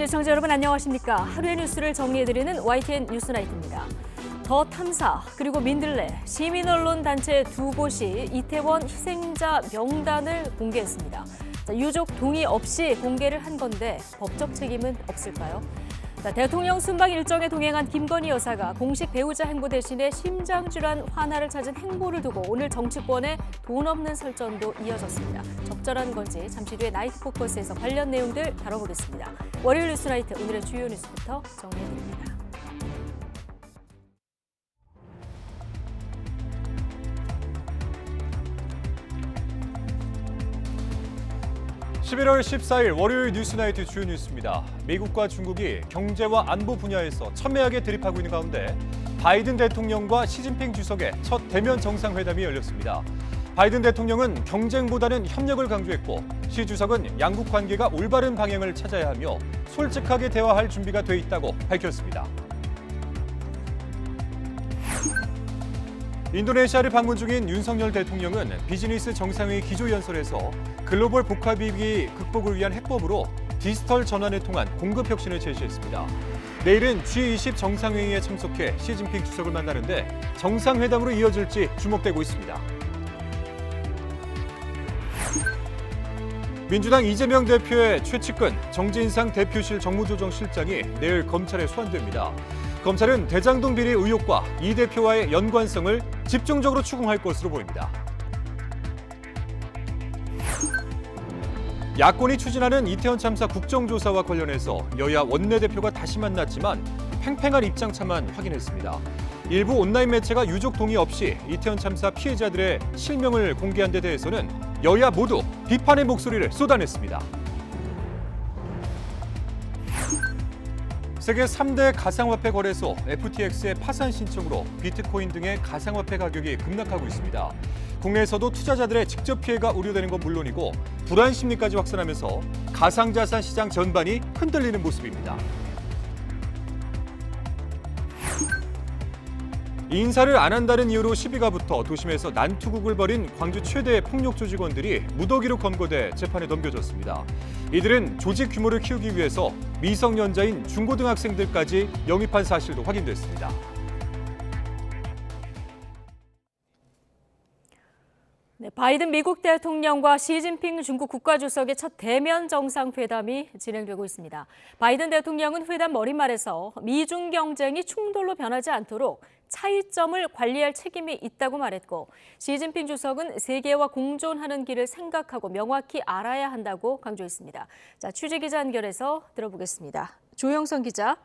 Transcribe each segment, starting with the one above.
시청자 여러분 안녕하십니까? 하루의 뉴스를 정리해드리는 YTN 뉴스나이트입니다. 더 탐사 그리고 민들레 시민언론단체 두 곳이 이태원 희생자 명단을 공개했습니다. 유족 동의 없이 공개를 한 건데 법적 책임은 없을까요? 대통령 순방 일정에 동행한 김건희 여사가 공식 배우자 행보 대신에 심장질환 완화를 찾은 행보를 두고 오늘 정치권에 돈 없는 설전도 이어졌습니다. 적절한 건지 잠시 뒤에 나이트 포커스에서 관련 내용들 다뤄보겠습니다. 월요일 뉴스나이트 오늘의 주요 뉴스부터 정리해드립니다. 11월 14일 월요일 뉴스나이트 주요 뉴스입니다. 미국과 중국이 경제와 안보 분야에서 첨예하게 대립하고 있는 가운데 바이든 대통령과 시진핑 주석의 첫 대면 정상회담이 열렸습니다. 바이든 대통령은 경쟁보다는 협력을 강조했고 시 주석은 양국 관계가 올바른 방향을 찾아야 하며 솔직하게 대화할 준비가 돼 있다고 밝혔습니다. 인도네시아를 방문 중인 윤석열 대통령은 비즈니스 정상회의 기조연설에서 글로벌 복합 위기 극복을 위한 해법으로 디지털 전환을 통한 공급 혁신을 제시했습니다. 내일은 G20 정상회의에 참석해 시진핑 주석을 만나는데 정상회담으로 이어질지 주목되고 있습니다. 민주당 이재명 대표의 최측근 정진상 대표실 정무조정실장이 내일 검찰에 소환됩니다. 검찰은 대장동 비리 의혹과 이 대표와의 연관성을 집중적으로 추궁할 것으로 보입니다. 야권이 추진하는 이태원 참사 국정조사와 관련해서 여야 원내대표가 다시 만났지만 팽팽한 입장차만 확인했습니다. 일부 온라인 매체가 유족 동의 없이 이태원 참사 피해자들의 실명을 공개한 데 대해서는 여야 모두 비판의 목소리를 쏟아냈습니다. 세계 3대 가상화폐 거래소 FTX의 파산 신청으로 비트코인 등의 가상화폐 가격이 급락하고 있습니다. 국내에서도 투자자들의 직접 피해가 우려되는 건 물론이고 불안 심리까지 확산하면서 가상자산 시장 전반이 흔들리는 모습입니다. 인사를 안 한다는 이유로 시비가 붙어 도심에서 난투극을 벌인 광주 최대 폭력 조직원들이 무더기로 검거돼 재판에 넘겨졌습니다. 이들은 조직 규모를 키우기 위해서 미성년자인 중고등학생들까지 영입한 사실도 확인됐습니다. 바이든 미국 대통령과 시진핑 중국 국가주석의 첫 대면 정상회담이 진행되고 있습니다. 바이든 대통령은 회담 머릿말에서 미중 경쟁이 충돌로 변하지 않도록 차이점을 관리할 책임이 있다고 말했고 시진핑 주석은 세계와 공존하는 길을 생각하고 명확히 알아야 한다고 강조했습니다. 자, 취재기자 연결해서 들어보겠습니다. 조영선 기자.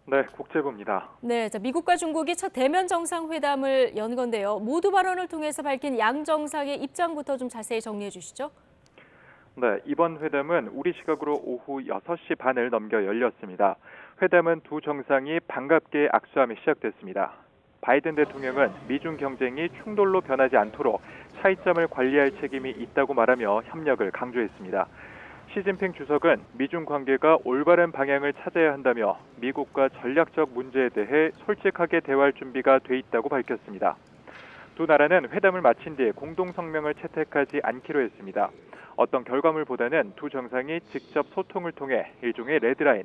네, 국제부입니다. 네, 자, 미국과 중국이 첫 대면 정상회담을 연 건데요. 모두 발언을 통해서 밝힌 양 정상의 입장부터 좀 자세히 정리해 주시죠. 네, 이번 회담은 우리 시각으로 오후 6시 반을 넘겨 열렸습니다. 회담은 두 정상이 반갑게 악수하며 시작됐습니다. 바이든 대통령은 미중 경쟁이 충돌로 변하지 않도록 차이점을 관리할 책임이 있다고 말하며 협력을 강조했습니다. 시진핑 주석은 미중 관계가 올바른 방향을 찾아야 한다며 미국과 전략적 문제에 대해 솔직하게 대화할 준비가 돼 있다고 밝혔습니다. 두 나라는 회담을 마친 뒤 공동 성명을 채택하지 않기로 했습니다. 어떤 결과물보다는 두 정상이 직접 소통을 통해 일종의 레드라인,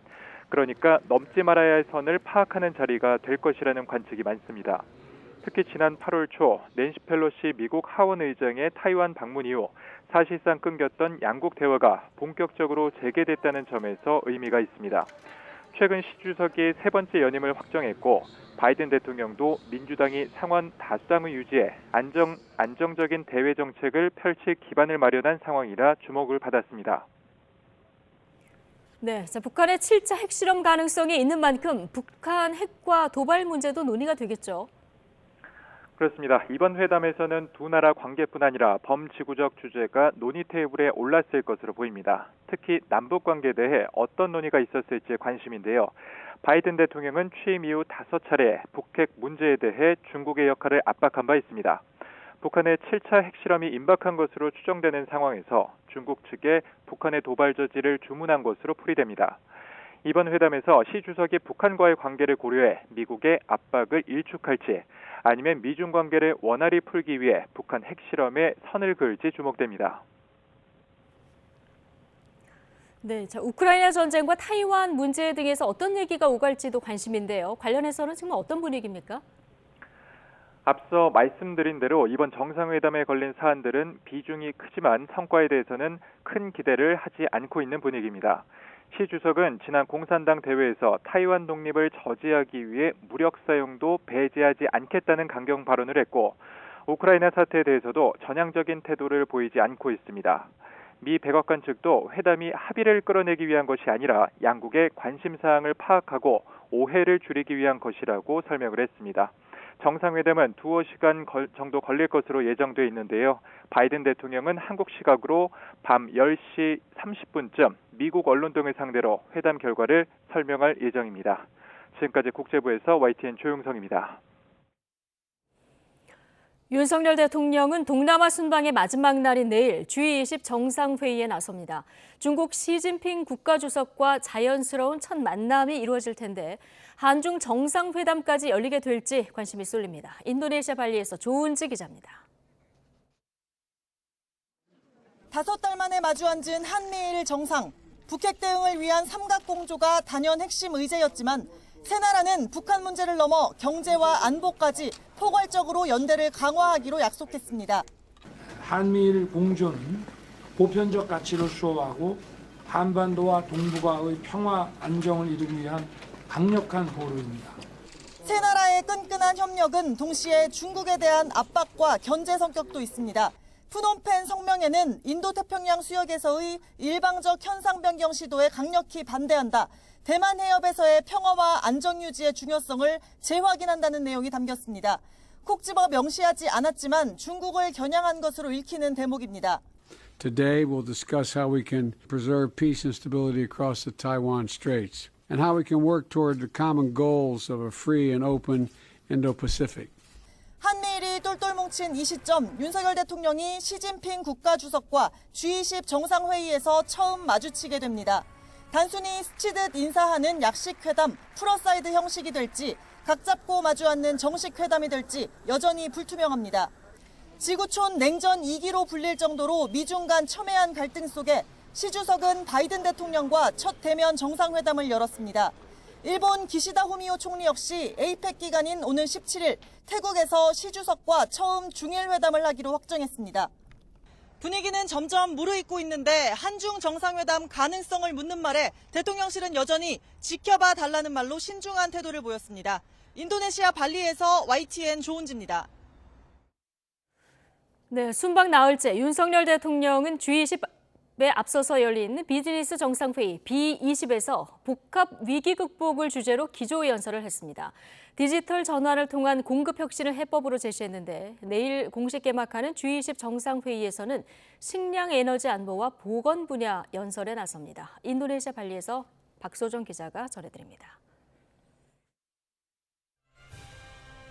그러니까 넘지 말아야 할 선을 파악하는 자리가 될 것이라는 관측이 많습니다. 특히 지난 8월 초 낸시 펠로시 미국 하원 의장의 타이완 방문 이후 사실상 끊겼던 양국 대화가 본격적으로 재개됐다는 점에서 의미가 있습니다. 최근 시 주석이 세 번째 연임을 확정했고 바이든 대통령도 민주당이 상원 다수당을 유지해 안정적인 대외 정책을 펼칠 기반을 마련한 상황이라 주목을 받았습니다. 네, 자, 북한의 7차 핵실험 가능성이 있는 만큼 북한 핵과 도발 문제도 논의가 되겠죠. 그렇습니다. 이번 회담에서는 두 나라 관계뿐 아니라 범지구적 주제가 논의 테이블에 올랐을 것으로 보입니다. 특히 남북 관계에 대해 어떤 논의가 있었을지 관심인데요. 바이든 대통령은 취임 이후 5차례 북핵 문제에 대해 중국의 역할을 압박한 바 있습니다. 북한의 7차 핵실험이 임박한 것으로 추정되는 상황에서 중국 측에 북한의 도발 저지를 주문한 것으로 풀이됩니다. 이번 회담에서 시 주석이 북한과의 관계를 고려해 미국의 압박을 일축할지 아니면 미중 관계를 원활히 풀기 위해 북한 핵실험에 선을 그을지 주목됩니다. 네, 자, 우크라이나 전쟁과 타이완 문제 등에서 어떤 얘기가 오갈지도 관심인데요. 관련해서는 지금 어떤 분위기입니까? 앞서 말씀드린 대로 이번 정상회담에 걸린 사안들은 비중이 크지만 성과에 대해서는 큰 기대를 하지 않고 있는 분위기입니다. 시 주석은 지난 공산당 대회에서 타이완 독립을 저지하기 위해 무력 사용도 배제하지 않겠다는 강경 발언을 했고 우크라이나 사태에 대해서도 전향적인 태도를 보이지 않고 있습니다. 미 백악관 측도 회담이 합의를 끌어내기 위한 것이 아니라 양국의 관심사항을 파악하고 오해를 줄이기 위한 것이라고 설명을 했습니다. 정상회담은 두어 시간 정도 걸릴 것으로 예정돼 있는데요. 바이든 대통령은 한국 시각으로 밤 10시 30분쯤 미국 언론 등을 상대로 회담 결과를 설명할 예정입니다. 지금까지 국제부에서 YTN 조용성입니다. 윤석열 대통령은 동남아 순방의 마지막 날인 내일 G20 정상회의에 나섭니다. 중국 시진핑 국가주석과 자연스러운 첫 만남이 이루어질 텐데 한중 정상회담까지 열리게 될지 관심이 쏠립니다. 인도네시아 발리에서 조은지 기자입니다. 5달 만에 마주 앉은 한미일 정상. 북핵 대응을 위한 삼각공조가 단연 핵심 의제였지만 세 나라는 북한 문제를 넘어 경제와 안보까지 포괄적으로 연대를 강화하기로 약속했습니다. 한미일 공조는 보편적 가치를 수호하고 한반도와 동북아의 평화 안정을 이루기 위한 강력한 보루입니다. 세 나라의 끈끈한 협력은 동시에 중국에 대한 압박과 견제 성격도 있습니다. 푸놈펜 성명에는 인도태평양 수역에서의 일방적 현상 변경 시도에 강력히 반대한다. 대만 해협에서의 평화와 안정 유지의 중요성을 재확인한다는 내용이 담겼습니다. 콕 집어 명시하지 않았지만 중국을 겨냥한 것으로 읽히는 대목입니다. Today we'll discuss how we can preserve peace and stability across the Taiwan Straits and how we can work toward the common goals of a free and open Indo-Pacific. 한미일이 똘똘 뭉친 이 시점 윤석열 대통령이 시진핑 국가주석과 G20 정상회의에서 처음 마주치게 됩니다. 단순히 스치듯 인사하는 약식 회담, 풀어사이드 형식이 될지 각 잡고 마주 앉는 정식 회담이 될지 여전히 불투명합니다. 지구촌 냉전 2기로 불릴 정도로 미중 간 첨예한 갈등 속에 시 주석은 바이든 대통령과 첫 대면 정상회담을 열었습니다. 일본 기시다 후미오 총리 역시 에이펙 기간인 오늘 17일 태국에서 시 주석과 처음 중일 회담을 하기로 확정했습니다. 분위기는 점점 무르익고 있는데 한중 정상회담 가능성을 묻는 말에 대통령실은 여전히 지켜봐 달라는 말로 신중한 태도를 보였습니다. 인도네시아 발리에서 YTN 조은지입니다. 네, 순방 나흘째 윤석열 대통령은 G20에 앞서서 열린 비즈니스 정상회의 B20에서 복합 위기 극복을 주제로 기조연설을 했습니다. 디지털 전환을 통한 공급 혁신을 해법으로 제시했는데 내일 공식 개막하는 G20 정상회의에서는 식량 에너지 안보와 보건 분야 연설에 나섭니다. 인도네시아 발리에서 박소정 기자가 전해드립니다.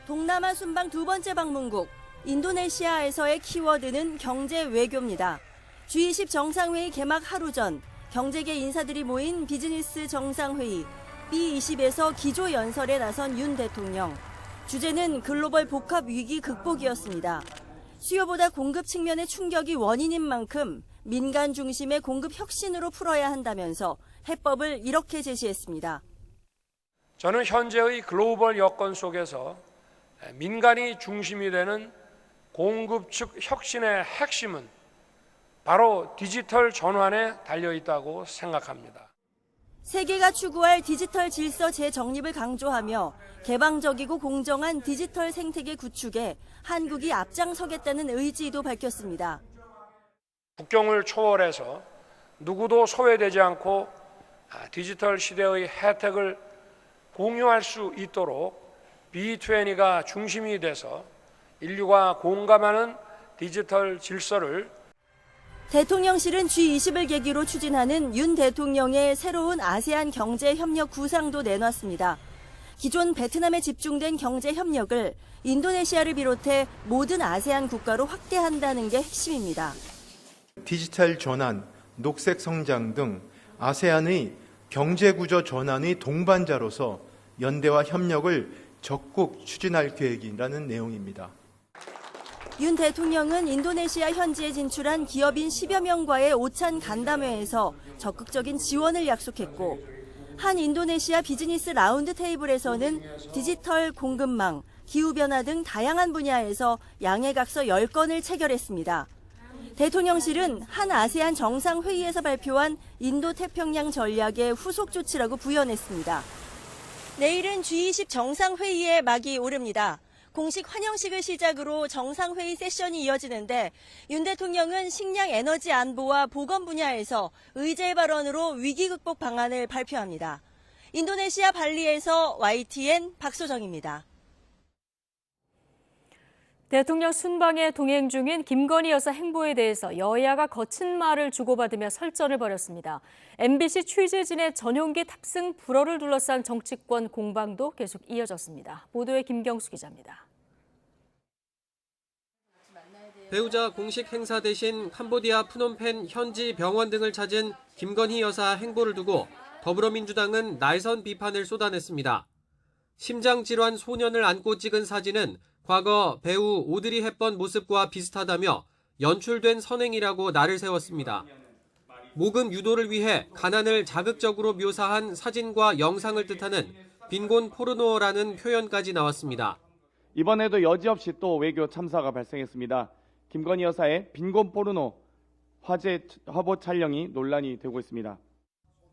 동남아 순방 두 번째 방문국, 인도네시아에서의 키워드는 경제 외교입니다. G20 정상회의 개막 하루 전 경제계 인사들이 모인 비즈니스 정상회의 B20에서 기조연설에 나선 윤 대통령. 주제는 글로벌 복합 위기 극복이었습니다. 수요보다 공급 측면의 충격이 원인인 만큼 민간 중심의 공급 혁신으로 풀어야 한다면서 해법을 이렇게 제시했습니다. 저는 현재의 글로벌 여건 속에서 민간이 중심이 되는 공급 측 혁신의 핵심은 바로 디지털 전환에 달려 있다고 생각합니다. 세계가 추구할 디지털 질서 재정립을 강조하며 개방적이고 공정한 디지털 생태계 구축에 한국이 앞장서겠다는 의지도 밝혔습니다. 국경을 초월해서 누구도 소외되지 않고 디지털 시대의 혜택을 공유할 수 있도록 B20가 중심이 돼서 인류가 공감하는 디지털 질서를 대통령실은 G20을 계기로 추진하는 윤 대통령의 새로운 아세안 경제 협력 구상도 내놨습니다. 기존 베트남에 집중된 경제 협력을 인도네시아를 비롯해 모든 아세안 국가로 확대한다는 게 핵심입니다. 디지털 전환, 녹색 성장 등 아세안의 경제 구조 전환의 동반자로서 연대와 협력을 적극 추진할 계획이라는 내용입니다. 윤 대통령은 인도네시아 현지에 진출한 기업인 10여 명과의 오찬 간담회에서 적극적인 지원을 약속했고, 한 인도네시아 비즈니스 라운드 테이블에서는 디지털 공급망, 기후변화 등 다양한 분야에서 양해각서 10건을 체결했습니다. 대통령실은 한 아세안 정상회의에서 발표한 인도태평양 전략의 후속 조치라고 부연했습니다. 내일은 G20 정상회의의 막이 오릅니다. 공식 환영식을 시작으로 정상회의 세션이 이어지는데 윤 대통령은 식량 에너지 안보와 보건 분야에서 의제 발언으로 위기 극복 방안을 발표합니다. 인도네시아 발리에서 YTN 박소정입니다. 대통령 순방에 동행 중인 김건희 여사 행보에 대해서 여야가 거친 말을 주고받으며 설전을 벌였습니다. MBC 취재진의 전용기 탑승 불허를 둘러싼 정치권 공방도 계속 이어졌습니다. 보도에 김경수 기자입니다. 배우자 공식 행사 대신 캄보디아 프놈펜 현지 병원 등을 찾은 김건희 여사 행보를 두고 더불어민주당은 날선 비판을 쏟아냈습니다. 심장질환 소년을 안고 찍은 사진은 과거 배우 오드리 헵번 모습과 비슷하다며 연출된 선행이라고 날을 세웠습니다. 모금 유도를 위해 가난을 자극적으로 묘사한 사진과 영상을 뜻하는 빈곤 포르노라는 표현까지 나왔습니다. 이번에도 여지없이 또 외교 참사가 발생했습니다. 김건희 여사의 빈곤 포르노 화제 화보 촬영이 논란이 되고 있습니다.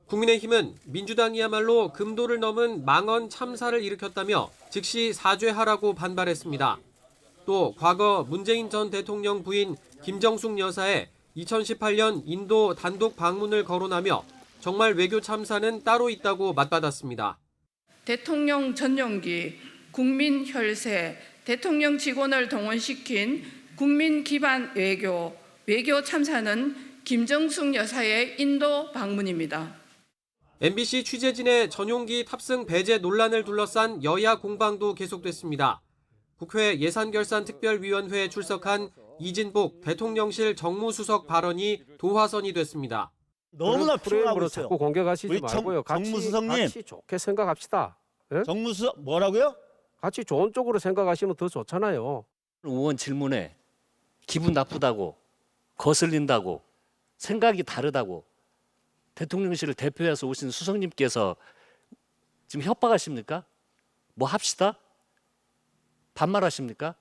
국민의힘은 민주당이야말로 금도를 넘은 망언 참사를 일으켰다며 즉시 사죄하라고 반발했습니다. 또 과거 문재인 전 대통령 부인 김정숙 여사의 2018년 인도 단독 방문을 거론하며 정말 외교 참사는 따로 있다고 맞받았습니다. 대통령 전용기, 국민 혈세, 대통령 직원을 동원시킨 국민 기반 외교 참사는 김정숙 여사의 인도 방문입니다. MBC 취재진의 전용기 탑승 배제 논란을 둘러싼 여야 공방도 계속됐습니다. 국회 예산결산특별위원회에 출석한 이진복 대통령실 정무수석 발언이 도화선이 됐습니다. 너무나 피곤하고 있어요. 자꾸 공격하시지 말고요. 정무수석님, 같이 좋게 생각합시다. 예? 정무수석 뭐라고요? 같이 좋은 쪽으로 생각하시면 더 좋잖아요. 의원 질문에 기분 나쁘다고, 거슬린다고, 생각이 다르다고 대통령실을 대표해서 오신 수석님께서 지금 협박하십니까? 뭐 합시다? 반말하십니까?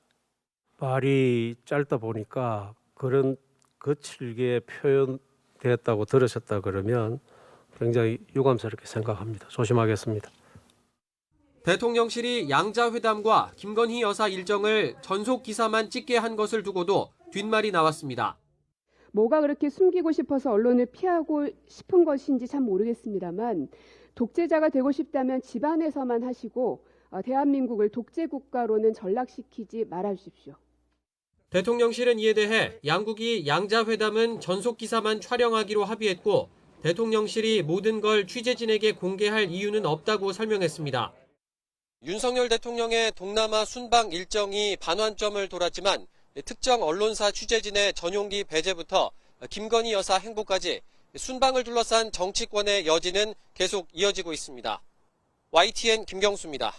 말이 짧다 보니까 그런 거칠게 표현되었다고 들으셨다 그러면 굉장히 유감스럽게 생각합니다. 조심하겠습니다. 대통령실이 양자회담과 김건희 여사 일정을 전속 기사만 찍게 한 것을 두고도 뒷말이 나왔습니다. 뭐가 그렇게 숨기고 싶어서 언론을 피하고 싶은 것인지 참 모르겠습니다만 독재자가 되고 싶다면 집안에서만 하시고 대한민국을 독재 국가로는 전락시키지 말아주십시오. 대통령실은 이에 대해 양국이 양자회담은 전속 기사만 촬영하기로 합의했고 대통령실이 모든 걸 취재진에게 공개할 이유는 없다고 설명했습니다. 윤석열 대통령의 동남아 순방 일정이 반환점을 돌았지만 특정 언론사 취재진의 전용기 배제부터 김건희 여사 행보까지 순방을 둘러싼 정치권의 여지는 계속 이어지고 있습니다. YTN 김경수입니다.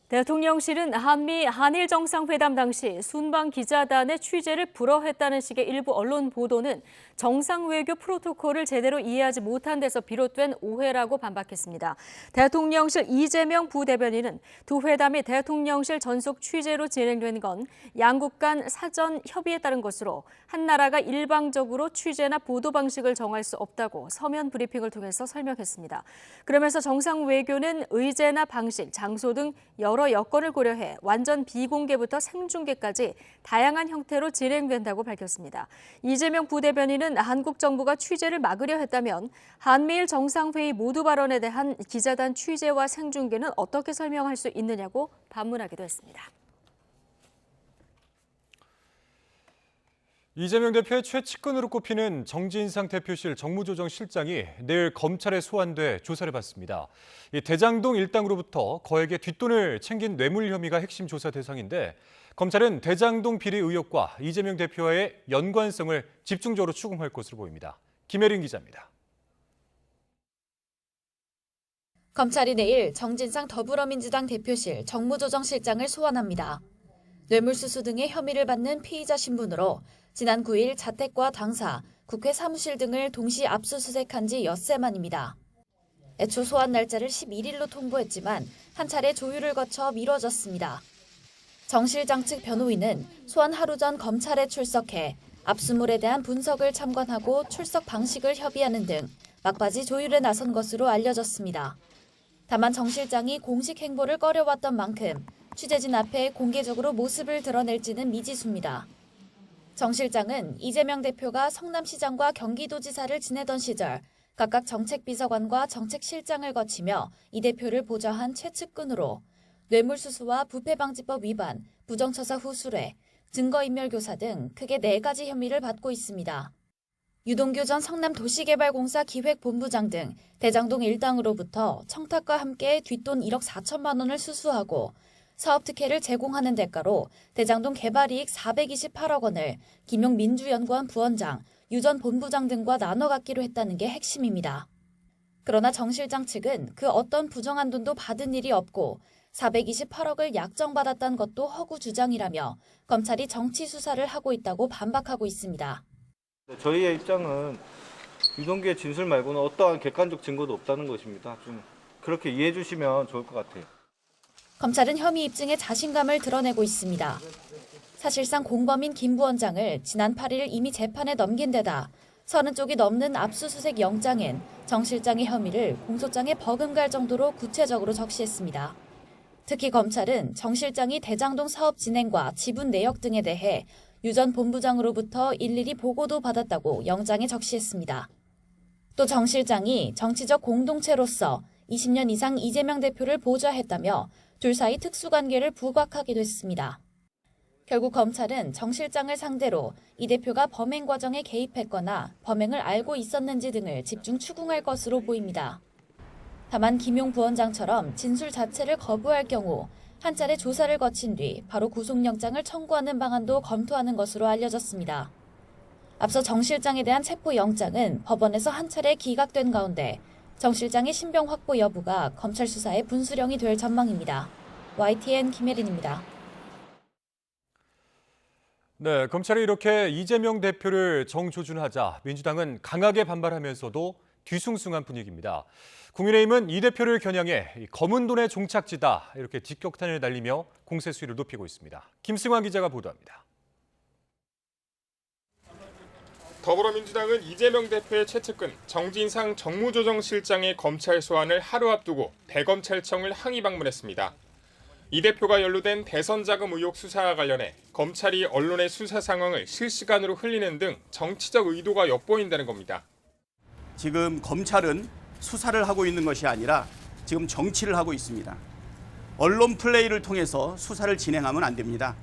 대통령실은 한일 정상회담 당시 순방 기자단의 취재를 불허했다는 식의 일부 언론 보도는 정상 외교 프로토콜을 제대로 이해하지 못한 데서 비롯된 오해라고 반박했습니다. 대통령실 이재명 부대변인은 두 회담이 대통령실 전속 취재로 진행된 건 양국 간 사전 협의에 따른 것으로 한 나라가 일방적으로 취재나 보도 방식을 정할 수 없다고 서면 브리핑을 통해서 설명했습니다. 그러면서 정상 외교는 의제나 방식, 장소 등 여러 여건을 고려해 완전 비공개부터 생중계까지 다양한 형태로 진행된다고 밝혔습니다. 이재명 부대변인은 한국 정부가 취재를 막으려 했다면 한미일 정상회의 모두 발언에 대한 기자단 취재와 생중계는 어떻게 설명할 수 있느냐고 반문하기도 했습니다. 이재명 대표의 최측근으로 꼽히는 정진상 대표실 정무조정실장이 내일 검찰에 소환돼 조사를 받습니다. 이 대장동 일당으로부터 거액의 뒷돈을 챙긴 뇌물 혐의가 핵심 조사 대상인데 검찰은 대장동 비리 의혹과 이재명 대표와의 연관성을 집중적으로 추궁할 것으로 보입니다. 김혜린 기자입니다. 검찰이 내일 정진상 더불어민주당 대표실 정무조정실장을 소환합니다. 뇌물수수 등의 혐의를 받는 피의자 신분으로 지난 9일 자택과 당사, 국회 사무실 등을 동시 압수수색한 지 엿새 만입니다. 애초 소환 날짜를 11일로 통보했지만 한 차례 조율을 거쳐 미뤄졌습니다. 정 실장 측 변호인은 소환 하루 전 검찰에 출석해 압수물에 대한 분석을 참관하고 출석 방식을 협의하는 등 막바지 조율에 나선 것으로 알려졌습니다. 다만 정 실장이 공식 행보를 꺼려왔던 만큼 취재진 앞에 공개적으로 모습을 드러낼지는 미지수입니다. 정 실장은 이재명 대표가 성남시장과 경기도지사를 지내던 시절 각각 정책비서관과 정책실장을 거치며 이 대표를 보좌한 최측근으로 뇌물수수와 부패방지법 위반, 부정처사 후수뢰, 증거인멸교사 등 크게 4가지 혐의를 받고 있습니다. 유동규 전 성남도시개발공사 기획본부장 등 대장동 일당으로부터 청탁과 함께 뒷돈 1억 4천만 원을 수수하고 사업 특혜를 제공하는 대가로 대장동 개발이익 428억 원을 김용 민주연구원 부원장, 유 전 본부장 등과 나눠 갖기로 했다는 게 핵심입니다. 그러나 정 실장 측은 그 어떤 부정한 돈도 받은 일이 없고 428억을 약정받았다는 것도 허구 주장이라며 검찰이 정치 수사를 하고 있다고 반박하고 있습니다. 저희의 입장은 유동규의 진술 말고는 어떠한 객관적 증거도 없다는 것입니다. 좀 그렇게 이해해 주시면 좋을 것 같아요. 검찰은 혐의 입증에 자신감을 드러내고 있습니다. 사실상 공범인 김 부원장을 지난 8일 이미 재판에 넘긴 데다 30쪽이 넘는 압수수색 영장엔 정 실장의 혐의를 공소장에 버금갈 정도로 구체적으로 적시했습니다. 특히 검찰은 정 실장이 대장동 사업 진행과 지분 내역 등에 대해 유 전 본부장으로부터 일일이 보고도 받았다고 영장에 적시했습니다. 또 정 실장이 정치적 공동체로서 20년 이상 이재명 대표를 보좌했다며 둘 사이 특수관계를 부각하기도 했습니다. 결국 검찰은 정 실장을 상대로 이 대표가 범행 과정에 개입했거나 범행을 알고 있었는지 등을 집중 추궁할 것으로 보입니다. 다만 김용 부원장처럼 진술 자체를 거부할 경우 한 차례 조사를 거친 뒤 바로 구속영장을 청구하는 방안도 검토하는 것으로 알려졌습니다. 앞서 정 실장에 대한 체포영장은 법원에서 한 차례 기각된 가운데 정 실장의 신병 확보 여부가 검찰 수사의 분수령이 될 전망입니다. YTN 김혜린입니다. 네, 검찰이 이렇게 이재명 대표를 정조준하자 민주당은 강하게 반발하면서도 뒤숭숭한 분위기입니다. 국민의힘은 이 대표를 겨냥해 검은 돈의 종착지다 이렇게 직격탄을 날리며 공세 수위를 높이고 있습니다. 김승환 기자가 보도합니다. 더불어민주당은 이재명 대표의 최측근 정진상 정무조정실장의 검찰 소환을 하루 앞두고 대검찰청을 항의 방문했습니다. 이 대표가 연루된 대선 자금 의혹 수사와 관련해 검찰이 언론의 수사 상황을 실시간으로 흘리는 등 정치적 의도가 엿보인다는 겁니다. 지금 검찰은 수사를 하고 있는 것이 아니라 지금 정치를 하고 있습니다. 언론 플레이를 통해서 수사를 진행하면 안 됩니다.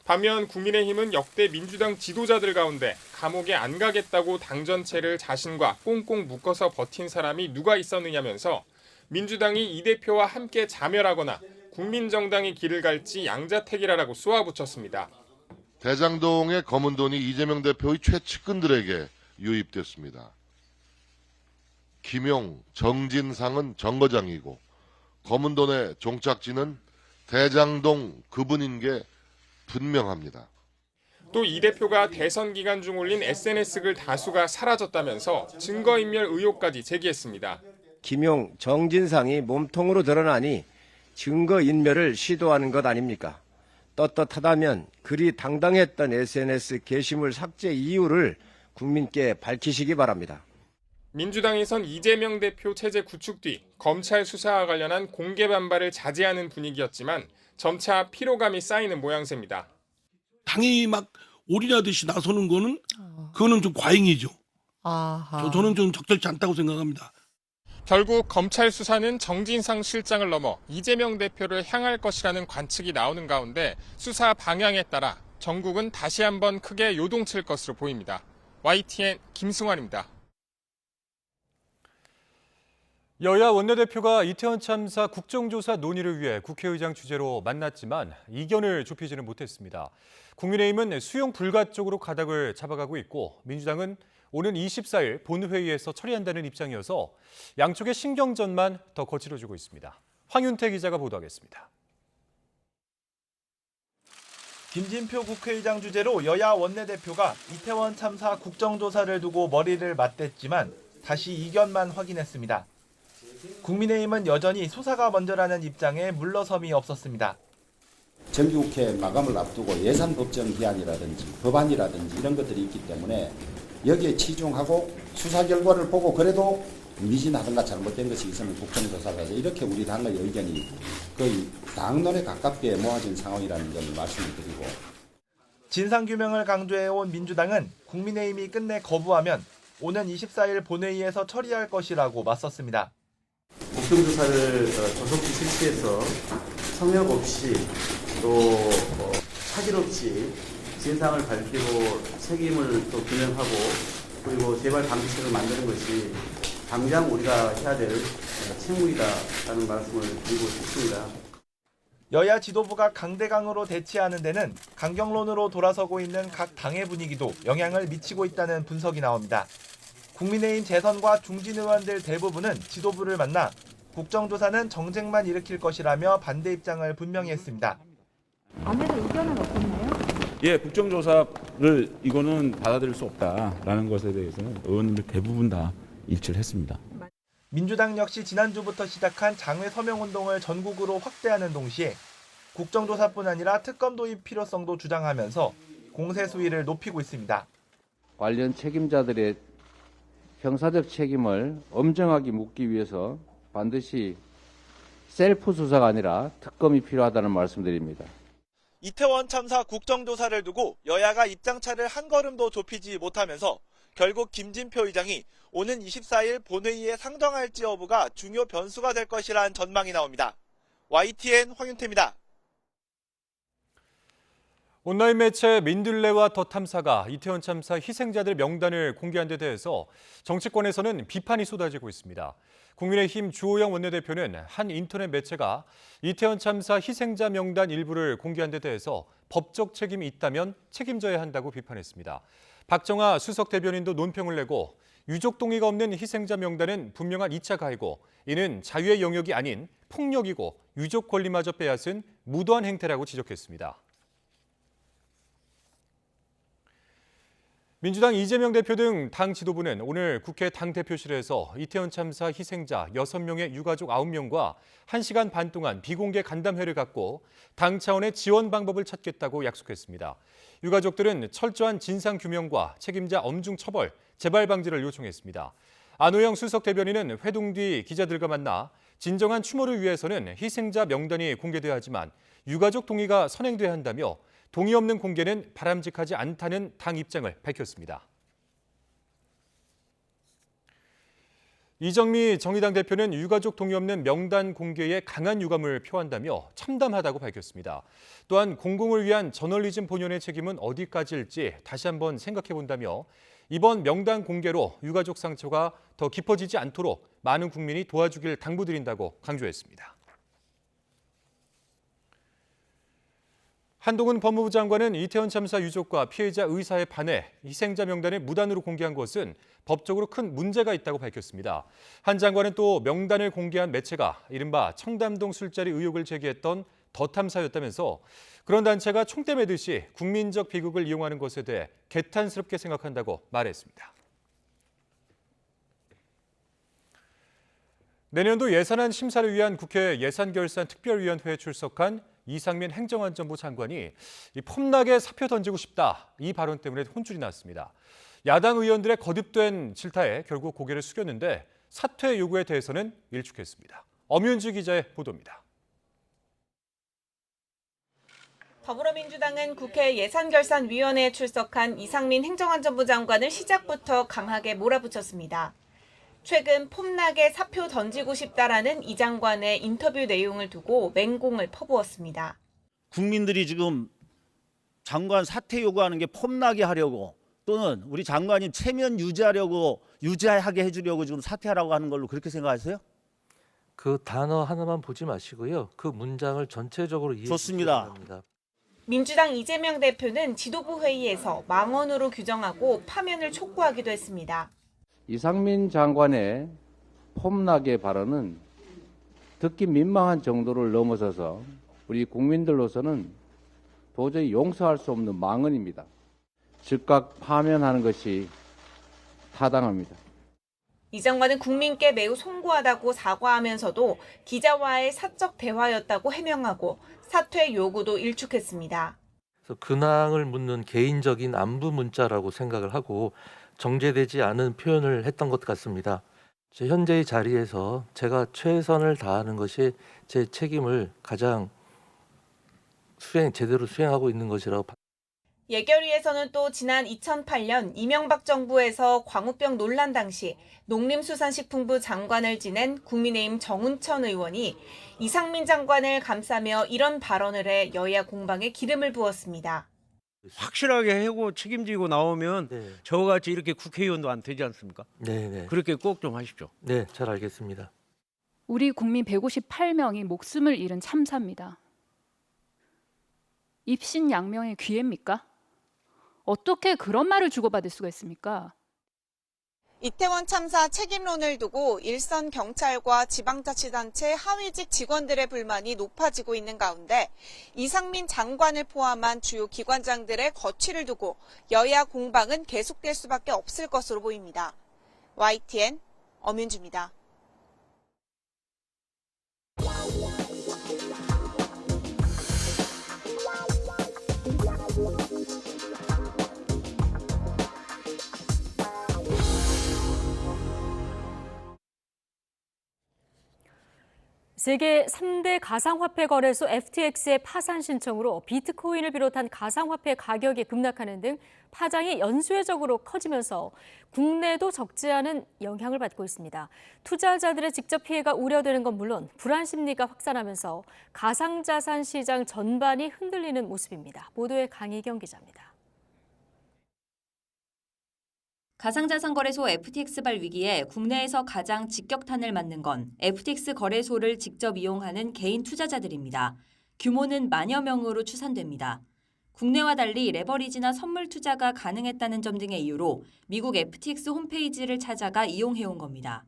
반면 국민의힘은 역대 민주당 지도자들 가운데 감옥에 안 가겠다고 당전체를 자신과 꽁꽁 묶어서 버틴 사람이 누가 있었느냐면서 민주당이 이 대표와 함께 자멸하거나 국민정당의 길을 갈지 양자택일하라고 쏘아붙였습니다. 대장동의 검은 돈이 이재명 대표의 최측근들에게 유입됐습니다. 김용, 정진상은 정거장이고 검은 돈의 종착지는 대장동 그분인 게 분명합니다. 또 이 대표가 대선 기간 중 올린 SNS 글 다수가 사라졌다면서 증거인멸 의혹까지 제기했습니다. 김용, 정진상이 몸통으로 드러나니 증거인멸을 시도하는 것 아닙니까? 떳떳하다면 그리 당당했던 SNS 게시물 삭제 이유를 국민께 밝히시기 바랍니다. 민주당에선 이재명 대표 체제 구축 뒤 검찰 수사와 관련한 공개 반발을 자제하는 분위기였지만 점차 피로감이 쌓이는 모양새입니다. 당이 막 올인하듯이 나서는 거는 그거는 좀 과잉이죠. 저는 좀 적절치 않다고 생각합니다. 결국 검찰 수사는 정진상 실장을 넘어 이재명 대표를 향할 것이라는 관측이 나오는 가운데 수사 방향에 따라 전국은 다시 한번 크게 요동칠 것으로 보입니다. YTN 김승환입니다. 여야 원내대표가 이태원 참사 국정조사 논의를 위해 국회의장 주재로 만났지만 이견을 좁히지는 못했습니다. 국민의힘은 수용 불가 쪽으로 가닥을 잡아가고 있고 민주당은 오는 24일 본회의에서 처리한다는 입장이어서 양쪽의 신경전만 더 거칠어지고 있습니다. 황윤태 기자가 보도하겠습니다. 김진표 국회의장 주재로 여야 원내대표가 이태원 참사 국정조사를 두고 머리를 맞댔지만 다시 이견만 확인했습니다. 국민의힘은 여전히 수사가 먼저라는 입장에 물러섬이 없었습니다. 정기국회 마감을 앞두고 예산법정 기한이라든지 법안이라든지 이런 것들이 있기 때문에 여기에 치중하고 수사 결과를 보고 그래도 미진하든가 잘못된 것이 있으면 국정조사를 하자. 이렇게 우리 당의 의견이 거의 당론에 가깝게 모아진 상황이라는 점을 말씀을 드리고. 진상규명을 강조해온 민주당은 국민의힘이 끝내 거부하면 오는 24일 본회의에서 처리할 것이라고 맞섰습니다. 국정조사를 조속히 실시해서 성역 없이 또 사실 없이 진상을 밝히고 책임을 또 규명하고 그리고 재발 방지책을 만드는 것이 당장 우리가 해야 될 책무이다라는 말씀을 드리고 싶습니다. 여야 지도부가 강대강으로 대치하는 데는 강경론으로 돌아서고 있는 각 당의 분위기도 영향을 미치고 있다는 분석이 나옵니다. 국민의힘 재선과 중진 의원들 대부분은 지도부를 만나 국정조사는 정쟁만 일으킬 것이라며 반대 입장을 분명히 했습니다. 안에서 의견은 어떻나요? 예, 국정조사를 이거는 받아들일 수 없다라는 것에 대해서는 의원님들 대부분 다 일치를 했습니다. 민주당 역시 지난주부터 시작한 장외 서명운동을 전국으로 확대하는 동시에 국정조사뿐 아니라 특검 도입 필요성도 주장하면서 공세 수위를 높이고 있습니다. 관련 책임자들의 형사적 책임을 엄정하게 묻기 위해서 반드시 셀프 수사가 아니라 특검이 필요하다는 말씀드립니다. 이태원 참사 국정조사를 두고 여야가 입장차를 한 걸음도 좁히지 못하면서 결국 김진표 의장이 오는 24일 본회의에 상정할지 여부가 중요 변수가 될 것이라는 전망이 나옵니다. YTN 황윤태입니다. 온라인 매체 민들레와 더 탐사가 이태원 참사 희생자들 명단을 공개한 데 대해서 정치권에서는 비판이 쏟아지고 있습니다. 국민의힘 주호영 원내대표는 한 인터넷 매체가 이태원 참사 희생자 명단 일부를 공개한 데 대해서 법적 책임이 있다면 책임져야 한다고 비판했습니다. 박정아 수석 대변인도 논평을 내고 유족 동의가 없는 희생자 명단은 분명한 2차 가해고 이는 자유의 영역이 아닌 폭력이고 유족 권리마저 빼앗은 무도한 행태라고 지적했습니다. 민주당 이재명 대표 등 당 지도부는 오늘 국회 당대표실에서 이태원 참사 희생자 6명의 유가족 9명과 1시간 반 동안 비공개 간담회를 갖고 당 차원의 지원 방법을 찾겠다고 약속했습니다. 유가족들은 철저한 진상규명과 책임자 엄중 처벌, 재발 방지를 요청했습니다. 안호영 수석 대변인은 회동 뒤 기자들과 만나 진정한 추모를 위해서는 희생자 명단이 공개돼야 하지만 유가족 동의가 선행돼야 한다며 동의 없는 공개는 바람직하지 않다는 당 입장을 밝혔습니다. 이정미 정의당 대표는 유가족 동의 없는 명단 공개에 강한 유감을 표한다며 참담하다고 밝혔습니다. 또한 공공을 위한 저널리즘 본연의 책임은 어디까지일지 다시 한번 생각해 본다며 이번 명단 공개로 유가족 상처가 더 깊어지지 않도록 많은 국민이 도와주길 당부드린다고 강조했습니다. 한동훈 법무부 장관은 이태원 참사 유족과 피해자 의사에 반해 희생자 명단을 무단으로 공개한 것은 법적으로 큰 문제가 있다고 밝혔습니다. 한 장관은 또 명단을 공개한 매체가 이른바 청담동 술자리 의혹을 제기했던 더 탐사였다면서 그런 단체가 총대 매듯이 국민적 비극을 이용하는 것에 대해 개탄스럽게 생각한다고 말했습니다. 내년도 예산안 심사를 위한 국회 예산결산특별위원회에 출석한 이상민 행정안전부 장관이 폼나게 사표 던지고 싶다 이 발언 때문에 혼쭐이 났습니다. 야당 의원들의 거듭된 질타에 결국 고개를 숙였는데 사퇴 요구에 대해서는 일축했습니다. 엄윤주 기자의 보도입니다. 더불어민주당은 국회 예산결산위원회에 출석한 이상민 행정안전부 장관을 시작부터 강하게 몰아붙였습니다. 최근 폼나게 사표 던지고 싶다라는 이 장관의 인터뷰 내용을 두고 맹공을 퍼부었습니다. 국민들이 지금 장관 사퇴 요구하는 게 폼나게 하려고 또는 우리 장관님 체면 유지하게 해주려고 지금 사퇴하라고 하는 걸로 그렇게 생각하세요? 그 단어 하나만 보지 마시고요. 그 문장을 전체적으로 이해해 주시기 바랍니다. 민주당 이재명 대표는 지도부 회의에서 망언으로 규정하고 파면을 촉구하기도 했습니다. 이상민 장관의 폼나게 발언은 듣기 민망한 정도를 넘어서서 우리 국민들로서는 도저히 용서할 수 없는 망언입니다. 즉각 파면하는 것이 타당합니다. 이 장관은 국민께 매우 송구하다고 사과하면서도 기자와의 사적 대화였다고 해명하고 사퇴 요구도 일축했습니다. 그래서 근황을 묻는 개인적인 안부 문자라고 생각을 하고 정제되지 않은 표현을 했던 것 같습니다. 현재의 자리에서 제가 최선을 다하는 것이 제 책임을 가장 제대로 수행하고 있는 것이라고 봅니다. 예결위에서는 또 지난 2008년 이명박 정부에서 광우병 논란 당시 농림수산식품부 장관을 지낸 국민의힘 정운천 의원이 이상민 장관을 감싸며 이런 발언을 해 여야 공방에 기름을 부었습니다. 확실하게 하고 책임지고 나오면 저같이 이렇게 국회의원도 안 되지 않습니까? 네. 그렇게 꼭 좀 하십시오. 네, 잘 알겠습니다. 우리 국민 158명이 목숨을 잃은 참사입니다. 입신양명의 기회입니까? 어떻게 그런 말을 주고받을 수가 있습니까? 이태원 참사 책임론을 두고 일선 경찰과 지방자치단체 하위직 직원들의 불만이 높아지고 있는 가운데 이상민 장관을 포함한 주요 기관장들의 거취를 두고 여야 공방은 계속될 수밖에 없을 것으로 보입니다. YTN 엄윤주입니다. 세계 3대 가상화폐 거래소 FTX의 파산 신청으로 비트코인을 비롯한 가상화폐 가격이 급락하는 등 파장이 연쇄적으로 커지면서 국내도 적지 않은 영향을 받고 있습니다. 투자자들의 직접 피해가 우려되는 건 물론 불안 심리가 확산하면서 가상자산 시장 전반이 흔들리는 모습입니다. 보도에 강희경 기자입니다. 가상자산 거래소 FTX 발 위기에 국내에서 가장 직격탄을 맞는 건 FTX 거래소를 직접 이용하는 개인 투자자들입니다. 규모는 만여 명으로 추산됩니다. 국내와 달리 레버리지나 선물 투자가 가능했다는 점 등의 이유로 미국 FTX 홈페이지를 찾아가 이용해온 겁니다.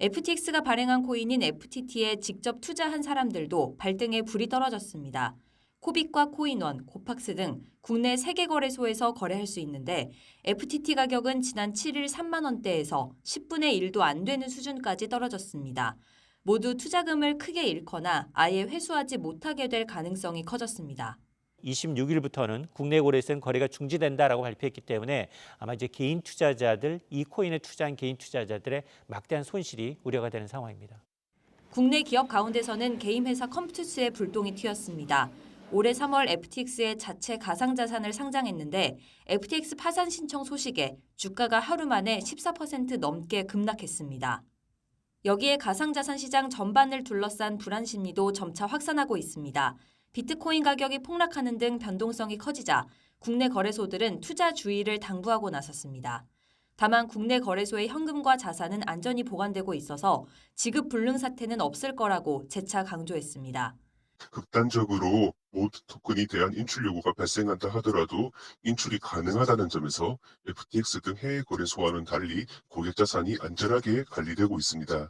FTX가 발행한 코인인 FTT에 직접 투자한 사람들도 발등에 불이 떨어졌습니다. 코빅과 코인원, 고팍스 등 국내 3개 거래소에서 거래할 수 있는데 FTT 가격은 지난 7일 3만 원대에서 10분의 1도 안 되는 수준까지 떨어졌습니다. 모두 투자금을 크게 잃거나 아예 회수하지 못하게 될 가능성이 커졌습니다. 26일부터는 국내 거래소는 거래가 중지된다라고 발표했기 때문에 아마 이제 개인 투자자들, 이 코인에 투자한 개인 투자자들의 막대한 손실이 우려가 되는 상황입니다. 국내 기업 가운데서는 게임 회사 컴투스의 불똥이 튀었습니다. 올해 3월 FTX의 자체 가상자산을 상장했는데 FTX 파산 신청 소식에 주가가 하루 만에 14% 넘게 급락했습니다. 여기에 가상자산 시장 전반을 둘러싼 불안 심리도 점차 확산하고 있습니다. 비트코인 가격이 폭락하는 등 변동성이 커지자 국내 거래소들은 투자 주의를 당부하고 나섰습니다. 다만 국내 거래소의 현금과 자산은 안전히 보관되고 있어서 지급 불능 사태는 없을 거라고 재차 강조했습니다. 극단적으로 모드 토큰에 대한 인출 요구가 발생한다 하더라도 인출이 가능하다는 점에서 FTX 등 해외 거래소와는 달리 고객 자산이 안전하게 관리되고 있습니다.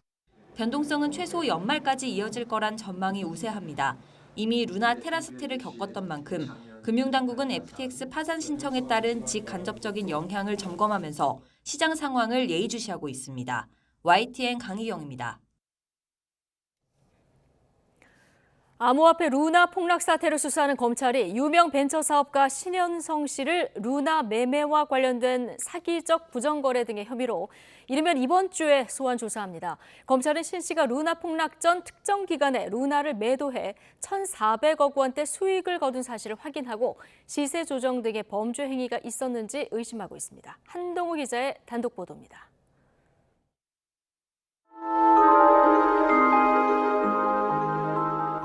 변동성은 최소 연말까지 이어질 거란 전망이 우세합니다. 이미 루나 테라스트를 겪었던 만큼 금융당국은 FTX 파산 신청에 따른 직간접적인 영향을 점검하면서 시장 상황을 예의주시하고 있습니다. YTN 강희경입니다. 암호화폐 루나 폭락 사태를 수사하는 검찰이 유명 벤처 사업가 신현성 씨를 루나 매매와 관련된 사기적 부정거래 등의 혐의로 이르면 이번 주에 소환 조사합니다. 검찰은 신 씨가 루나 폭락 전 특정 기간에 루나를 매도해 1,400억 원대 수익을 거둔 사실을 확인하고 시세 조정 등의 범죄 행위가 있었는지 의심하고 있습니다. 한동우 기자의 단독 보도입니다.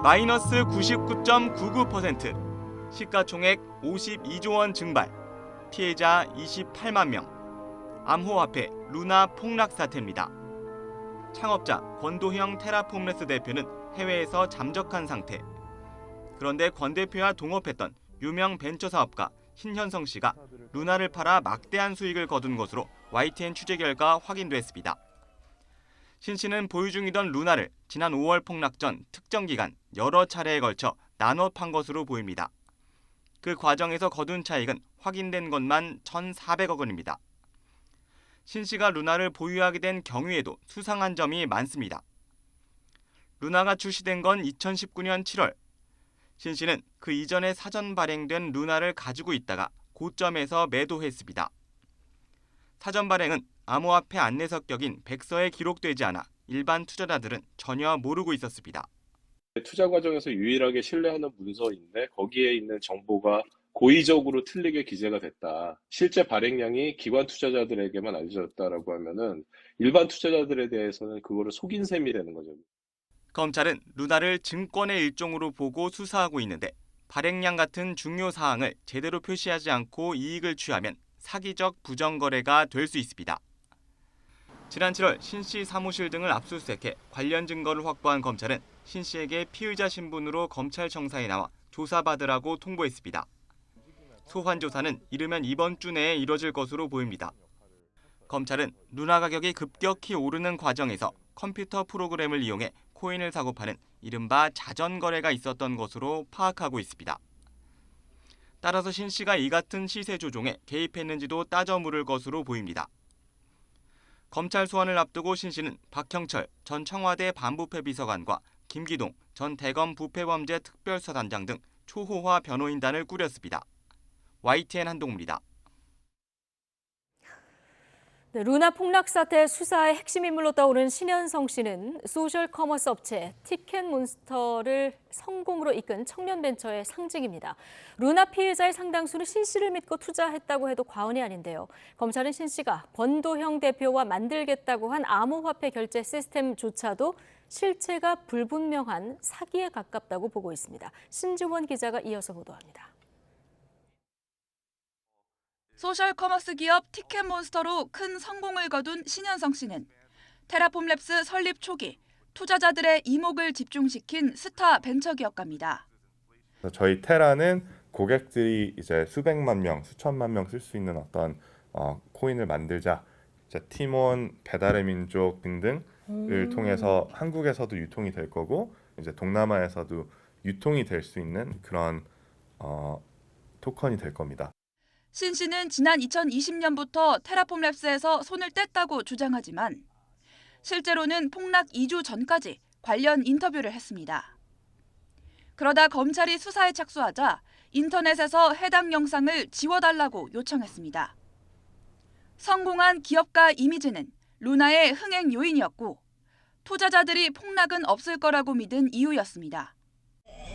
마이너스 99.99%, 시가총액 52조 원 증발, 피해자 28만 명, 암호화폐 루나 폭락 사태입니다. 창업자 권도형 테라폼레스 대표는 해외에서 잠적한 상태. 그런데 권 대표와 동업했던 유명 벤처 사업가 신현성 씨가 루나를 팔아 막대한 수익을 거둔 것으로 YTN 취재 결과 확인됐습니다. 신 씨는 보유 중이던 루나를 지난 5월 폭락 전 특정 기간 여러 차례에 걸쳐 나눠 판 것으로 보입니다. 그 과정에서 거둔 차익은 확인된 것만 1,400억 원입니다. 신 씨가 루나를 보유하게 된 경위에도 수상한 점이 많습니다. 루나가 출시된 건 2019년 7월. 신 씨는 그 이전에 사전 발행된 루나를 가지고 있다가 고점에서 매도했습니다. 사전 발행은 암호화폐 안내서 격인 백서에 기록되지 않아 일반 투자자들은 전혀 모르고 있었습니다. 투자 과정에서 유일하게 신뢰하는 문서인데 거기에 있는 정보가 고의적으로 틀리게 기재가 됐다. 실제 발행량이 기관 투자자들에게만 알려졌다라고 하면은 일반 투자자들에 대해서는 그거를 속인 셈이 되는 거죠. 검찰은 루나를 증권의 일종으로 보고 수사하고 있는데 발행량 같은 중요 사항을 제대로 표시하지 않고 이익을 취하면 사기적 부정거래가 될 수 있습니다. 지난 7월 신 씨 사무실 등을 압수수색해 관련 증거를 확보한 검찰은 신 씨에게 피의자 신분으로 검찰청사에 나와 조사받으라고 통보했습니다. 소환 조사는 이르면 이번 주 내에 이뤄질 것으로 보입니다. 검찰은 루나 가격이 급격히 오르는 과정에서 컴퓨터 프로그램을 이용해 코인을 사고 파는 이른바 자전 거래가 있었던 것으로 파악하고 있습니다. 따라서 신 씨가 이 같은 시세 조종에 개입했는지도 따져 물을 것으로 보입니다. 검찰 소환을 앞두고 신 씨는 박형철 전 청와대 반부패 비서관과 김기동 전 대검 부패범죄 특별수사단장 등 초호화 변호인단을 꾸렸습니다. YTN 한동우입니다. 네, 루나 폭락 사태 수사의 핵심 인물로 떠오른 신현성 씨는 소셜 커머스 업체 티켓몬스터를 성공으로 이끈 청년 벤처의 상징입니다. 루나 피해자의 상당수는 신 씨를 믿고 투자했다고 해도 과언이 아닌데요. 검찰은 신 씨가 권도형 대표와 만들겠다고 한 암호화폐 결제 시스템조차도 실체가 불분명한 사기에 가깝다고 보고 있습니다. 신지원 기자가 이어서 보도합니다. 소셜 커머스 기업 티켓몬스터로 큰 성공을 거둔 신현성 씨는 테라폼랩스 설립 초기 투자자들의 이목을 집중시킨 스타 벤처기업가입니다. 저희 테라는 고객들이 이제 수백만 명, 수천만 명 쓸 수 있는 어떤 코인을 만들자. 티몬, 배달의 민족 등등을 통해서 한국에서도 유통이 될 거고 이제 동남아에서도 유통이 될 수 있는 그런 토큰이 될 겁니다. 신 씨는 지난 2020년부터 테라폼랩스에서 손을 뗐다고 주장하지만 실제로는 폭락 2주 전까지 관련 인터뷰를 했습니다. 그러다 검찰이 수사에 착수하자 인터넷에서 해당 영상을 지워달라고 요청했습니다. 성공한 기업가 이미지는 루나의 흥행 요인이었고 투자자들이 폭락은 없을 거라고 믿은 이유였습니다.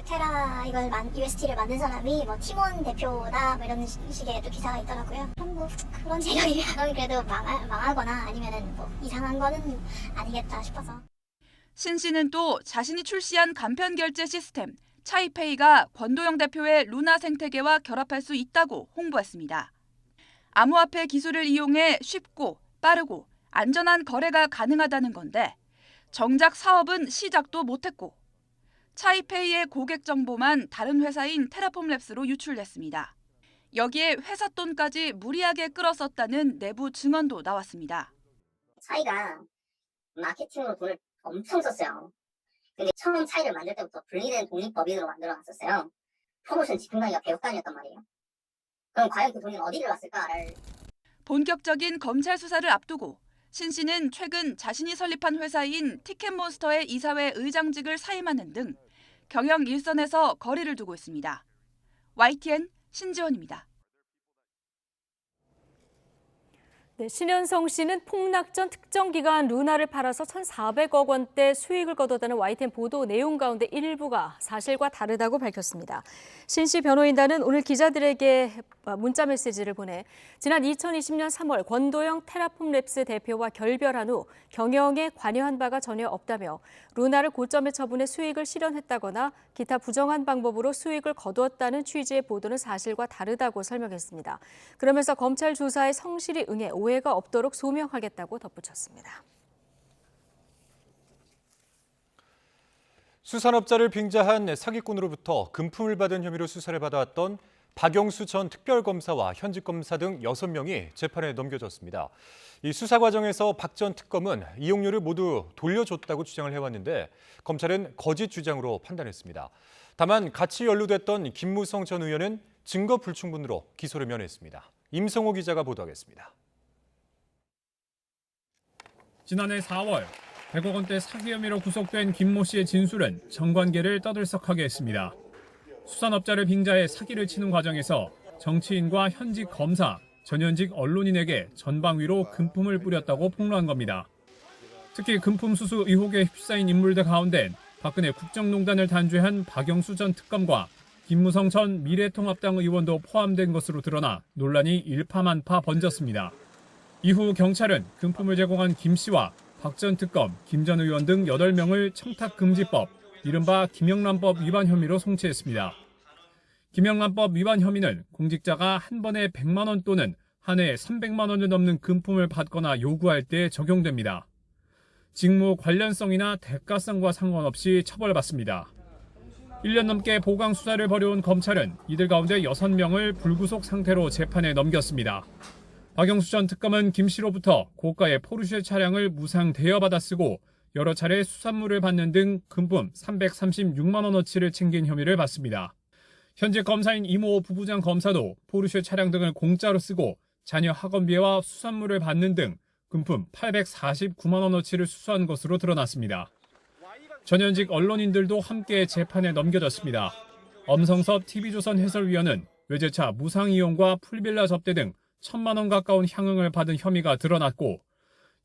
테라 이걸 UST를 만든 사람이 뭐 티몬 대표다 뭐 이런 식의 또 기사가 있더라고요. 그럼 뭐 그런 재력이면 그래도 망하거나 아니면은 뭐 이상한 거는 아니겠다 싶어서. 신 씨는 또 자신이 출시한 간편 결제 시스템 차이페이가 권도영 대표의 루나 생태계와 결합할 수 있다고 홍보했습니다. 암호화폐 기술을 이용해 쉽고 빠르고 안전한 거래가 가능하다는 건데 정작 사업은 시작도 못했고 차이페이의 고객 정보만 다른 회사인 테라폼랩스로 유출됐습니다. 여기에 회사 돈까지 무리하게 끌었었다는 내부 증언도 나왔습니다. 차이가 마케팅으로 돈을 엄청 썼어요. 근데 처음 차이를 만들 때부터 분리된 독립법인으로 만들어놨었어요. 프로모션 집행관리가 배역단이었단 말이에요. 그럼 과연 그 돈이 어디를 갔을까를. 본격적인 검찰 수사를 앞두고 신 씨는 최근 자신이 설립한 회사인 티켓몬스터의 이사회 의장직을 사임하는 등 경영 일선에서 거리를 두고 있습니다. YTN 신지원입니다. 네, 신현성 씨는 폭락 전 특정 기간 루나를 팔아서 1,400억 원대 수익을 거뒀다는 YTN 보도 내용 가운데 일부가 사실과 다르다고 밝혔습니다. 신 씨 변호인단은 오늘 기자들에게 문자 메시지를 보내 지난 2020년 3월 권도영 테라폼랩스 대표와 결별한 후 경영에 관여한 바가 전혀 없다며 루나를 고점에 처분해 수익을 실현했다거나 기타 부정한 방법으로 수익을 거두었다는 취지의 보도는 사실과 다르다고 설명했습니다. 그러면서 검찰 조사에 성실히 응해 오해가 없도록 소명하겠다고 덧붙였습니다. 수산업자를 빙자한 사기꾼으로부터 금품을 받은 혐의로 수사를 받아왔던 박영수 전 특별검사와 현직 검사 등 6명이 재판에 넘겨졌습니다. 이 수사 과정에서 박 전 특검은 이용료를 모두 돌려줬다고 주장을 해왔는데 검찰은 거짓 주장으로 판단했습니다. 다만 같이 연루됐던 김무성 전 의원은 증거 불충분으로 기소를 면했습니다. 임성호 기자가 보도하겠습니다. 지난해 4월 100억 원대 사기 혐의로 구속된 김모 씨의 진술은 정관계를 떠들썩하게 했습니다. 수산업자를 빙자해 사기를 치는 과정에서 정치인과 현직 검사, 전현직 언론인에게 전방위로 금품을 뿌렸다고 폭로한 겁니다. 특히 금품 수수 의혹에 휩싸인 인물들 가운데 박근혜 국정농단을 단죄한 박영수 전 특검과 김무성 전 미래통합당 의원도 포함된 것으로 드러나 논란이 일파만파 번졌습니다. 이후 경찰은 금품을 제공한 김 씨와 박 전 특검, 김 전 의원 등 8명을 청탁금지법, 이른바 김영란법 위반 혐의로 송치했습니다. 김영란법 위반 혐의는 공직자가 한 번에 100만 원 또는 한 해에 300만 원을 넘는 금품을 받거나 요구할 때 적용됩니다. 직무 관련성이나 대가성과 상관없이 처벌받습니다. 1년 넘게 보강 수사를 벌여온 검찰은 이들 가운데 6명을 불구속 상태로 재판에 넘겼습니다. 박영수 전 특검은 김 씨로부터 고가의 포르쉐 차량을 무상 대여받아 쓰고 여러 차례 수산물을 받는 등 금품 336만 원어치를 챙긴 혐의를 받습니다. 현재 검사인 이모 부부장 검사도 포르쉐 차량 등을 공짜로 쓰고 자녀 학원비와 수산물을 받는 등 금품 849만 원어치를 수수한 것으로 드러났습니다. 전현직 언론인들도 함께 재판에 넘겨졌습니다. 엄성섭 TV조선 해설위원은 외제차 무상 이용과 풀빌라 접대 등 1,000만 원 가까운 향응을 받은 혐의가 드러났고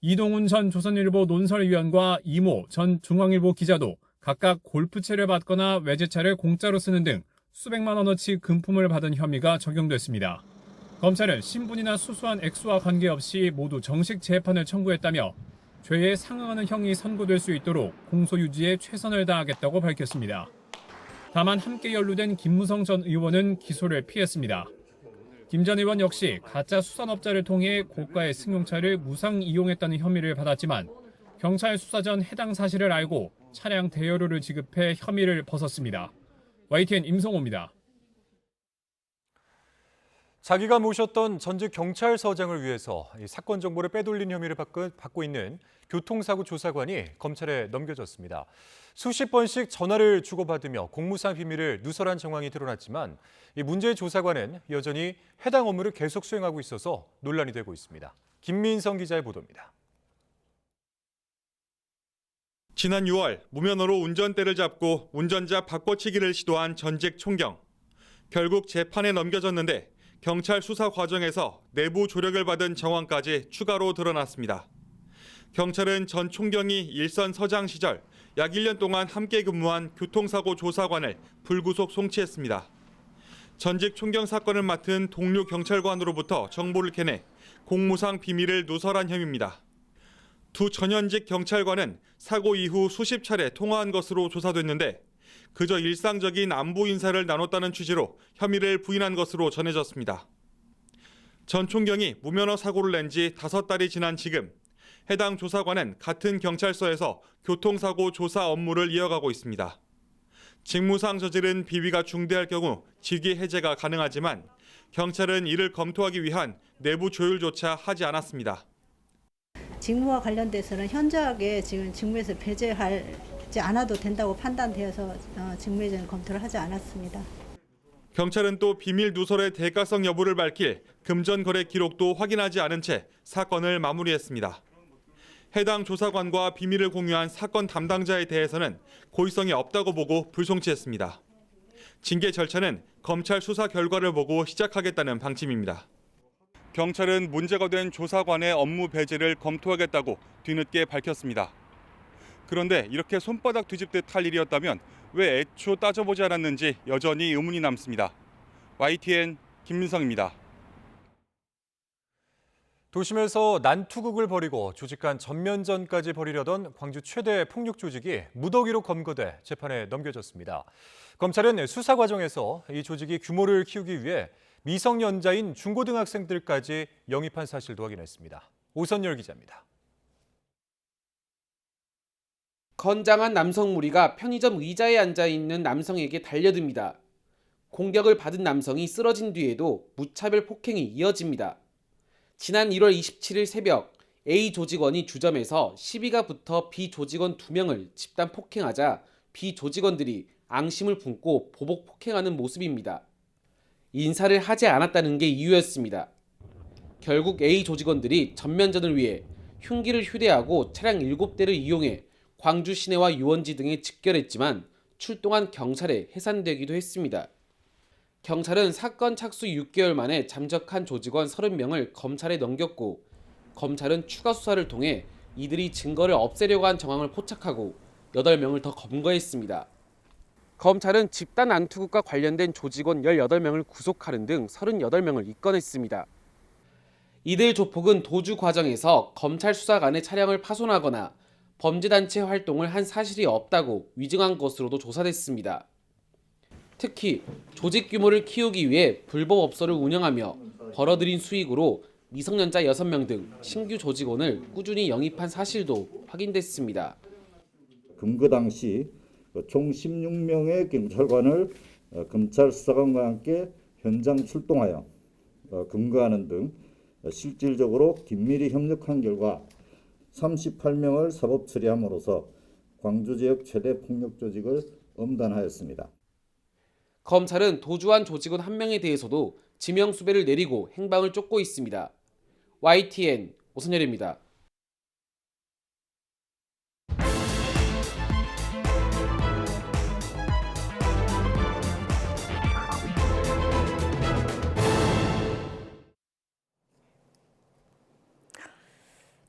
이동훈 전 조선일보 논설위원과 이모 전 중앙일보 기자도 각각 골프채를 받거나 외제차를 공짜로 쓰는 등 수백만 원어치 금품을 받은 혐의가 적용됐습니다. 검찰은 신분이나 수수한 액수와 관계없이 모두 정식 재판을 청구했다며 죄에 상응하는 형이 선고될 수 있도록 공소 유지에 최선을 다하겠다고 밝혔습니다. 다만 함께 연루된 김무성 전 의원은 기소를 피했습니다. 김 전 의원 역시 가짜 수산업자를 통해 고가의 승용차를 무상 이용했다는 혐의를 받았지만 경찰 수사 전 해당 사실을 알고 차량 대여료를 지급해 혐의를 벗었습니다. YTN 임성호입니다. 자기가 모셨던 전직 경찰서장을 위해서 사건 정보를 빼돌린 혐의를 받고 있는 교통사고 조사관이 검찰에 넘겨졌습니다. 수십 번씩 전화를 주고받으며 공무상 비밀을 누설한 정황이 드러났지만 이 문제의 조사관은 여전히 해당 업무를 계속 수행하고 있어서 논란이 되고 있습니다. 김민성 기자의 보도입니다. 지난 6월 무면허로 운전대를 잡고 운전자 바꿔치기를 시도한 전직 총경. 결국 재판에 넘겨졌는데 경찰 수사 과정에서 내부 조력을 받은 정황까지 추가로 드러났습니다. 경찰은 전 총경이 일선 서장 시절 약 1년 동안 함께 근무한 교통사고 조사관을 불구속 송치했습니다. 전직 총경 사건을 맡은 동료 경찰관으로부터 정보를 캐내 공무상 비밀을 누설한 혐의입니다. 두 전현직 경찰관은 사고 이후 수십 차례 통화한 것으로 조사됐는데 그저 일상적인 안부 인사를 나눴다는 취지로 혐의를 부인한 것으로 전해졌습니다. 전 총경이 무면허 사고를 낸 지 5달이 지난 지금 해당 조사관은 같은 경찰서에서 교통사고 조사 업무를 이어가고 있습니다. 직무상 저지른 비위가 중대할 경우 직위 해제가 가능하지만 경찰은 이를 검토하기 위한 내부 조율조차 하지 않았습니다. 직무와 관련돼서는 현저하게 지금 직무에서 배제하지 않아도 된다고 판단되어서 직무에는 검토를 하지 않았습니다. 경찰은 또 비밀 누설의 대가성 여부를 밝힐 금전 거래 기록도 확인하지 않은 채 사건을 마무리했습니다. 해당 조사관과 비밀을 공유한 사건 담당자에 대해서는 고의성이 없다고 보고 불송치했습니다. 징계 절차는 검찰 수사 결과를 보고 시작하겠다는 방침입니다. 경찰은 문제가 된 조사관의 업무 배제를 검토하겠다고 뒤늦게 밝혔습니다. 그런데 이렇게 손바닥 뒤집듯 할 일이었다면 왜 애초 따져보지 않았는지 여전히 의문이 남습니다. YTN 김민성입니다. 도심에서 난투극을 벌이고 조직 간 전면전까지 벌이려던 광주 최대 폭력 조직이 무더기로 검거돼 재판에 넘겨졌습니다. 검찰은 수사 과정에서 이 조직이 규모를 키우기 위해 미성년자인 중고등학생들까지 영입한 사실도 확인했습니다. 오선열 기자입니다. 건장한 남성 무리가 편의점 의자에 앉아있는 남성에게 달려듭니다. 공격을 받은 남성이 쓰러진 뒤에도 무차별 폭행이 이어집니다. 지난 1월 27일 새벽 A 조직원이 주점에서 시비가 붙어 B 조직원 2명을 집단 폭행하자 B 조직원들이 앙심을 품고 보복 폭행하는 모습입니다. 인사를 하지 않았다는 게 이유였습니다. 결국 A 조직원들이 전면전을 위해 흉기를 휴대하고 차량 7대를 이용해 광주 시내와 유원지 등에 직결했지만 출동한 경찰에 해산되기도 했습니다. 경찰은 사건 착수 6개월 만에 잠적한 조직원 30명을 검찰에 넘겼고 검찰은 추가 수사를 통해 이들이 증거를 없애려고 한 정황을 포착하고 8명을 더 검거했습니다. 검찰은 집단 안투극과 관련된 조직원 18명을 구속하는 등 38명을 입건했습니다. 이들 조폭은 도주 과정에서 검찰 수사관의 차량을 파손하거나 범죄단체 활동을 한 사실이 없다고 위증한 것으로도 조사됐습니다. 특히 조직 규모를 키우기 위해 불법 업소를 운영하며 벌어들인 수익으로 미성년자 6명 등 신규 조직원을 꾸준히 영입한 사실도 확인됐습니다. 검거 당시 총 16명의 경찰관을 검찰 수사관과 함께 현장 출동하여 검거하는 등 실질적으로 긴밀히 협력한 결과 38명을 사법 처리함으로써 광주 지역 최대 폭력 조직을 엄단하였습니다. 검찰은 도주한 조직원 1명에 대해서도 지명 수배를 내리고 행방을 쫓고 있습니다. YTN 오선열입니다.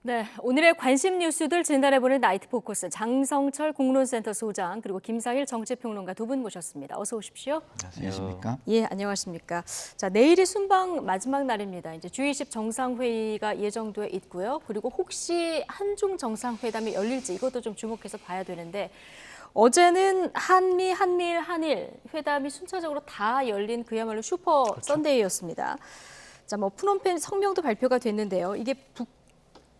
네, 오늘의 관심 뉴스들 진단해보는 나이트 포커스 장성철 공론센터 소장 그리고 김상일 정치평론가 두 분 모셨습니다. 어서 오십시오. 안녕하십니까? 예, 안녕하십니까? 자, 내일이 순방 마지막 날입니다. 이제 G20 정상회의가 예정돼 있고요. 그리고 혹시 한중 정상회담이 열릴지 이것도 좀 주목해서 봐야 되는데 어제는 한미, 한미일, 한일 회담이 순차적으로 다 열린 그야말로 슈퍼 선데이였습니다. 자, 뭐 프놈펜 성명도 발표가 됐는데요. 이게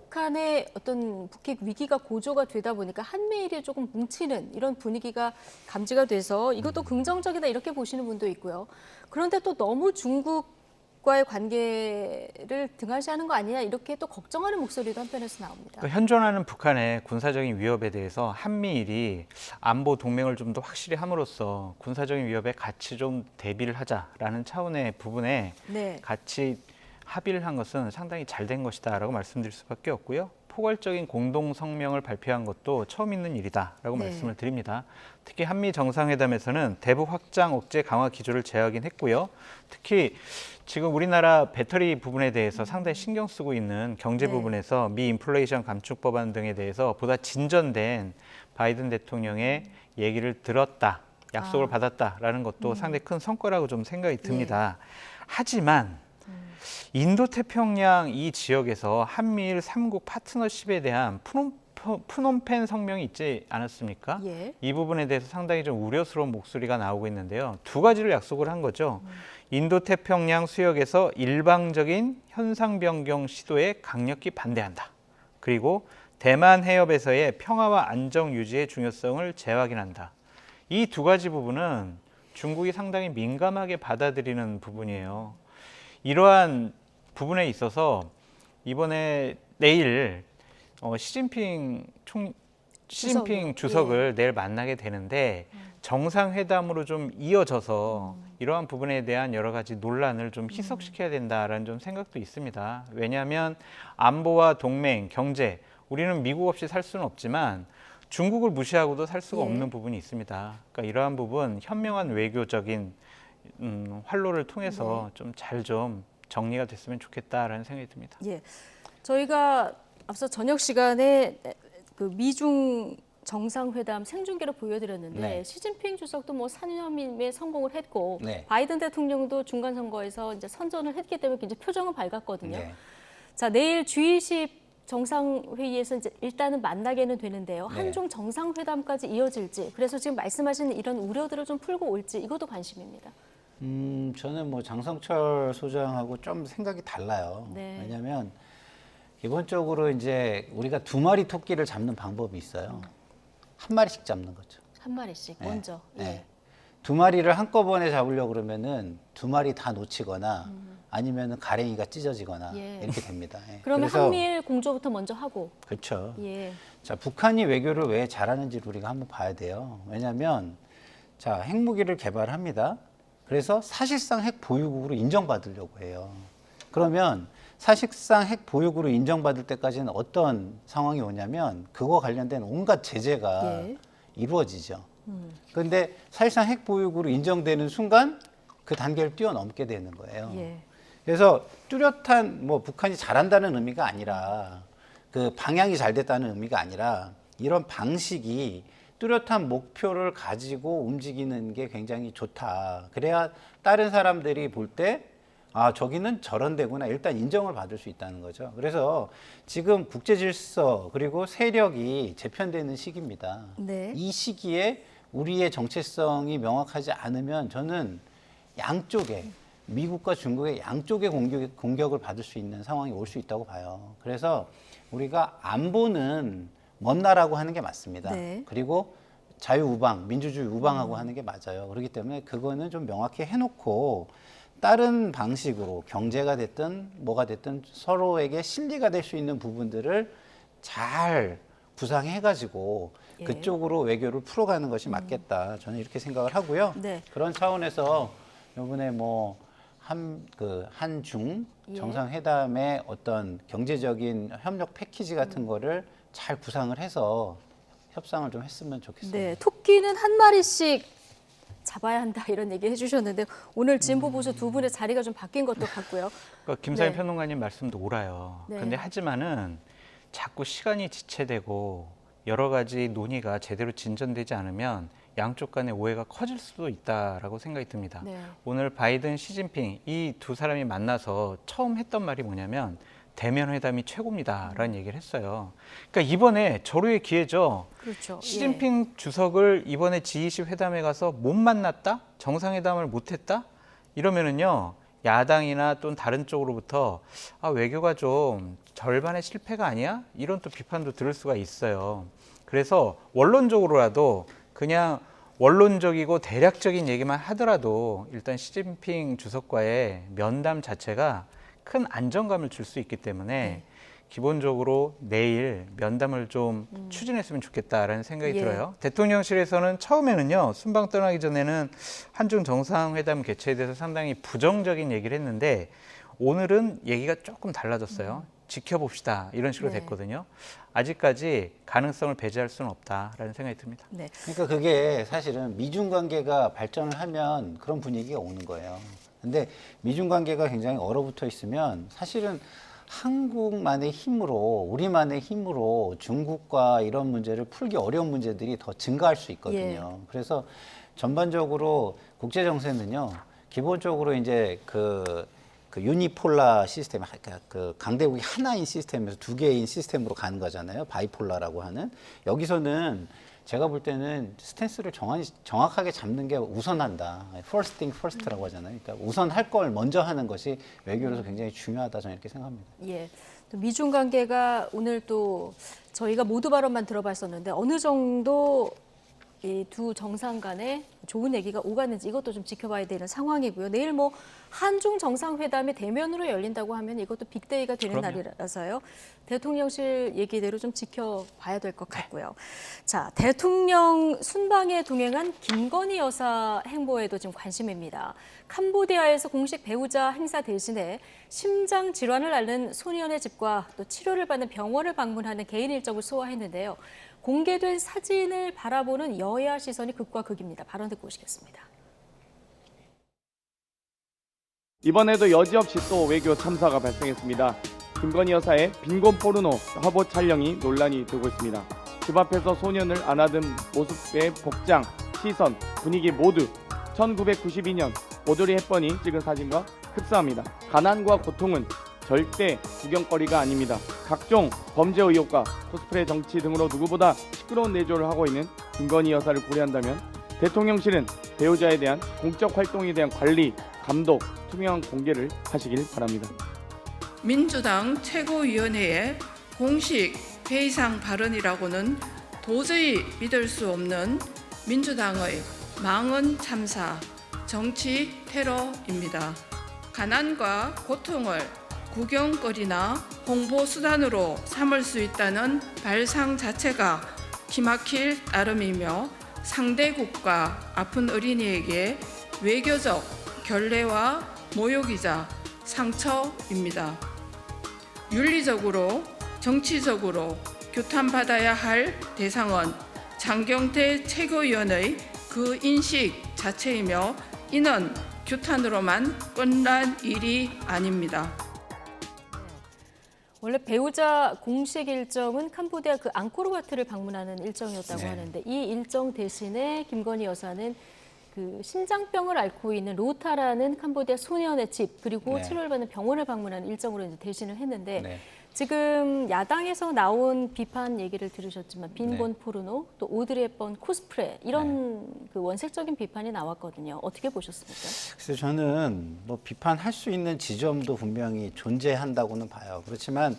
북한의 어떤 북핵 위기가 고조가 되다 보니까 한미일이 조금 뭉치는 이런 분위기가 감지가 돼서 이것도 긍정적이다 이렇게 보시는 분도 있고요. 그런데 또 너무 중국과의 관계를 등한시하는 거 아니냐 이렇게 또 걱정하는 목소리도 한편에서 나옵니다. 현존하는 북한의 군사적인 위협에 대해서 한미일이 안보 동맹을 좀 더 확실히 함으로써 군사적인 위협에 같이 좀 대비를 하자라는 차원의 부분에 네. 같이 합의를 한 것은 상당히 잘 된 것이다라고 말씀드릴 수밖에 없고요. 포괄적인 공동 성명을 발표한 것도 처음 있는 일이다라고 네. 말씀을 드립니다. 특히 한미 정상회담에서는 대북 확장 억제 강화 기조를 제하긴 했고요. 특히 지금 우리나라 배터리 부분에 대해서 상당히 신경 쓰고 있는 경제 네. 부분에서 미 인플레이션 감축 법안 등에 대해서 보다 진전된 바이든 대통령의 얘기를 들었다, 약속을 받았다라는 것도 상당히 큰 성과라고 좀 생각이 듭니다. 하지만 인도태평양 이 지역에서 한미일 3국 파트너십에 대한 프놈펜 성명이 있지 않았습니까? 예. 이 부분에 대해서 상당히 좀 우려스러운 목소리가 나오고 있는데요. 두 가지를 약속을 한 거죠. 인도태평양 수역에서 일방적인 현상 변경 시도에 강력히 반대한다. 그리고 대만 해협에서의 평화와 안정 유지의 중요성을 재확인한다. 이 두 가지 부분은 중국이 상당히 민감하게 받아들이는 부분이에요. 이러한 부분에 있어서 이번에 내일 시진핑 주석을 내일 만나게 되는데 정상회담으로 좀 이어져서 이러한 부분에 대한 여러 가지 논란을 좀 희석시켜야 된다라는 좀 생각도 있습니다. 왜냐하면 안보와 동맹, 경제, 우리는 미국 없이 살 수는 없지만 중국을 무시하고도 살 수가 없는 부분이 있습니다. 그러니까 이러한 부분 현명한 외교적인 활로를 통해서 좀 잘 좀 정리가 됐으면 좋겠다라는 생각이 듭니다. 예, 저희가 앞서 저녁 시간에 그 미중 정상회담 생중계로 보여드렸는데 네. 시진핑 주석도 뭐 산념에 성공을 했고 네. 바이든 대통령도 중간 선거에서 이제 선전을 했기 때문에 굉장히 표정은 밝았거든요. 네. 자, 내일 G20 정상회의에서 이제 일단은 만나게는 되는데요. 네. 한중 정상회담까지 이어질지, 그래서 지금 말씀하신 이런 우려들을 좀 풀고 올지 이것도 관심입니다. 저는 뭐 장성철 소장하고 좀 생각이 달라요. 네. 왜냐하면 기본적으로 이제 우리가 두 마리 토끼를 잡는 방법이 있어요. 한 마리씩 잡는 거죠. 한 마리씩 네. 먼저. 네. 두 마리를 한꺼번에 잡으려고 그러면은 두 마리 다 놓치거나 아니면은 가랭이가 찢어지거나 예. 이렇게 됩니다. 예. 그러면 그래서 한미일 공조부터 먼저 하고. 그렇죠. 예. 자, 북한이 외교를 왜 잘하는지 우리가 한번 봐야 돼요. 왜냐하면 자, 핵무기를 개발합니다. 그래서 사실상 핵 보유국으로 인정받으려고 해요. 그러면 사실상 핵 보유국으로 인정받을 때까지는 어떤 상황이 오냐면 그거 관련된 온갖 제재가 예. 이루어지죠. 그런데 사실상 핵 보유국으로 인정되는 순간 그 단계를 뛰어넘게 되는 거예요. 예. 그래서 뚜렷한 뭐 북한이 잘한다는 의미가 아니라 그 방향이 잘 됐다는 의미가 아니라 이런 방식이 뚜렷한 목표를 가지고 움직이는 게 굉장히 좋다. 그래야 다른 사람들이 볼 때 아, 저기는 저런 데구나. 일단 인정을 받을 수 있다는 거죠. 그래서 지금 국제 질서 그리고 세력이 재편되는 시기입니다. 네. 이 시기에 우리의 정체성이 명확하지 않으면 저는 양쪽에 미국과 중국의 양쪽의 공격을 받을 수 있는 상황이 올 수 있다고 봐요. 그래서 우리가 안보는 먼 나라고 하는 게 맞습니다. 네. 그리고 자유우방, 민주주의 우방하고 하는 게 맞아요. 그렇기 때문에 그거는 좀 명확히 해놓고 다른 방식으로 경제가 됐든 뭐가 됐든 서로에게 실리가 될 수 있는 부분들을 잘 구상해가지고 예. 그쪽으로 외교를 풀어가는 것이 맞겠다. 저는 이렇게 생각을 하고요. 네. 그런 차원에서 이번에 뭐 한중 예. 정상회담의 어떤 경제적인 협력 패키지 같은 거를 잘 구상을 해서 협상을 좀 했으면 좋겠습니다. 네. 토끼는 한 마리씩 잡아야 한다 이런 얘기 해주셨는데 오늘 진보 보수 두 분의 자리가 좀 바뀐 것도 같고요. 그러니까 김사임 네. 평론가님 말씀도 옳아요. 네. 근데 하지만은 자꾸 시간이 지체되고 여러 가지 논의가 제대로 진전되지 않으면 양쪽 간의 오해가 커질 수도 있다라고 생각이 듭니다. 네. 오늘 바이든, 시진핑 이 두 사람이 만나서 처음 했던 말이 뭐냐면 대면 회담이 최고입니다라는 얘기를 했어요. 그러니까 이번에 절호의 기회죠. 그렇죠. 시진핑 주석을 이번에 G20 회담에 가서 못 만났다? 정상회담을 못했다? 이러면은요. 야당이나 또는 다른 쪽으로부터 아, 외교가 좀 절반의 실패가 아니야? 이런 또 비판도 들을 수가 있어요. 그래서 원론적으로라도 그냥 원론적이고 대략적인 얘기만 하더라도 일단 시진핑 주석과의 면담 자체가 큰 안정감을 줄 수 있기 때문에 기본적으로 내일 면담을 좀 추진했으면 좋겠다라는 생각이 예. 들어요. 대통령실에서는 처음에는요, 순방 떠나기 전에는 한중 정상회담 개최에 대해서 상당히 부정적인 얘기를 했는데 오늘은 얘기가 조금 달라졌어요. 지켜봅시다 이런 식으로 네. 됐거든요. 아직까지 가능성을 배제할 수는 없다라는 생각이 듭니다. 네. 그러니까 그게 사실은 미중 관계가 발전을 하면 그런 분위기가 오는 거예요. 근데 미중 관계가 굉장히 얼어붙어 있으면 사실은 한국만의 힘으로 우리만의 힘으로 중국과 이런 문제를 풀기 어려운 문제들이 더 증가할 수 있거든요. 그래서 전반적으로 국제 정세는요. 기본적으로 이제 그 유니폴라 시스템, 그 강대국이 하나인 시스템에서 두 개인 시스템으로 가는 거잖아요. 바이폴라라고 하는. 여기서는 제가 볼 때는 스탠스를 정확하게 잡는 게 우선한다. First thing first라고 하잖아요. 그러니까 우선 할 걸 먼저 하는 것이 외교로서 굉장히 중요하다. 저는 이렇게 생각합니다. 예. 또 미중 관계가 오늘 또 저희가 모두 발언만 들어봤었는데 어느 정도 이 두 정상 간에 좋은 얘기가 오갔는지 이것도 좀 지켜봐야 되는 상황이고요. 내일 뭐 한중 정상회담이 대면으로 열린다고 하면 이것도 빅데이가 되는 그럼요. 날이라서요. 대통령실 얘기대로 좀 지켜봐야 될 것 같고요. 자, 대통령 순방에 동행한 김건희 여사 행보에도 지금 관심입니다. 캄보디아에서 공식 배우자 행사 대신에 심장 질환을 앓는 소년의 집과 또 치료를 받는 병원을 방문하는 개인 일정을 소화했는데요. 공개된 사진을 바라보는 여야 시선이 극과 극입니다. 발언 듣고 오시겠습니다. 이번에도 여지없이 또 외교 참사가 발생했습니다. 김건희 여사의 빈곤 포르노 화보 촬영이 논란이 되고 있습니다. 집 앞에서 소년을 안아든 모습의 복장, 시선, 분위기 모두 1992년 오드리 헵번이 찍은 사진과 흡사합니다. 가난과 고통은 절대 구경거리가 아닙니다. 각종 범죄 의혹과 코스프레 정치 등으로 누구보다 시끄러운 내조를 하고 있는 김건희 여사를 고려한다면 대통령실은 배우자에 대한 공적 활동에 대한 관리, 감독, 투명한 공개를 하시길 바랍니다. 민주당 최고위원회의 공식 회의상 발언이라고는 도저히 믿을 수 없는 민주당의 망언 참사, 정치 테러입니다. 가난과 고통을 구경거리나 홍보 수단으로 삼을 수 있다는 발상 자체가 기막힐 따름이며 상대국과 아픈 어린이에게 외교적 결례와 모욕이자 상처입니다. 윤리적으로, 정치적으로 규탄받아야 할 대상은 장경태 최고위원의 그 인식 자체이며 이는 규탄으로만 끝난 일이 아닙니다. 원래 배우자 공식 일정은 캄보디아 그 앙코르와트를 방문하는 일정이었다고 하는데 이 일정 대신에 김건희 여사는 그 심장병을 앓고 있는 로타라는 캄보디아 소년의 집 그리고 치료를 받는 병원을 방문하는 일정으로 이제 대신을 했는데 지금 야당에서 나온 비판 얘기를 들으셨지만 빈곤 포르노 또 오드리 헵번 코스프레 이런 그 원색적인 비판이 나왔거든요. 어떻게 보셨습니까? 그래서 저는 뭐 비판할 수 있는 지점도 분명히 존재한다고는 봐요. 그렇지만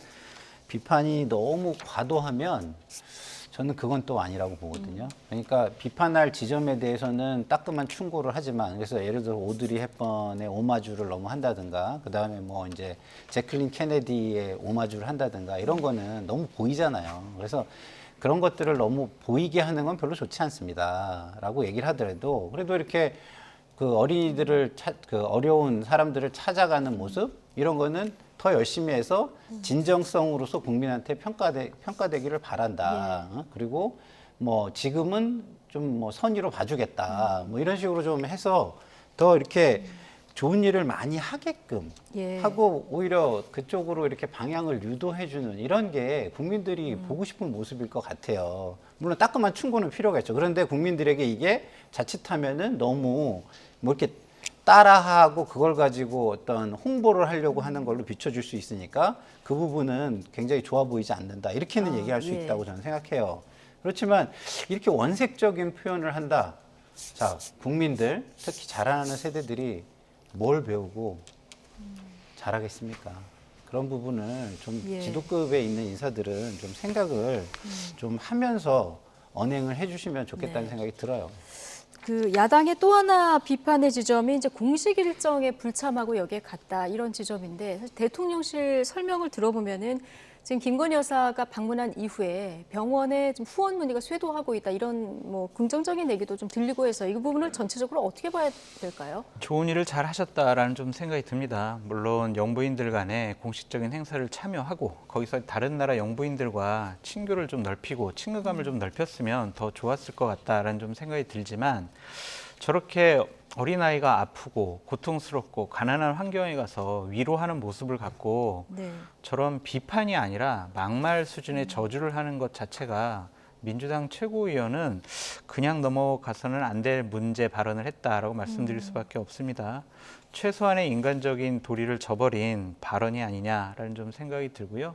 비판이 너무 과도하면 저는 그건 또 아니라고 보거든요. 그러니까 비판할 지점에 대해서는 따끔한 충고를 하지만 그래서 예를 들어 오드리 헵번의 오마주를 너무 한다든가 그다음에 뭐 이제 제클린 케네디의 오마주를 한다든가 이런 거는 너무 보이잖아요. 그래서 그런 것들을 너무 보이게 하는 건 별로 좋지 않습니다라고 얘기를 하더라도 그래도 이렇게 그 어린이들을 그 어려운 사람들을 찾아가는 모습 이런 거는 더 열심히 해서 진정성으로서 국민한테 평가되기를 바란다. 그리고 뭐 지금은 좀 뭐 선의로 봐주겠다. 뭐 이런 식으로 좀 해서 더 이렇게 좋은 일을 많이 하게끔 하고 오히려 그쪽으로 이렇게 방향을 유도해주는 이런 게 국민들이 보고 싶은 모습일 것 같아요. 물론 따끔한 충고는 필요하겠죠. 그런데 국민들에게 이게 자칫하면은 너무 뭐 이렇게 따라하고 그걸 가지고 어떤 홍보를 하려고 하는 걸로 비춰줄 수 있으니까 그 부분은 굉장히 좋아 보이지 않는다. 이렇게는 얘기할 수 있다고 저는 생각해요. 그렇지만 이렇게 원색적인 표현을 한다. 자, 국민들, 특히 자라나는 세대들이 뭘 배우고 잘하겠습니까? 그런 부분을 좀 지도급에 있는 인사들은 좀 생각을 좀 하면서 언행을 해주시면 좋겠다는 생각이 들어요. 그 야당의 또 하나 비판의 지점이 이제 공식 일정에 불참하고 여기에 갔다 이런 지점인데 사실 대통령실 설명을 들어보면은 지금 김건희 여사가 방문한 이후에 병원에 좀 후원 문의가 쇄도하고 있다 이런 뭐 긍정적인 얘기도 좀 들리고 해서 이 부분을 전체적으로 어떻게 봐야 될까요? 좋은 일을 잘 하셨다라는 좀 생각이 듭니다. 물론 영부인들 간에 공식적인 행사를 참여하고 거기서 다른 나라 영부인들과 친교를 좀 넓히고 친근감을 좀 넓혔으면 더 좋았을 것 같다라는 좀 생각이 들지만 저렇게 어린아이가 아프고 고통스럽고 가난한 환경에 가서 위로하는 모습을 갖고 저런 비판이 아니라 막말 수준의 저주를 하는 것 자체가 민주당 최고위원은 그냥 넘어가서는 안 될 문제 발언을 했다라고 말씀드릴 수밖에 없습니다. 최소한의 인간적인 도리를 저버린 발언이 아니냐라는 좀 생각이 들고요.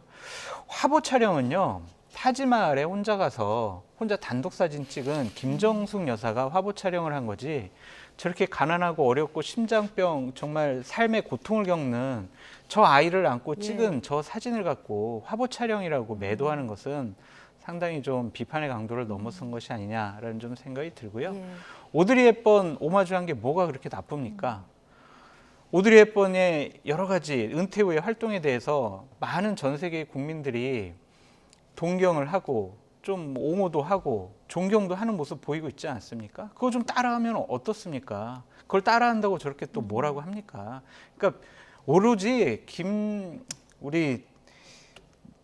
화보 촬영은요. 타지마을에 혼자 가서 혼자 단독 사진 찍은 김정숙 여사가 화보 촬영을 한 거지 저렇게 가난하고 어렵고 심장병 정말 삶의 고통을 겪는 저 아이를 안고 찍은 저 사진을 갖고 화보 촬영이라고 매도하는 것은 상당히 좀 비판의 강도를 넘어선 것이 아니냐라는 좀 생각이 들고요. 오드리 헵번 오마주한 게 뭐가 그렇게 나쁩니까? 오드리 헵번의 여러 가지 은퇴 후의 활동에 대해서 많은 전 세계 국민들이 동경을 하고 좀 옹호도 하고 존경도 하는 모습 보이고 있지 않습니까? 그거 좀 따라하면 어떻습니까? 그걸 따라한다고 저렇게 또 뭐라고 합니까? 그러니까 오로지 우리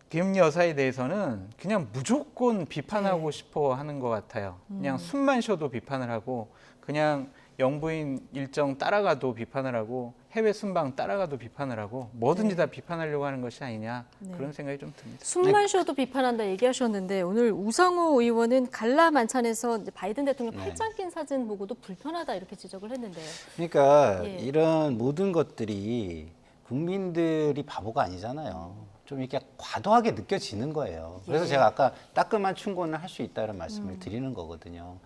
김 여사에 대해서는 그냥 무조건 비판하고 싶어 하는 것 같아요. 그냥 숨만 쉬어도 비판을 하고 그냥 영부인 일정 따라가도 비판을 하고 해외 순방 따라가도 비판을 하고 뭐든지 다 비판하려고 하는 것이 아니냐 그런 생각이 좀 듭니다. 숨만 쉬어도 비판한다 얘기하셨는데 오늘 우상호 의원은 갈라 만찬에서 이제 바이든 대통령 팔짱 낀 사진 보고도 불편하다 이렇게 지적을 했는데요. 그러니까 이런 모든 것들이 국민들이 바보가 아니잖아요. 좀 이렇게 과도하게 느껴지는 거예요. 그래서 제가 아까 따끔한 충고는 할 수 있다는 말씀을 드리는 거거든요.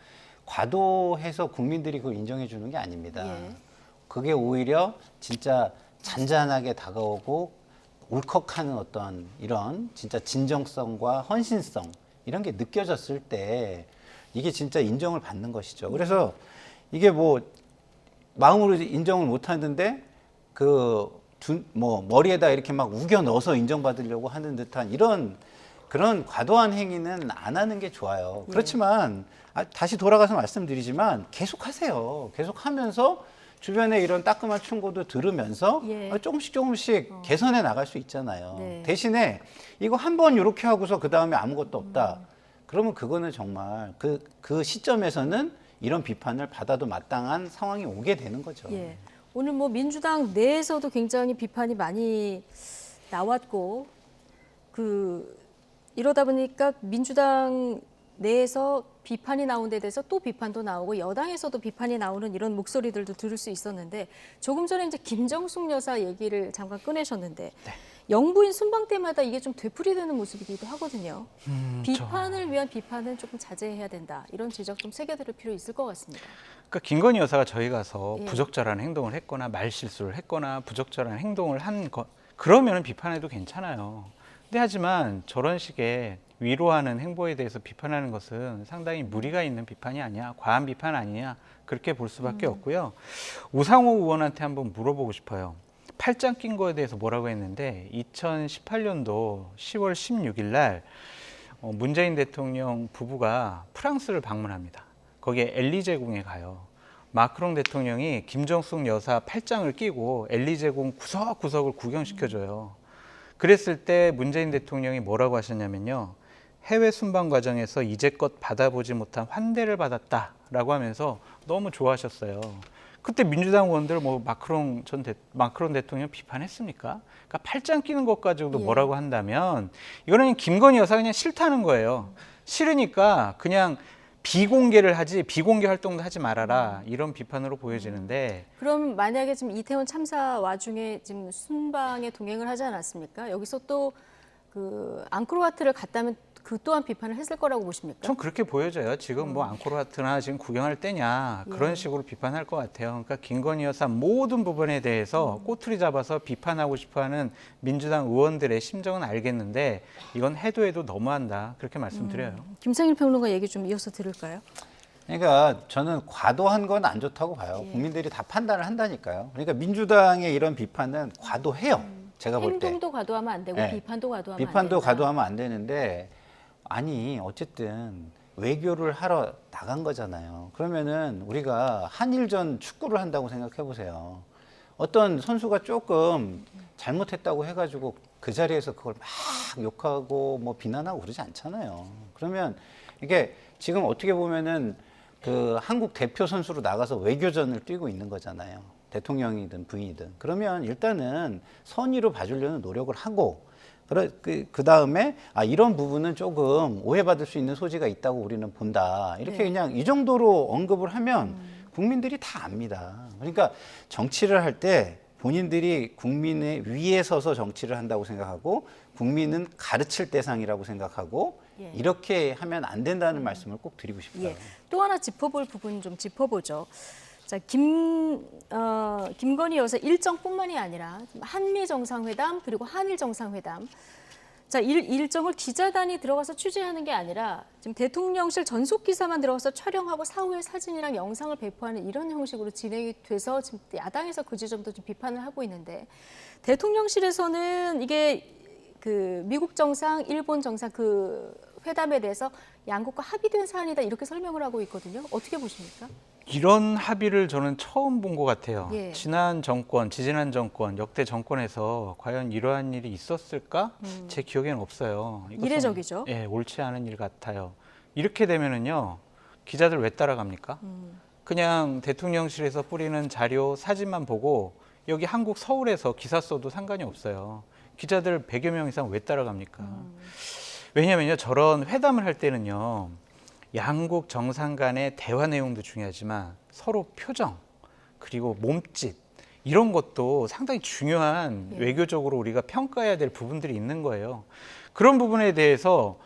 과도해서 국민들이 그걸 인정해 주는 게 아닙니다. 그게 오히려 진짜 잔잔하게 다가오고 울컥하는 어떤 이런 진짜 진정성과 헌신성 이런 게 느껴졌을 때 이게 진짜 인정을 받는 것이죠. 그래서 이게 뭐 마음으로 인정을 못 하는데 머리에다 이렇게 막 우겨 넣어서 인정받으려고 하는 듯한 그런 과도한 행위는 안 하는 게 좋아요. 그렇지만 다시 돌아가서 말씀드리지만 계속 하세요. 계속 하면서 주변에 이런 따끔한 충고도 들으면서 조금씩 개선해 나갈 수 있잖아요. 네. 대신에 이거 한번 이렇게 하고서 그 다음에 아무것도 없다. 그러면 그거는 정말 그 시점에서는 이런 비판을 받아도 마땅한 상황이 오게 되는 거죠. 예. 오늘 뭐 민주당 내에서도 굉장히 비판이 많이 나왔고 이러다 보니까 민주당 내에서 비판이 나온 데 대해서 또 비판도 나오고 여당에서도 비판이 나오는 이런 목소리들도 들을 수 있었는데 조금 전에 이제 김정숙 여사 얘기를 잠깐 꺼내셨는데 영부인 순방 때마다 이게 좀 되풀이되는 모습이기도 하거든요. 비판을 위한 비판은 조금 자제해야 된다. 이런 지적 좀 새겨들을 필요 있을 것 같습니다. 그러니까 김건희 여사가 저희 가서 예. 부적절한 행동을 했거나 말실수를 했거나 부적절한 행동을 그러면 비판해도 괜찮아요. 근데 하지만 저런 식의 위로하는 행보에 대해서 비판하는 것은 상당히 무리가 있는 비판이 아니야, 과한 비판 아니냐 그렇게 볼 수밖에 없고요. 우상호 의원한테 한번 물어보고 싶어요. 팔짱 낀 거에 대해서 뭐라고 했는데 2018년도 10월 16일 날 문재인 대통령 부부가 프랑스를 방문합니다. 거기에 엘리제궁에 가요. 마크롱 대통령이 김정숙 여사 팔짱을 끼고 엘리제궁 구석구석을 구경시켜줘요. 그랬을 때 문재인 대통령이 뭐라고 하셨냐면요. 해외 순방 과정에서 이제껏 받아보지 못한 환대를 받았다라고 하면서 너무 좋아하셨어요. 그때 민주당 의원들 마크롱 대통령 비판했습니까? 그러니까 팔짱 끼는 것 가지고도 뭐라고 한다면 이거는 김건희 여사 그냥 싫다는 거예요. 싫으니까 그냥 비공개를 하지 비공개 활동도 하지 말아라 이런 비판으로 보여지는데 그럼 만약에 지금 이태원 참사 와중에 지금 순방에 동행을 하지 않았습니까? 여기서 또 앙코르와트를 갔다면 그 또한 비판을 했을 거라고 보십니까? 전 그렇게 보여져요. 지금 뭐 앙코르와트나 지금 구경할 때냐 그런 식으로 비판할 것 같아요. 그러니까 김건희 여사 모든 부분에 대해서 꼬투리 잡아서 비판하고 싶어하는 민주당 의원들의 심정은 알겠는데 이건 해도 너무한다 그렇게 말씀드려요. 김상일 평론가 얘기 좀 이어서 들을까요? 그러니까 저는 과도한 건 안 좋다고 봐요. 국민들이 다 판단을 한다니까요. 그러니까 민주당의 이런 비판은 과도해요. 제가 볼 때. 행동도 과도하면 안 되고 비판도 과도하면 안 된다. 비판도 과도하면 안 되는데 아니 어쨌든 외교를 하러 나간 거잖아요. 그러면은 우리가 한일전 축구를 한다고 생각해 보세요. 어떤 선수가 조금 잘못했다고 해가지고 그 자리에서 그걸 막 욕하고 뭐 비난하고 그러지 않잖아요. 그러면 이게 지금 어떻게 보면은 한국 대표 선수로 나가서 외교전을 뛰고 있는 거잖아요. 대통령이든 부인이든. 그러면 일단은 선의로 봐주려는 노력을 하고 그 다음에 이런 부분은 조금 오해받을 수 있는 소지가 있다고 우리는 본다. 이렇게 그냥 이 정도로 언급을 하면 국민들이 다 압니다. 그러니까 정치를 할 때 본인들이 국민의 위에 서서 정치를 한다고 생각하고 국민은 가르칠 대상이라고 생각하고 이렇게 하면 안 된다는 말씀을 꼭 드리고 싶어요. 또 하나 짚어볼 부분 좀 짚어보죠. 자, 김건희 여사 일정뿐만이 아니라 한미 정상회담 그리고 한일 정상회담. 자, 일정을 기자단이 들어가서 취재하는 게 아니라 지금 대통령실 전속 기사만 들어가서 촬영하고 사후에 사진이랑 영상을 배포하는 이런 형식으로 진행이 돼서 지금 야당에서 그 지점도 좀 비판을 하고 있는데 대통령실에서는 이게 미국 정상, 일본 정상 회담에 대해서 양국과 합의된 사안이다 이렇게 설명을 하고 있거든요. 어떻게 보십니까? 이런 합의를 저는 처음 본 것 같아요. 지지난 정권, 역대 정권에서 과연 이러한 일이 있었을까? 제 기억에는 없어요. 이례적이죠. 옳지 않은 일 같아요. 이렇게 되면은요, 기자들 왜 따라갑니까? 그냥 대통령실에서 뿌리는 자료, 사진만 보고 여기 한국 서울에서 기사 써도 상관이 없어요. 기자들 100여 명 이상 왜 따라갑니까? 왜냐면요, 저런 회담을 할 때는요, 양국 정상 간의 대화 내용도 중요하지만 서로 표정 그리고 몸짓 이런 것도 상당히 중요한 외교적으로 우리가 평가해야 될 부분들이 있는 거예요. 그런 부분에 대해서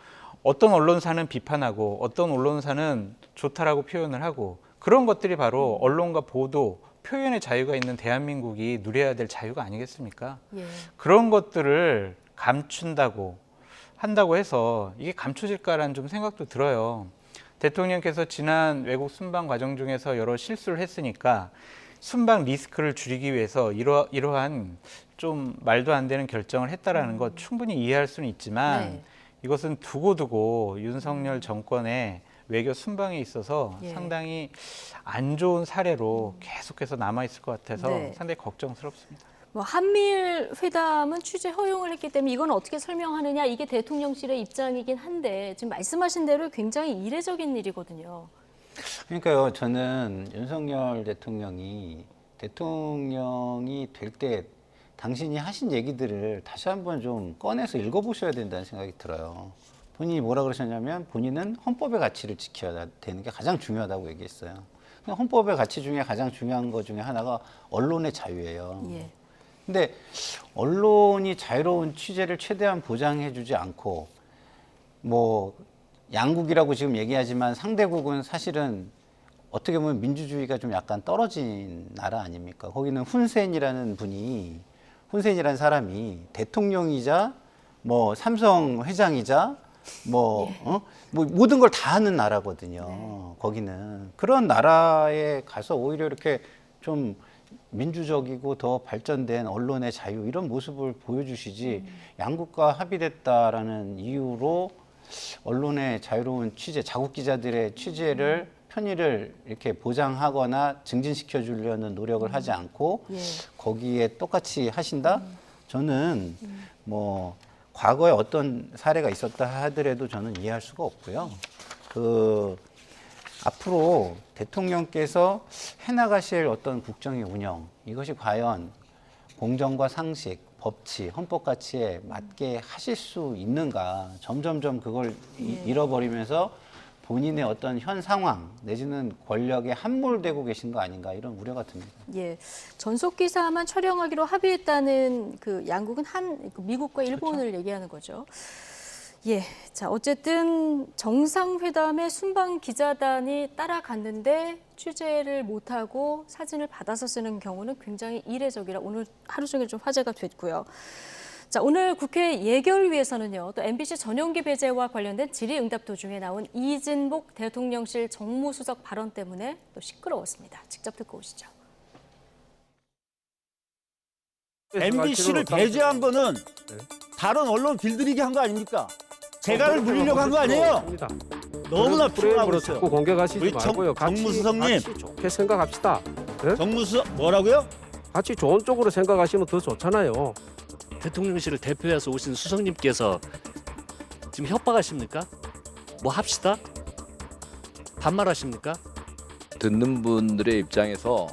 어떤 언론사는 비판하고 어떤 언론사는 좋다라고 표현을 하고 그런 것들이 바로 언론과 보도, 표현의 자유가 있는 대한민국이 누려야 될 자유가 아니겠습니까? 그런 것들을 감춘다고 한다고 해서 이게 감춰질까라는 좀 생각도 들어요. 대통령께서 지난 외국 순방 과정 중에서 여러 실수를 했으니까 순방 리스크를 줄이기 위해서 이러한 좀 말도 안 되는 결정을 했다라는 것 충분히 이해할 수는 있지만 네. 이것은 두고두고 윤석열 정권의 외교 순방에 있어서 예. 상당히 안 좋은 사례로 계속해서 남아있을 것 같아서 네. 상당히 걱정스럽습니다. 뭐 한미일 회담은 취재 허용을 했기 때문에 이건 어떻게 설명하느냐 이게 대통령실의 입장이긴 한데 지금 말씀하신 대로 굉장히 이례적인 일이거든요. 그러니까요, 저는 윤석열 대통령이 될 때 당신이 하신 얘기들을 다시 한번 좀 꺼내서 읽어보셔야 된다는 생각이 들어요. 본인이 뭐라 그러셨냐면 본인은 헌법의 가치를 지켜야 되는 게 가장 중요하다고 얘기했어요. 헌법의 가치 중에 가장 중요한 것 중에 하나가 언론의 자유예요. 예. 근데 언론이 자유로운 취재를 최대한 보장해주지 않고 뭐 양국이라고 지금 얘기하지만 상대국은 사실은 어떻게 보면 민주주의가 좀 약간 떨어진 나라 아닙니까? 거기는 훈센이라는 사람이 대통령이자 뭐 삼성 회장이자 뭐 모든 걸 다 하는 나라거든요. 거기는 그런 나라에 가서 오히려 이렇게 좀 민주적이고 더 발전된 언론의 자유 이런 모습을 보여주시지 양국과 합의됐다라는 이유로 언론의 자유로운 취재, 자국 기자들의 취재를 편의를 이렇게 보장하거나 증진시켜 주려는 노력을 하지 않고 거기에 똑같이 하신다? 저는 뭐 과거에 어떤 사례가 있었다 하더라도 저는 이해할 수가 없고요. 앞으로 대통령께서 해나가실 어떤 국정의 운영, 이것이 과연 공정과 상식, 법치, 헌법 가치에 맞게 하실 수 있는가. 점점점 그걸 잃어버리면서 본인의 어떤 현 상황 내지는 권력에 함몰되고 계신 거 아닌가 이런 우려가 듭니다. 예, 전속 기사만 촬영하기로 합의했다는 그 양국은 미국과 일본을 얘기하는 거죠. 예, 자 어쨌든 정상회담에 순방 기자단이 따라갔는데 취재를 못하고 사진을 받아서 쓰는 경우는 굉장히 이례적이라 오늘 하루 종일 좀 화제가 됐고요. 자, 오늘 국회 예결위에서는요, 또 MBC 전용기 배제와 관련된 질의응답 도중에 나온 이진복 대통령실 정무수석 발언 때문에 또 시끄러웠습니다. 직접 듣고 오시죠. MBC를 배제한 거는 다른 언론 길들이기 한 거 아닙니까? 재갈을 물리려고 한 거 아니에요? 너무나 피곤하고 있어요. 자꾸 공격하시지 우리 말고요. 정무수석님. 같이 좋게 생각합시다. 네? 정무수석 뭐라고요? 같이 좋은 쪽으로 생각하시면 더 좋잖아요. 대통령실을 대표해서 오신 수석님께서 지금 협박하십니까? 뭐 합시다? 반말하십니까? 듣는 분들의 입장에서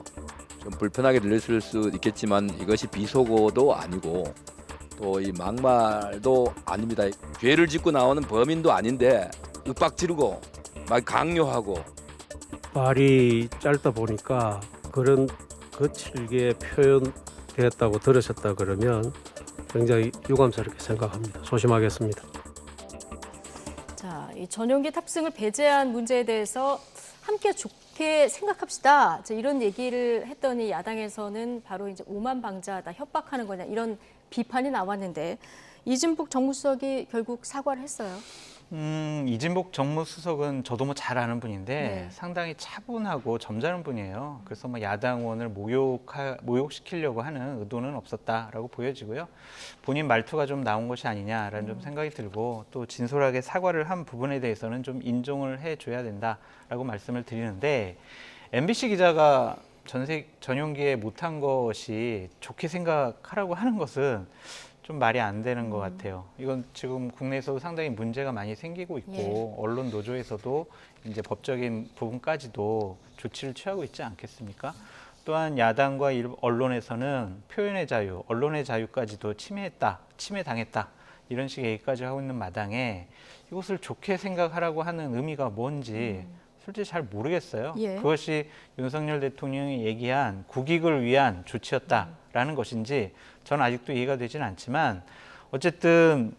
좀 불편하게 들렸을 수 있겠지만 이것이 비속어도 아니고 또 이 막말도 아닙니다. 죄를 짓고 나오는 범인도 아닌데 윽박 지르고 막 강요하고 말이 짧다 보니까 그런 거칠게 표현되었다고 들으셨다 그러면 굉장히 유감스럽게 생각합니다. 조심하겠습니다. 자, 이 전용기 탑승을 배제한 문제에 대해서 함께 좋게 생각합시다. 이런 얘기를 했더니 야당에서는 바로 이제 오만방자하다, 협박하는 거냐 이런 비판이 나왔는데 이진복 정무수석이 결국 사과를 했어요. 이진복 정무수석은 저도 뭐 잘 아는 분인데 네. 상당히 차분하고 점잖은 분이에요. 그래서 뭐 야당 의원을 모욕시키려고 하는 의도는 없었다라고 보여지고요. 본인 말투가 좀 나온 것이 아니냐라는 좀 생각이 들고 또 진솔하게 사과를 한 부분에 대해서는 좀 인정을 해줘야 된다라고 말씀을 드리는데 MBC 기자가 전용기에 못한 것이 좋게 생각하라고 하는 것은 좀 말이 안 되는 것 같아요. 이건 지금 국내에서도 상당히 문제가 많이 생기고 있고 언론 노조에서도 이제 법적인 부분까지도 조치를 취하고 있지 않겠습니까? 또한 야당과 언론에서는 표현의 자유, 언론의 자유까지도 침해당했다 이런 식의 얘기까지 하고 있는 마당에 이것을 좋게 생각하라고 하는 의미가 뭔지 솔직히 잘 모르겠어요. 그것이 윤석열 대통령이 얘기한 국익을 위한 조치였다라는 것인지 저는 아직도 이해가 되지는 않지만 어쨌든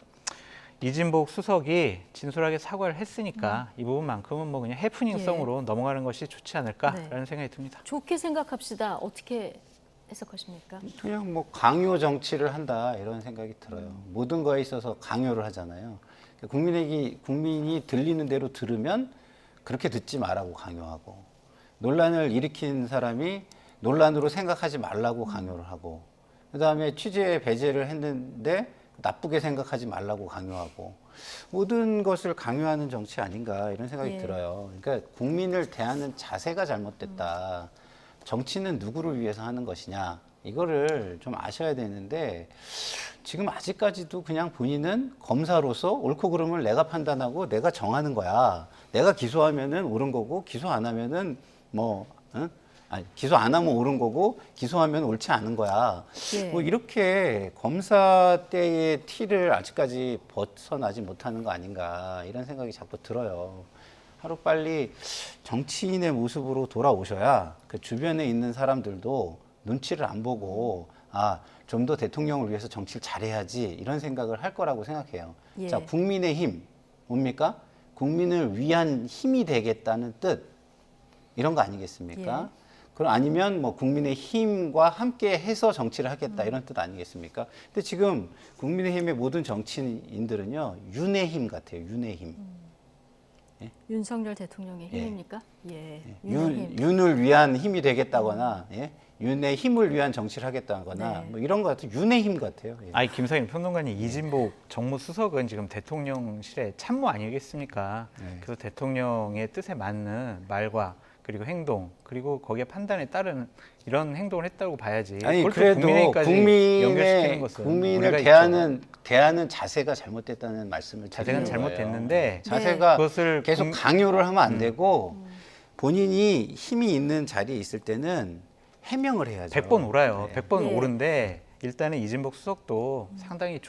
이진복 수석이 진솔하게 사과를 했으니까 이 부분만큼은 뭐 그냥 해프닝성으로 넘어가는 것이 좋지 않을까라는 생각이 듭니다. 좋게 생각합시다. 어떻게 해석하십니까? 그냥 뭐 강요 정치를 한다 이런 생각이 들어요. 모든 거에 있어서 강요를 하잖아요. 국민이 들리는 대로 들으면 그렇게 듣지 말라고 강요하고, 논란을 일으킨 사람이 논란으로 생각하지 말라고 강요를 하고, 그다음에 취재 배제를 했는데 나쁘게 생각하지 말라고 강요하고, 모든 것을 강요하는 정치 아닌가 이런 생각이 들어요. 그러니까 국민을 대하는 자세가 잘못됐다. 정치는 누구를 위해서 하는 것이냐, 이거를 좀 아셔야 되는데, 지금 아직까지도 그냥 본인은 검사로서 옳고 그름을 내가 판단하고 내가 정하는 거야. 내가 기소하면은 옳은 거고, 기소 안 하면은 뭐 아니, 기소 안 하면 옳은 거고 기소하면 옳지 않은 거야. 뭐 이렇게 검사 때의 티를 아직까지 벗어나지 못하는 거 아닌가 이런 생각이 자꾸 들어요. 하루빨리 정치인의 모습으로 돌아오셔야 그 주변에 있는 사람들도 눈치를 안 보고, 아, 좀 더 대통령을 위해서 정치를 잘해야지 이런 생각을 할 거라고 생각해요. 자, 국민의힘 뭡니까? 국민을 위한 힘이 되겠다는 뜻, 이런 거 아니겠습니까? 그럼 아니면 뭐 국민의힘과 함께 해서 정치를 하겠다 이런 뜻 아니겠습니까? 근데 지금 국민의힘의 모든 정치인들은요, 윤의 힘 같아요. 윤의 힘. 윤석열 대통령의 힘입니까? 윤을 위한 힘이 되겠다거나, 윤의 힘을 위한 정치를 하겠다거나, 뭐 이런 것 같아요. 윤의 힘 같아요. 아니, 김상인 평론가님, 이진복 정무수석은 지금 대통령실의 참모 아니겠습니까? 그래서 대통령의 뜻에 맞는 말과 그리고 행동, 그리고 거기에 판단에 따른 이런 행동을 했다고 봐야지. 아니, 그래도 국민을 대하는 자세가 잘못됐다는 말씀을 자세가 잘못됐는데, 자세가 그것을 계속 강요를 하면 안 되고, 본인이 힘이 있는 자리에 있을 때는 해명을 해야죠. 100번 옳아요. 100번 옳은데, 일단은 이진복 수석도 상당히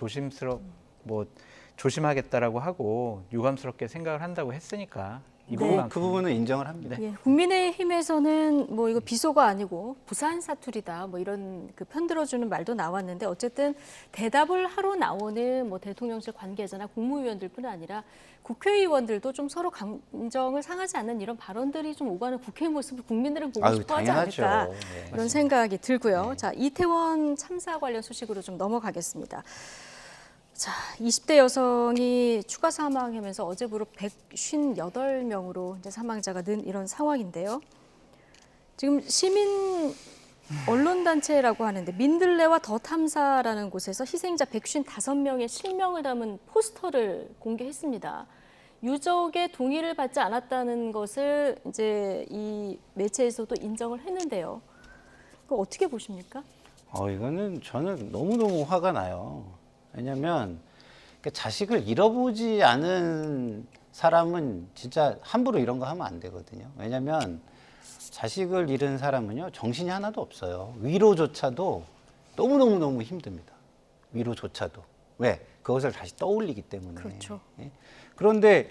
조심하겠다라고 하고 유감스럽게 생각을 한다고 했으니까 그 부분은 인정을 합니다. 국민의힘에서는 뭐 이거 비속어 아니고 부산 사투리다 뭐 이런 그 편들어주는 말도 나왔는데, 어쨌든 대답을 하러 나오는 뭐 대통령실 관계자나 국무위원들뿐 아니라 국회의원들도 좀 서로 감정을 상하지 않는 이런 발언들이 좀 오가는 국회의 모습을 국민들은 보고 싶어 하지 않을까 이런 생각이 들고요. 자, 이태원 참사 관련 소식으로 좀 넘어가겠습니다. 자, 20대 여성이 추가 사망하면서 어제부로 158명으로 이제 사망자가 는 이런 상황인데요. 지금 시민 언론단체라고 하는데 민들레와 더 탐사라는 곳에서 희생자 155명의 실명을 담은 포스터를 공개했습니다. 유족의 동의를 받지 않았다는 것을 이제 이 매체에서도 인정을 했는데요. 그거 어떻게 보십니까? 이거는 저는 너무너무 화가 나요. 왜냐하면 자식을 잃어보지 않은 사람은 진짜 함부로 이런 거 하면 안 되거든요. 왜냐하면 자식을 잃은 사람은요, 정신이 하나도 없어요. 위로조차도 너무너무 힘듭니다. 위로조차도. 왜? 그것을 다시 떠올리기 때문에. 그렇죠. 그런데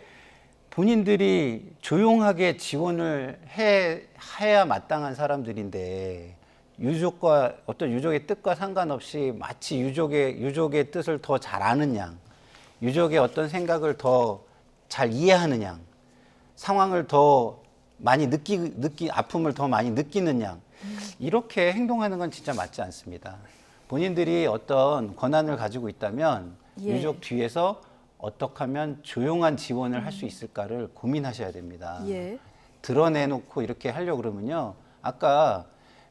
본인들이 조용하게 지원을 해야 마땅한 사람들인데, 유족과 어떤 유족의 뜻과 상관없이 마치 유족의 뜻을 더 잘 아는 양, 유족의 어떤 생각을 더 잘 이해하는 양, 상황을 더 많이 아픔을 더 많이 느끼는 양, 이렇게 행동하는 건 진짜 맞지 않습니다. 본인들이 어떤 권한을 가지고 있다면 유족 뒤에서 어떻게 하면 조용한 지원을 할 수 있을까를 고민하셔야 됩니다. 드러내놓고 이렇게 하려고 그러면요, 아까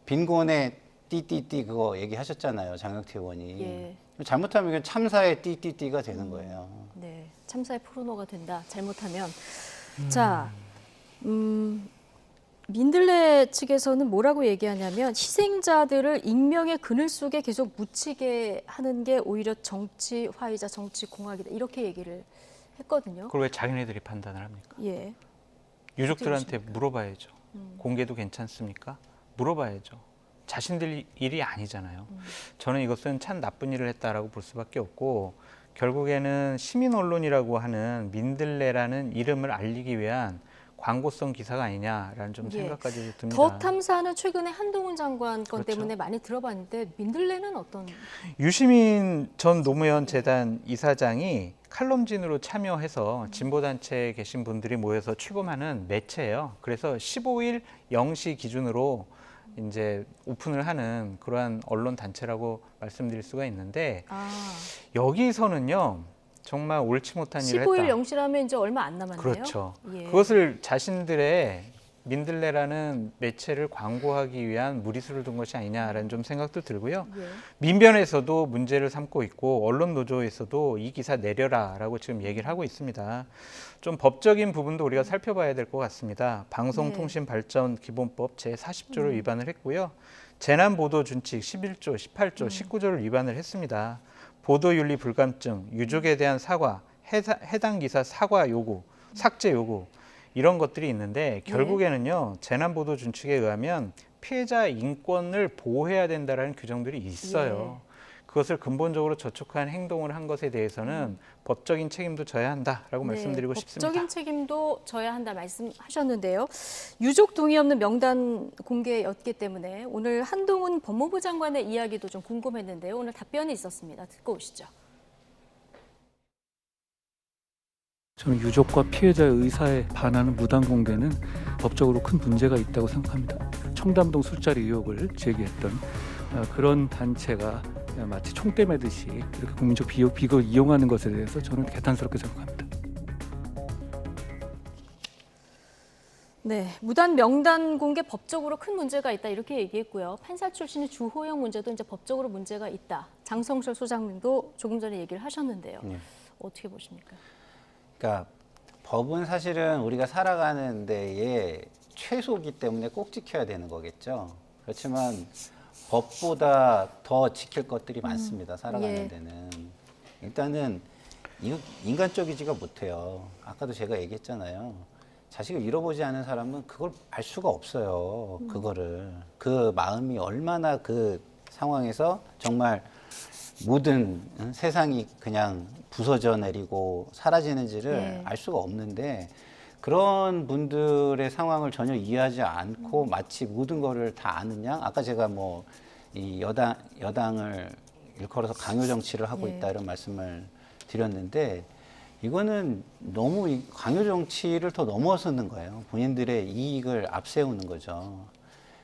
빈곤의 띠띠띠 그거 얘기하셨잖아요, 장혁태 의원이. 잘못하면 이건 참사의 띠띠띠가 되는 거예요. 네, 참사의 포르노가 된다, 잘못하면. 자, 민들레 측에서는 뭐라고 얘기하냐면, 희생자들을 익명의 그늘 속에 계속 묻히게 하는 게 오히려 정치화이자 정치공학이다, 이렇게 얘기를 했거든요. 그걸 왜 자기네들이 판단을 합니까? 유족들한테 물어봐야죠. 공개도 괜찮습니까? 물어봐야죠. 자신들 일이 아니잖아요. 저는 이것은 참 나쁜 일을 했다라고 볼 수밖에 없고, 결국에는 시민 언론이라고 하는 민들레라는 이름을 알리기 위한 광고성 기사가 아니냐라는 좀 생각까지 듭니다. 더 탐사는 최근에 한동훈 장관 건 때문에 많이 들어봤는데, 민들레는 어떤? 유시민 전 노무현 재단 이사장이 칼럼진으로 참여해서 진보단체에 계신 분들이 모여서 출범하는 매체예요. 그래서 15일 0시 기준으로 이제 오픈을 하는 그러한 언론 단체라고 말씀드릴 수가 있는데, 여기서는요, 정말 옳지 못한 일을 15일 했다. 영시라면 이제 얼마 안 남았네요. 그렇죠. 예. 그것을 자신들의 민들레라는 매체를 광고하기 위한 무리수를 둔 것이 아니냐라는 좀 생각도 들고요. 예. 민변에서도 문제를 삼고 있고 언론 노조에서도 이 기사 내려라라고 지금 얘기를 하고 있습니다. 좀 법적인 부분도 우리가 살펴봐야 될 것 같습니다. 방송통신발전기본법 제40조를 위반을 했고요. 재난보도준칙 11조, 18조, 19조를 위반을 했습니다. 보도윤리 불감증, 유족에 대한 사과, 해당 기사 사과 요구, 삭제 요구 이런 것들이 있는데 결국에는요. 재난보도준칙에 의하면 피해자 인권을 보호해야 된다는 규정들이 있어요. 그것을 근본적으로 저촉한 행동을 한 것에 대해서는 법적인 책임도 져야 한다라고 말씀드리고 싶습니다. 법적인 책임도 져야 한다 말씀하셨는데요. 유족 동의 없는 명단 공개였기 때문에 오늘 한동훈 법무부 장관의 이야기도 좀 궁금했는데요. 오늘 답변이 있었습니다. 듣고 오시죠. 저는 유족과 피해자의 의사에 반하는 무단 공개는 법적으로 큰 문제가 있다고 생각합니다. 청담동 술자리 의혹을 제기했던 그런 단체가 마치 총대 매듯이 이렇게 국민적 비극을 이용하는 것에 대해서 저는 개탄스럽게 생각합니다. 네, 무단 명단 공개 법적으로 큰 문제가 있다 이렇게 얘기했고요. 판사 출신의 주호영 문제도 이제 법적으로 문제가 있다. 장성철 소장님도 조금 전에 얘기를 하셨는데요. 어떻게 보십니까? 그러니까 법은 사실은 우리가 살아가는 데에 최소기 때문에 꼭 지켜야 되는 거겠죠. 그렇지만 법보다 더 지킬 것들이 많습니다. 살아가는 데는. 일단은 인간적이지가 못해요. 아까도 제가 얘기했잖아요. 자식을 잃어보지 않은 사람은 그걸 알 수가 없어요. 그거를. 그 마음이 얼마나 그 상황에서 정말 모든 세상이 그냥 부서져 내리고 사라지는지를 알 수가 없는데 그런 분들의 상황을 전혀 이해하지 않고 마치 모든 거를 다 아는 양 아까 제가 뭐 이 여당을 일컬어서 강요 정치를 하고 있다 이런 말씀을 드렸는데 이거는 너무 강요 정치를 더 넘어서는 거예요. 본인들의 이익을 앞세우는 거죠.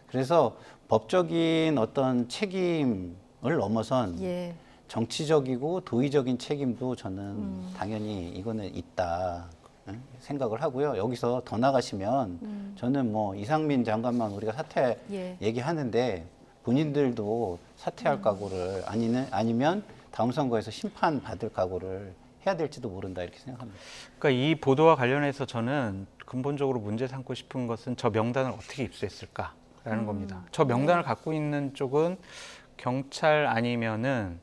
그래서 법적인 어떤 책임을 넘어선 정치적이고 도의적인 책임도 저는 당연히 이거는 있다 생각을 하고요. 여기서 더 나가시면 저는 뭐 이상민 장관만 우리가 사퇴 얘기하는데 본인들도 사퇴할 각오를 아니면 다음 선거에서 심판 받을 각오를 해야 될지도 모른다 이렇게 생각합니다. 그러니까 이 보도와 관련해서 저는 근본적으로 문제 삼고 싶은 것은 저 명단을 어떻게 입수했을까라는 겁니다. 저 명단을 갖고 있는 쪽은 경찰 아니면은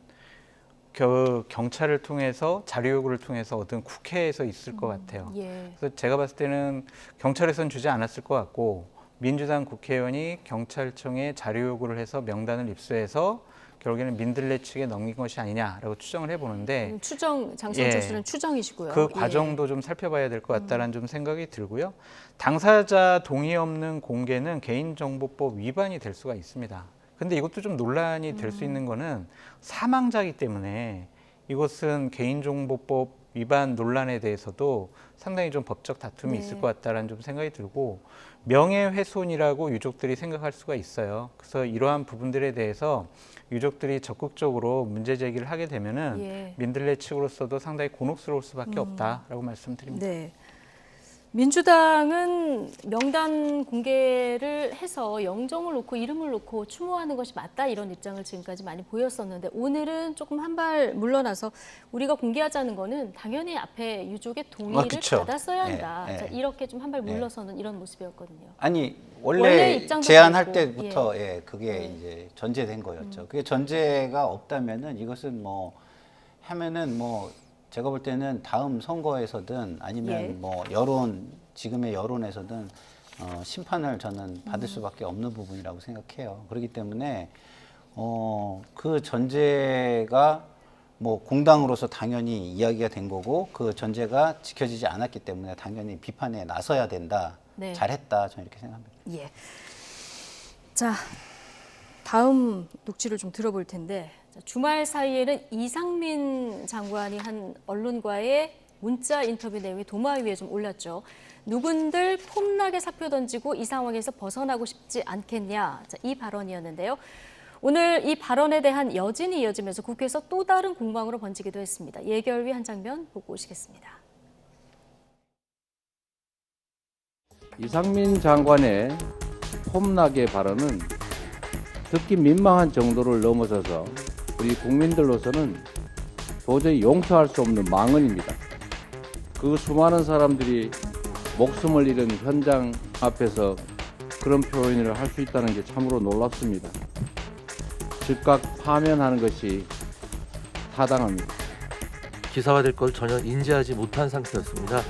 경찰을 통해서 자료 요구를 통해서 얻은 국회에서 있을 것 같아요. 그래서 제가 봤을 때는 경찰에서는 주지 않았을 것 같고 민주당 국회의원이 경찰청에 자료 요구를 해서 명단을 입수해서 결국에는 민들레 측에 넘긴 것이 아니냐라고 추정을 해보는데 추정, 장성철 씨는 추정이시고요. 그 과정도 좀 살펴봐야 될 것 같다는 좀 생각이 들고요. 당사자 동의 없는 공개는 개인정보법 위반이 될 수가 있습니다. 근데 이것도 좀 논란이 될 수 있는 거는 사망자이기 때문에 이것은 개인정보법 위반 논란에 대해서도 상당히 좀 법적 다툼이 있을 것 같다는 좀 생각이 들고 명예훼손이라고 유족들이 생각할 수가 있어요. 그래서 이러한 부분들에 대해서 유족들이 적극적으로 문제 제기를 하게 되면은 민들레 측으로서도 상당히 곤혹스러울 수밖에 없다라고 말씀드립니다. 네. 민주당은 명단 공개를 해서 영정을 놓고 이름을 놓고 추모하는 것이 맞다 이런 입장을 지금까지 많이 보였었는데 오늘은 조금 한 발 물러나서 우리가 공개하자는 거는 당연히 앞에 유족의 동의를 받았어야 한다. 자, 이렇게 좀 한 발 물러서는 이런 모습이었거든요. 아니 원래 제안할 그렇고, 때부터 그게 이제 전제된 거였죠. 그게 전제가 없다면은 이것은 뭐 하면은 뭐 제가 볼 때는 다음 선거에서든 아니면 뭐 지금의 여론에서든 심판을 저는 받을 수밖에 없는 부분이라고 생각해요. 그렇기 때문에 그 전제가 뭐 공당으로서 당연히 이야기가 된 거고 그 전제가 지켜지지 않았기 때문에 당연히 비판에 나서야 된다. 잘했다. 저는 이렇게 생각합니다. 자, 다음 녹취를 좀 들어볼 텐데 주말 사이에는 이상민 장관이 한 언론과의 문자 인터뷰 내용이 도마 위에 좀 올랐죠. 누군들 폼나게 사표 던지고 이 상황에서 벗어나고 싶지 않겠냐. 자, 이 발언이었는데요. 오늘 이 발언에 대한 여진이 이어지면서 국회에서 또 다른 공방으로 번지기도 했습니다. 예결위 한 장면 보고 오시겠습니다. 이상민 장관의 폼나게 발언은 듣기 민망한 정도를 넘어서서 우리 국민들로서는 도저히 용서할 수 없는 망언입니다. 그 수많은 사람들이 목숨을 잃은 현장 앞에서 그런 표현을 할 수 있다는 게 참으로 놀랍습니다. 즉각 파면하는 것이 타당합니다. 기사화될 걸 전혀 인지하지 못한 상태였습니다.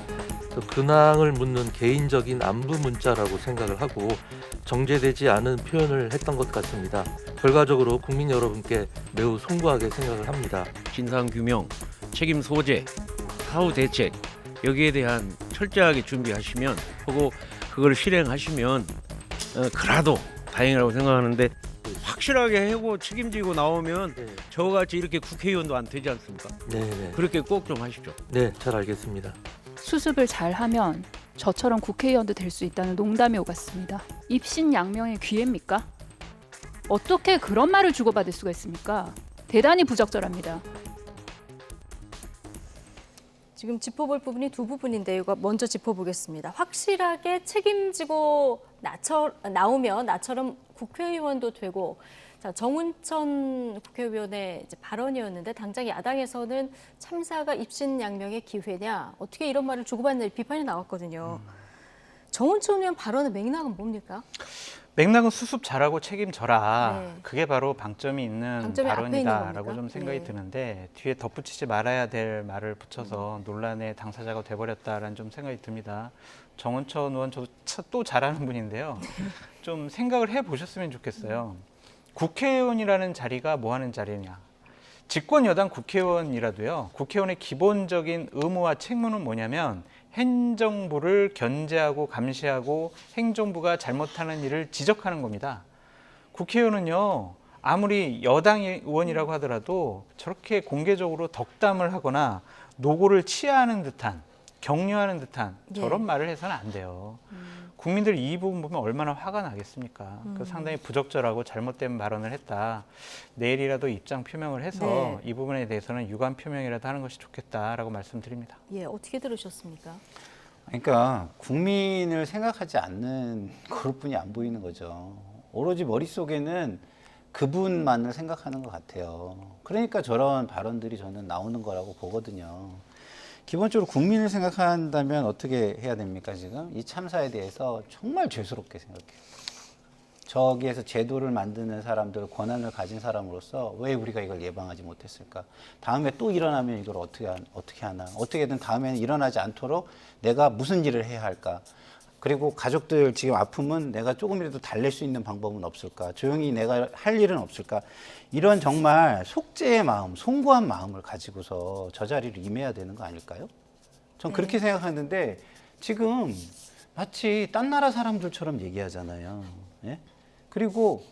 근황을 묻는 개인적인 안부 문자라고 생각을 하고 정제되지 않은 표현을 했던 것 같습니다. 결과적으로 국민 여러분께 매우 송구하게 생각을 합니다. 진상규명, 책임 소재, 사후 대책 여기에 대한 철저하게 준비하시면 하고 그걸 실행하시면 그라도 다행이라고 생각하는데 확실하게 하고 책임지고 나오면 저같이 이렇게 국회의원도 안 되지 않습니까? 네. 그렇게 꼭 좀 하십시오. 네, 잘 알겠습니다. 수습을 잘하면 저처럼 국회의원도 될 수 있다는 농담이 오갔습니다. 입신양명의 기회입니까? 어떻게 그런 말을 주고받을 수가 있습니까? 대단히 부적절합니다. 지금 짚어볼 부분이 두 부분인데요. 이거 먼저 짚어보겠습니다. 확실하게 책임지고 나오면 나처럼 국회의원도 되고, 자, 정운천 국회의원의 이제 발언이었는데 당장 야당에서는 참사가 입신양명의 기회냐, 어떻게 이런 말을 주고받는 비판이 나왔거든요. 정운천 의원 발언의 맥락은 뭡니까? 맥락은 수습 잘하고 책임져라. 네. 그게 바로 방점이 있는 방점이 앞에 있는 발언이다라고 겁니까? 좀 생각이 네. 드는데 뒤에 덧붙이지 말아야 될 말을 붙여서 논란의 당사자가 돼버렸다라는 좀 생각이 듭니다. 정운천 의원 저도 또 잘하는 분인데요. 좀 생각을 해보셨으면 좋겠어요. 국회의원이라는 자리가 뭐 하는 자리냐. 집권 여당 국회의원이라도요. 국회의원의 기본적인 의무와 책무는 뭐냐면 행정부를 견제하고 감시하고 행정부가 잘못하는 일을 지적하는 겁니다. 국회의원은요. 아무리 여당 의원이라고 하더라도 저렇게 공개적으로 덕담을 하거나 노고를 치하하는 듯한 격려하는 듯한 저런 말을 해서는 안 돼요. 국민들 이 부분 보면 얼마나 화가 나겠습니까? 그 상당히 부적절하고 잘못된 발언을 했다. 내일이라도 입장 표명을 해서 이 부분에 대해서는 유감 표명이라도 하는 것이 좋겠다라고 말씀드립니다. 예, 어떻게 들으셨습니까? 그러니까 국민을 생각하지 않는 그룹뿐이 안 보이는 거죠. 오로지 머릿속에는 그분만을 생각하는 것 같아요. 그러니까 저런 발언들이 저는 나오는 거라고 보거든요. 기본적으로 국민을 생각한다면 어떻게 해야 됩니까? 지금 이 참사에 대해서 정말 죄스럽게 생각해요. 저기에서 제도를 만드는 사람들, 권한을 가진 사람으로서 왜 우리가 이걸 예방하지 못했을까? 다음에 또 일어나면 이걸 어떻게 하나? 어떻게든 다음에는 일어나지 않도록 내가 무슨 일을 해야 할까? 그리고 가족들 지금 아픔은 내가 조금이라도 달랠 수 있는 방법은 없을까? 조용히 내가 할 일은 없을까? 이런 정말 속죄의 마음, 송구한 마음을 가지고서 저 자리를 임해야 되는 거 아닐까요? 전 그렇게 생각하는데 지금 마치 딴 나라 사람들처럼 얘기하잖아요. 예? 그리고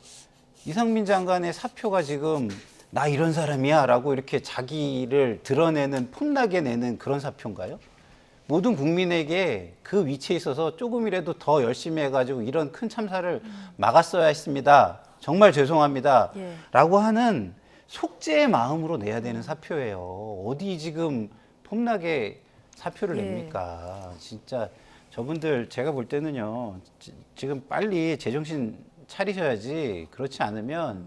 이상민 장관의 사표가 지금 나 이런 사람이야 라고 이렇게 자기를 드러내는 폼나게 내는 그런 사표인가요? 모든 국민에게 그 위치에 있어서 조금이라도 더 열심히 해가지고 이런 큰 참사를 막았어야 했습니다. 정말 죄송합니다. 라고 하는 속죄의 마음으로 내야 되는 사표예요. 어디 지금 폼나게 사표를 냅니까? 진짜 저분들 제가 볼 때는요. 지금 빨리 제정신 차리셔야지. 그렇지 않으면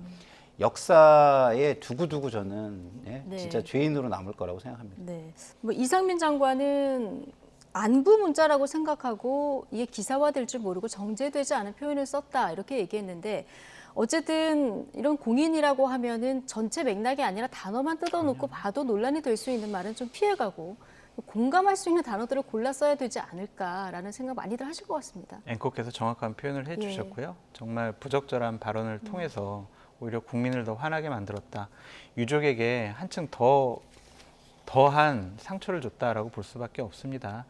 역사에 두고두고 저는 진짜 죄인으로 남을 거라고 생각합니다. 네. 뭐 이상민 장관은 안부 문자라고 생각하고 이게 기사화될 줄 모르고 정제되지 않은 표현을 썼다 이렇게 얘기했는데 어쨌든 이런 공인이라고 하면은 전체 맥락이 아니라 단어만 뜯어놓고 봐도 논란이 될 수 있는 말은 좀 피해가고 공감할 수 있는 단어들을 골라 써야 되지 않을까라는 생각 많이들 하실 것 같습니다. 앵커께서 정확한 표현을 해주셨고요. 정말 부적절한 발언을 통해서 오히려 국민을 더 화나게 만들었다. 유족에게 한층 더한 상처를 줬다라고 볼 수밖에 없습니다.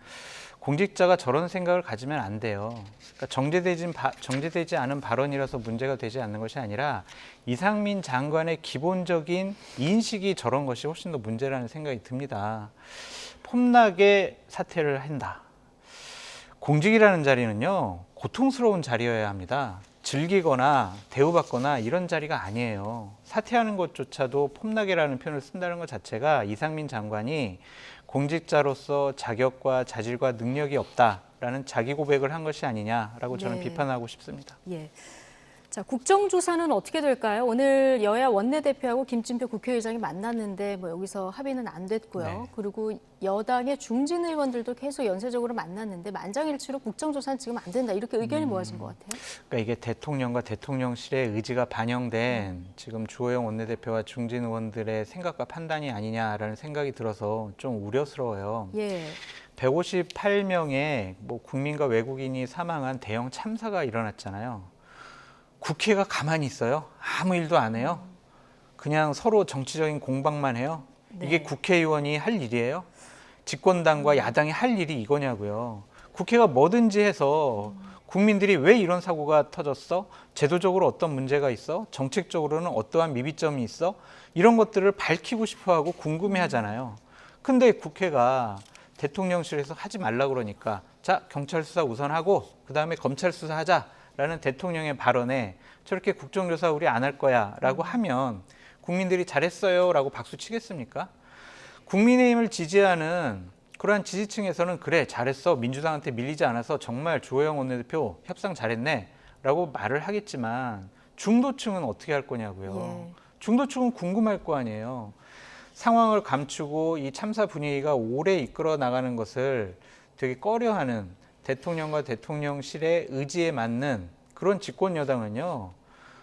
공직자가 저런 생각을 가지면 안 돼요. 그러니까 정제되지 않은 발언이라서 문제가 되지 않는 것이 아니라 이상민 장관의 기본적인 인식이 저런 것이 훨씬 더 문제라는 생각이 듭니다. 폼나게 사퇴를 한다. 공직이라는 자리는요, 고통스러운 자리여야 합니다. 즐기거나 대우받거나 이런 자리가 아니에요. 사퇴하는 것조차도 폼나게라는 표현을 쓴다는 것 자체가 이상민 장관이 공직자로서 자격과 자질과 능력이 없다라는 자기 고백을 한 것이 아니냐라고 저는 네. 비판하고 싶습니다. 예. 자, 국정조사는 어떻게 될까요? 오늘 여야 원내대표하고 김진표 국회의장이 만났는데 뭐 여기서 합의는 안 됐고요. 네. 그리고 여당의 중진 의원들도 계속 연쇄적으로 만났는데 만장일치로 국정조사는 지금 안 된다. 이렇게 의견이 모아진 것 같아요. 그러니까 이게 대통령과 대통령실의 의지가 반영된 지금 주호영 원내대표와 중진 의원들의 생각과 판단이 아니냐라는 생각이 들어서 좀 우려스러워요. 예. 158명의 뭐 국민과 외국인이 사망한 대형 참사가 일어났잖아요. 국회가 가만히 있어요? 아무 일도 안 해요? 그냥 서로 정치적인 공방만 해요? 네. 이게 국회의원이 할 일이에요? 집권당과 야당이 할 일이 이거냐고요. 국회가 뭐든지 해서 국민들이 왜 이런 사고가 터졌어? 제도적으로 어떤 문제가 있어? 정책적으로는 어떠한 미비점이 있어? 이런 것들을 밝히고 싶어하고 궁금해하잖아요. 근데 국회가 대통령실에서 하지 말라 그러니까 자, 경찰 수사 우선하고 그다음에 검찰 수사하자. 라는 대통령의 발언에 저렇게 국정조사 우리 안 할 거야 라고 하면 국민들이 잘했어요 라고 박수 치겠습니까? 국민의힘을 지지하는 그러한 지지층에서는 그래 잘했어 민주당한테 밀리지 않아서 정말 주호영 원내대표 협상 잘했네 라고 말을 하겠지만 중도층은 어떻게 할 거냐고요. 예. 중도층은 궁금할 거 아니에요. 상황을 감추고 이 참사 분위기가 오래 이끌어 나가는 것을 되게 꺼려하는 대통령과 대통령실의 의지에 맞는 그런 집권 여당은요.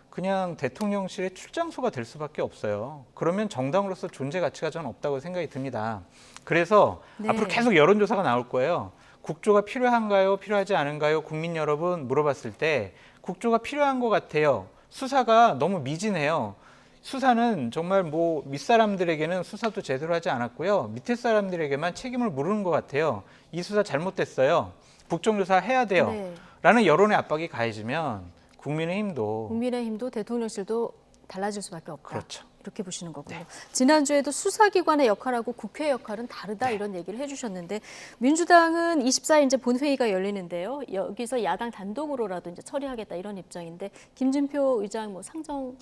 그냥 대통령실의 출장소가 될 수밖에 없어요. 그러면 정당으로서 존재 가치가 저는 없다고 생각이 듭니다. 그래서 네. 앞으로 계속 여론조사가 나올 거예요. 국조가 필요한가요? 필요하지 않은가요? 국민 여러분 물어봤을 때 국조가 필요한 것 같아요. 수사가 너무 미진해요. 수사는 정말 뭐 윗사람들에게는 수사도 제대로 하지 않았고요. 밑에 사람들에게만 책임을 물은 것 같아요. 이 수사 잘못됐어요. 국정조사 해야 돼요. 네. 라는 여론의 압박이 가해지면 국민의힘도 대통령실도 달라질 수밖에 없다. 그렇죠. 이렇게 보시는 거군요. 지난주에도 수사기관의 역할하고 국회 역할은 다르다 이런 얘기를 해주셨는데 민주당은 24일 이제 본회의가 열리는데요. 여기서 야당 단독으로라도 이제 처리하겠다 이런 입장인데 김진표 의장 뭐 상정할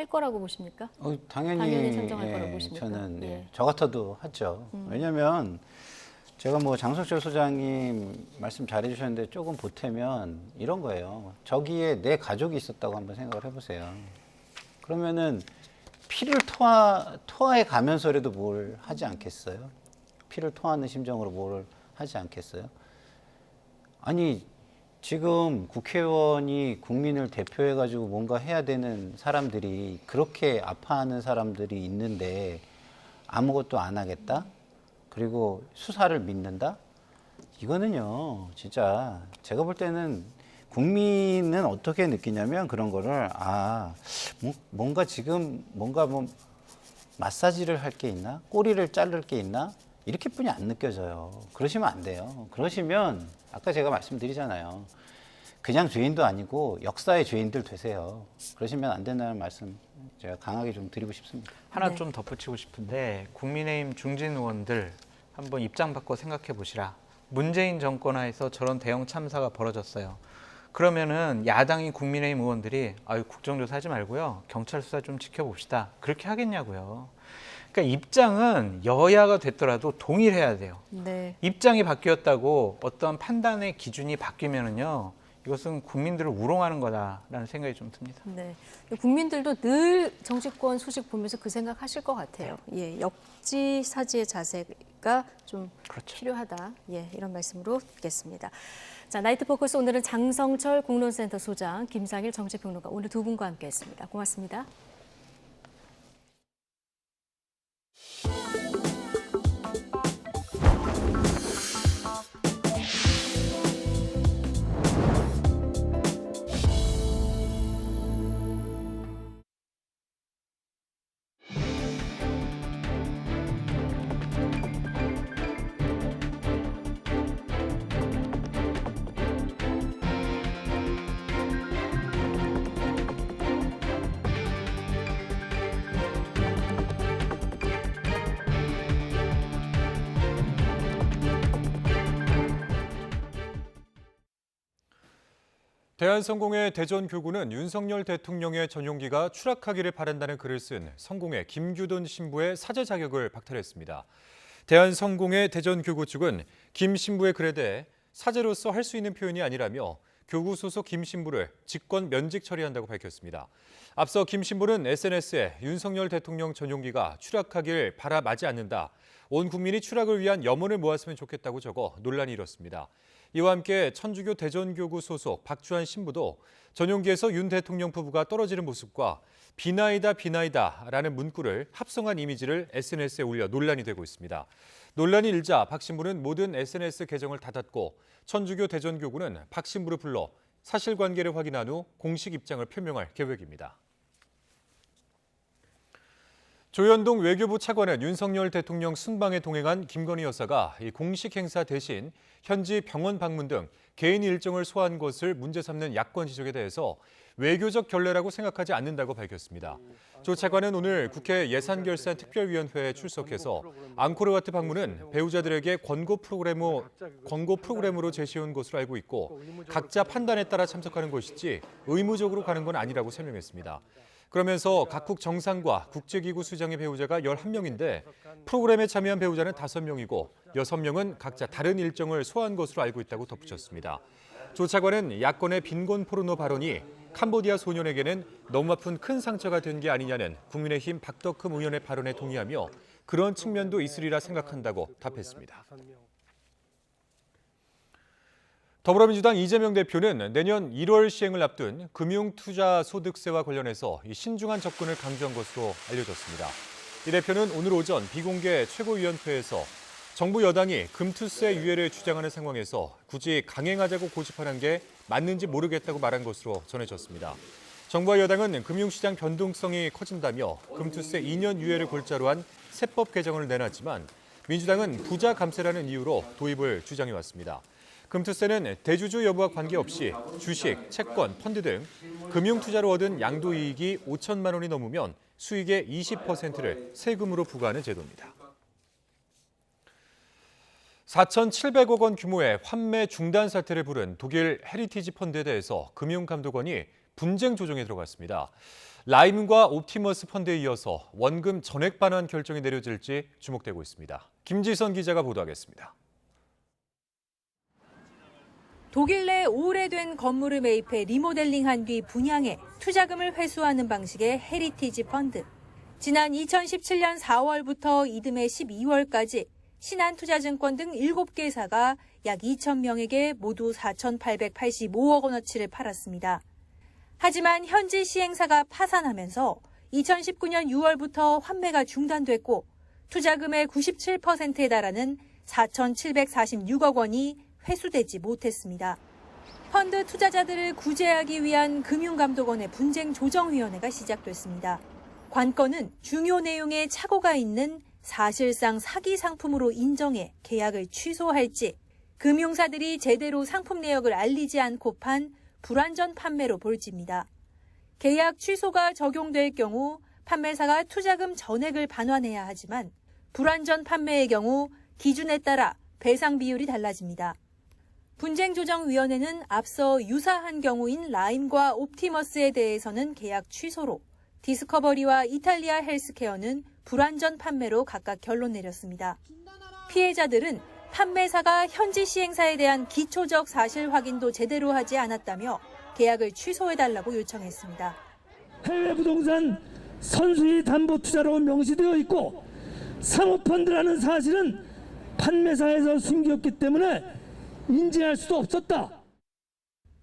거라고 보십니까? 당연히 상정할 거라고 보십니까? 저는 예. 저 같아도 하죠. 왜냐하면 제가 뭐 장석철 소장님 말씀 잘해주셨는데 조금 보태면 이런 거예요. 저기에 내 가족이 있었다고 한번 생각을 해보세요. 그러면은 피를 토하해 가면서라도 뭘 하지 않겠어요? 피를 토하는 심정으로 뭘 하지 않겠어요? 아니 지금 국회의원이 국민을 대표해가지고 뭔가 해야 되는 사람들이 그렇게 아파하는 사람들이 있는데 아무것도 안 하겠다? 그리고 수사를 믿는다? 이거는요, 진짜 제가 볼 때는 국민은 어떻게 느끼냐면 그런 거를 뭔가 지금 뭔가 뭐 마사지를 할 게 있나? 꼬리를 자를 게 있나? 이렇게뿐이 안 느껴져요. 그러시면 안 돼요. 그러시면 아까 제가 말씀드리잖아요. 그냥 죄인도 아니고 역사의 죄인들 되세요. 그러시면 안 된다는 말씀 제가 강하게 좀 드리고 싶습니다. 하나 좀 덧붙이고 싶은데 국민의힘 중진 의원들 한번 입장 바꿔 생각해 보시라. 문재인 정권 하에서 저런 대형 참사가 벌어졌어요. 그러면은 야당인 국민의힘 의원들이 국정조사 하지 말고요. 경찰 수사 좀 지켜봅시다. 그렇게 하겠냐고요. 그러니까 입장은 여야가 됐더라도 동일해야 돼요. 네. 입장이 바뀌었다고 어떤 판단의 기준이 바뀌면은요. 이것은 국민들을 우롱하는 거다라는 생각이 좀 듭니다. 네, 국민들도 늘 정치권 소식 보면서 그 생각하실 것 같아요. 예, 역지사지의 자세가 좀 필요하다. 예, 이런 말씀으로 듣겠습니다. 자, 나이트 포커스 오늘은 장성철 공론센터 소장, 김상일 정치평론가 오늘 두 분과 함께했습니다. 고맙습니다. 대한성공회 대전교구는 윤석열 대통령의 전용기가 추락하기를 바란다는 글을 쓴 성공회 김규돈 신부의 사제 자격을 박탈했습니다. 대한성공회 대전교구 측은 김 신부의 글에 대해 사제로서 할 수 있는 표현이 아니라며 교구 소속 김 신부를 직권 면직 처리한다고 밝혔습니다. 앞서 김 신부는 SNS에 윤석열 대통령 전용기가 추락하길 바라마지 않는다. 온 국민이 추락을 위한 염원을 모았으면 좋겠다고 적어 논란이 일었습니다. 이와 함께 천주교 대전교구 소속 박주한 신부도 전용기에서 윤 대통령 부부가 떨어지는 모습과 비나이다 비나이다라는 문구를 합성한 이미지를 SNS에 올려 논란이 되고 있습니다. 논란이 일자 박 신부는 모든 SNS 계정을 닫았고 천주교 대전교구는 박 신부를 불러 사실관계를 확인한 후 공식 입장을 표명할 계획입니다. 조현동 외교부 차관은 윤석열 대통령 순방에 동행한 김건희 여사가 이 공식 행사 대신 현지 병원 방문 등 개인 일정을 소화한 것을 문제 삼는 야권 지적에 대해서 외교적 결례라고 생각하지 않는다고 밝혔습니다. 조 차관은 오늘 국회 예산결산특별위원회에 출석해서 앙코르와트 방문은 배우자들에게 권고 프로그램으로 제시해온 것으로 알고 있고 각자 판단에 따라 참석하는 것이지 의무적으로 가는 건 아니라고 설명했습니다. 그러면서 각국 정상과 국제기구 수장의 배우자가 11명인데 프로그램에 참여한 배우자는 5명이고 6명은 각자 다른 일정을 소화한 것으로 알고 있다고 덧붙였습니다. 조 차관은 야권의 빈곤 포르노 발언이 캄보디아 소년에게는 너무 아픈 큰 상처가 된 게 아니냐는 국민의힘 박덕흠 의원의 발언에 동의하며 그런 측면도 있으리라 생각한다고 답했습니다. 더불어민주당 이재명 대표는 내년 1월 시행을 앞둔 금융투자소득세와 관련해서 신중한 접근을 강조한 것으로 알려졌습니다. 이 대표는 오늘 오전 비공개 최고위원회에서 정부 여당이 금투세 유예를 주장하는 상황에서 굳이 강행하자고 고집하는 게 맞는지 모르겠다고 말한 것으로 전해졌습니다. 정부와 여당은 금융시장 변동성이 커진다며 금투세 2년 유예를 골자로 한 세법 개정을 내놨지만 민주당은 부자 감세라는 이유로 도입을 주장해왔습니다. 금투세는 대주주 여부와 관계없이 주식, 채권, 펀드 등 금융투자로 얻은 양도이익이 5천만 원이 넘으면 수익의 20%를 세금으로 부과하는 제도입니다. 4,700억 원 규모의 환매 중단 사태를 부른 독일 헤리티지 펀드에 대해서 금융감독원이 분쟁 조정에 들어갔습니다. 라임과 옵티머스 펀드에 이어서 원금 전액 반환 결정이 내려질지 주목되고 있습니다. 김지선 기자가 보도하겠습니다. 독일 내 오래된 건물을 매입해 리모델링한 뒤 분양해 투자금을 회수하는 방식의 헤리티지 펀드. 지난 2017년 4월부터 이듬해 12월까지 신한투자증권 등 7개사가 약 2,000명에게 모두 4,885억 원어치를 팔았습니다. 하지만 현지 시행사가 파산하면서 2019년 6월부터 환매가 중단됐고 투자금의 97%에 달하는 4,746억 원이 회수되지 못했습니다. 펀드 투자자들을 구제하기 위한 금융감독원의 분쟁조정위원회가 시작됐습니다. 관건은 중요 내용에 착오가 있는 사실상 사기 상품으로 인정해 계약을 취소할지, 금융사들이 제대로 상품 내역을 알리지 않고 판 불완전 판매로 볼지입니다. 계약 취소가 적용될 경우 판매사가 투자금 전액을 반환해야 하지만 불완전 판매의 경우 기준에 따라 배상 비율이 달라집니다. 분쟁조정위원회는 앞서 유사한 경우인 라임과 옵티머스에 대해서는 계약 취소로, 디스커버리와 이탈리아 헬스케어는 불완전 판매로 각각 결론 내렸습니다. 피해자들은 판매사가 현지 시행사에 대한 기초적 사실 확인도 제대로 하지 않았다며 계약을 취소해달라고 요청했습니다. 해외 부동산 선수의 담보 투자로 명시되어 있고 사모펀드라는 사실은 판매사에서 숨겼기 때문에 인지할 수도 없었다.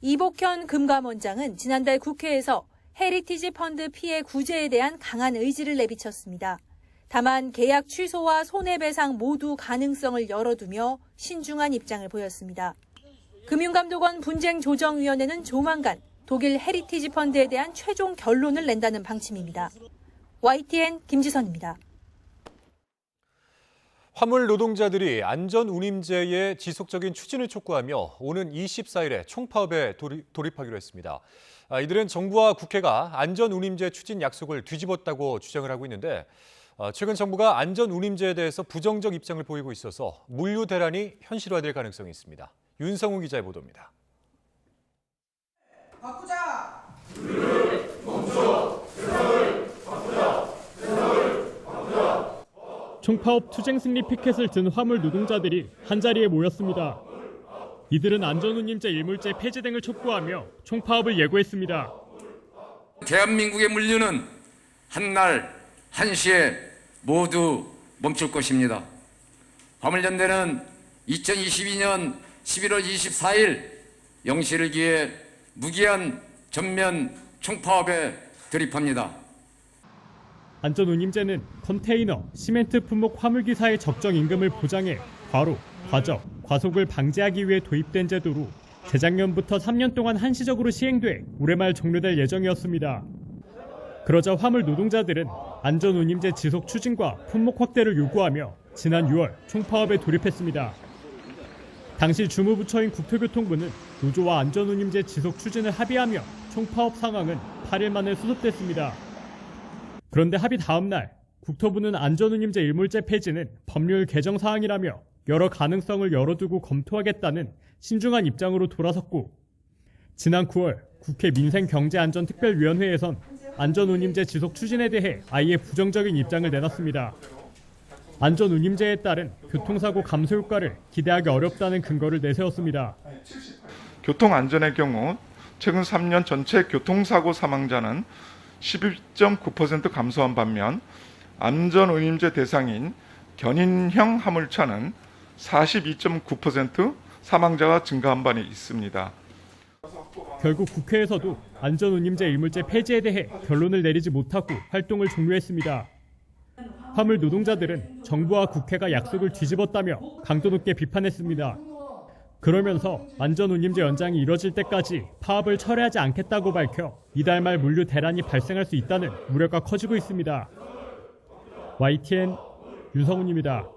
이복현 금감원장은 지난달 국회에서 헤리티지 펀드 피해 구제에 대한 강한 의지를 내비쳤습니다. 다만 계약 취소와 손해배상 모두 가능성을 열어두며 신중한 입장을 보였습니다. 금융감독원 분쟁조정위원회는 조만간 독일 헤리티지 펀드에 대한 최종 결론을 낸다는 방침입니다. YTN 김지선입니다. 화물 노동자들이 안전운임제의 지속적인 추진을 촉구하며 오는 24일에 총파업에 돌입하기로 했습니다. 이들은 정부와 국회가 안전운임제 추진 약속을 뒤집었다고 주장을 하고 있는데 최근 정부가 안전운임제에 대해서 부정적 입장을 보이고 있어서 물류 대란이 현실화될 가능성이 있습니다. 윤성우 기자의 보도입니다. 총파업 투쟁 승리 피켓을 든 화물 노동자들이 한자리에 모였습니다. 이들은 안전운임제 일몰제 폐지 등을 촉구하며 총파업을 예고했습니다. 대한민국의 물류는 한날 한시에 모두 멈출 것입니다. 화물연대는 2022년 11월 24일 0시를 기해 무기한 전면 총파업에 돌입합니다. 안전운임제는 컨테이너, 시멘트 품목 화물기사의 적정 임금을 보장해 과로, 과적, 과속을 방지하기 위해 도입된 제도로 재작년부터 3년 동안 한시적으로 시행돼 올해 말 종료될 예정이었습니다. 그러자 화물 노동자들은 안전운임제 지속 추진과 품목 확대를 요구하며 지난 6월 총파업에 돌입했습니다. 당시 주무부처인 국토교통부는 노조와 안전운임제 지속 추진을 합의하며 총파업 상황은 8일 만에 수습됐습니다. 그런데 합의 다음 날 국토부는 안전운임제 일몰제 폐지는 법률 개정 사항이라며 여러 가능성을 열어두고 검토하겠다는 신중한 입장으로 돌아섰고, 지난 9월 국회 민생경제안전특별위원회에선 안전운임제 지속 추진에 대해 아예 부정적인 입장을 내놨습니다. 안전운임제에 따른 교통사고 감소 효과를 기대하기 어렵다는 근거를 내세웠습니다. 교통안전의 경우 최근 3년 전체 교통사고 사망자는 12.9% 감소한 반면 안전운임제 대상인 견인형 화물차는 42.9% 사망자가 증가한 바 있습니다. 결국 국회에서도 안전운임제 일몰제 폐지에 대해 결론을 내리지 못하고 활동을 종료했습니다. 화물 노동자들은 정부와 국회가 약속을 뒤집었다며 강도 높게 비판했습니다. 그러면서 안전운임제 연장이 이뤄질 때까지 파업을 철회하지 않겠다고 밝혀 이달 말 물류 대란이 발생할 수 있다는 우려가 커지고 있습니다. YTN 윤성훈입니다.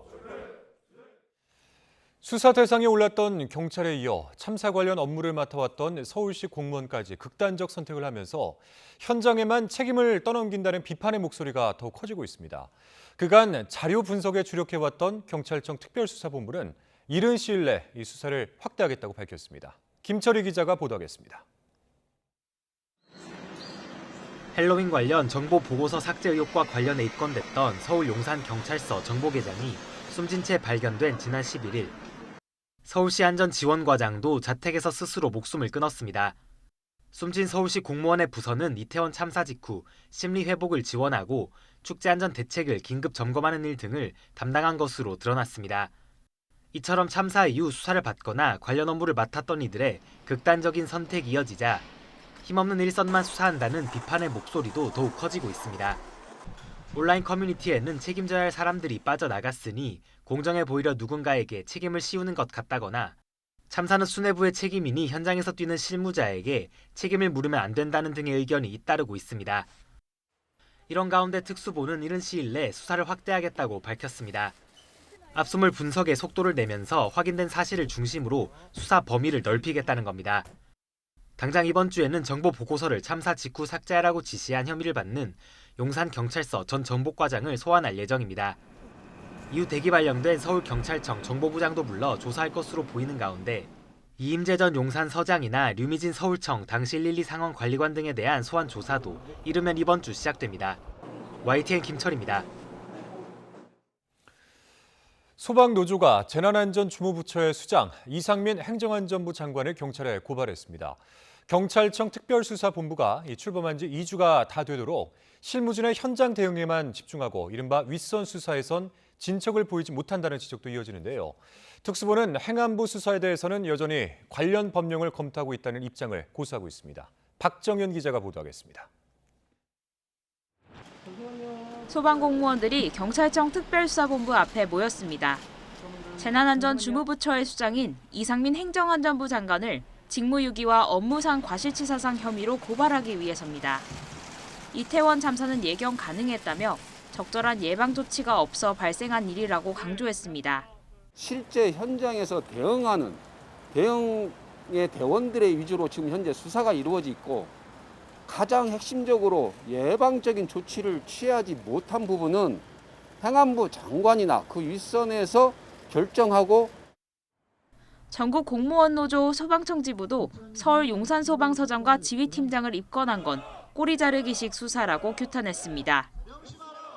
수사 대상에 올랐던 경찰에 이어 참사 관련 업무를 맡아왔던 서울시 공무원까지 극단적 선택을 하면서 현장에만 책임을 떠넘긴다는 비판의 목소리가 더 커지고 있습니다. 그간 자료 분석에 주력해왔던 경찰청 특별수사본부는 이른 시일 내 이 수사를 확대하겠다고 밝혔습니다. 김철희 기자가 보도하겠습니다. 헬로윈 관련 정보 보고서 삭제 의혹과 관련해 입건됐던 서울 용산경찰서 정보계장이 숨진 채 발견된 지난 11일. 서울시 안전지원과장도 자택에서 스스로 목숨을 끊었습니다. 숨진 서울시 공무원의 부서는 이태원 참사 직후 심리회복을 지원하고 축제안전 대책을 긴급 점검하는 일 등을 담당한 것으로 드러났습니다. 이처럼 참사 이후 수사를 받거나 관련 업무를 맡았던 이들의 극단적인 선택이 이어지자 힘없는 일선만 수사한다는 비판의 목소리도 더욱 커지고 있습니다. 온라인 커뮤니티에는 책임져야 할 사람들이 빠져나갔으니 공정해 보이려 누군가에게 책임을 씌우는 것 같다거나 참사는 수뇌부의 책임이니 현장에서 뛰는 실무자에게 책임을 물으면 안 된다는 등의 의견이 잇따르고 있습니다. 이런 가운데 특수본은 이른 시일 내 수사를 확대하겠다고 밝혔습니다. 압수물 분석에 속도를 내면서 확인된 사실을 중심으로 수사 범위를 넓히겠다는 겁니다. 당장 이번 주에는 정보 보고서를 참사 직후 삭제하라고 지시한 혐의를 받는 용산경찰서 전 전복과장을 소환할 예정입니다. 이후 대기 발령된 서울경찰청 정보부장도 불러 조사할 것으로 보이는 가운데 이임재 전 용산서장이나 류미진 서울청 당시 112 상황관리관 등에 대한 소환 조사도 이르면 이번 주 시작됩니다. YTN 김철입니다. 소방노조가 재난안전주무부처의 수장 이상민 행정안전부 장관을 경찰에 고발했습니다. 경찰청 특별수사본부가 출범한 지 2주가 다 되도록 실무진의 현장 대응에만 집중하고 이른바 윗선 수사에선 진척을 보이지 못한다는 지적도 이어지는데요. 특수본은 행안부 수사에 대해서는 여전히 관련 법령을 검토하고 있다는 입장을 고수하고 있습니다. 박정현 기자가 보도하겠습니다. 소방공무원들이 경찰청 특별수사본부 앞에 모였습니다. 재난안전주무부처의 수장인 이상민 행정안전부 장관을 직무유기와 업무상 과실치사상 혐의로 고발하기 위해서입니다. 이태원 참사는 예견 가능했다며 적절한 예방 조치가 없어 발생한 일이라고 강조했습니다. 실제 현장에서 대응하는 대응의 대원들의 위주로 지금 현재 수사가 이루어지고 있고 가장 핵심적으로 예방적인 조치를 취하지 못한 부분은 행안부 장관이나 그 윗선에서 결정하고 전국 공무원 노조 소방청지부도 서울 용산소방서장과 지휘팀장을 입건한 건 꼬리 자르기식 수사라고 규탄했습니다.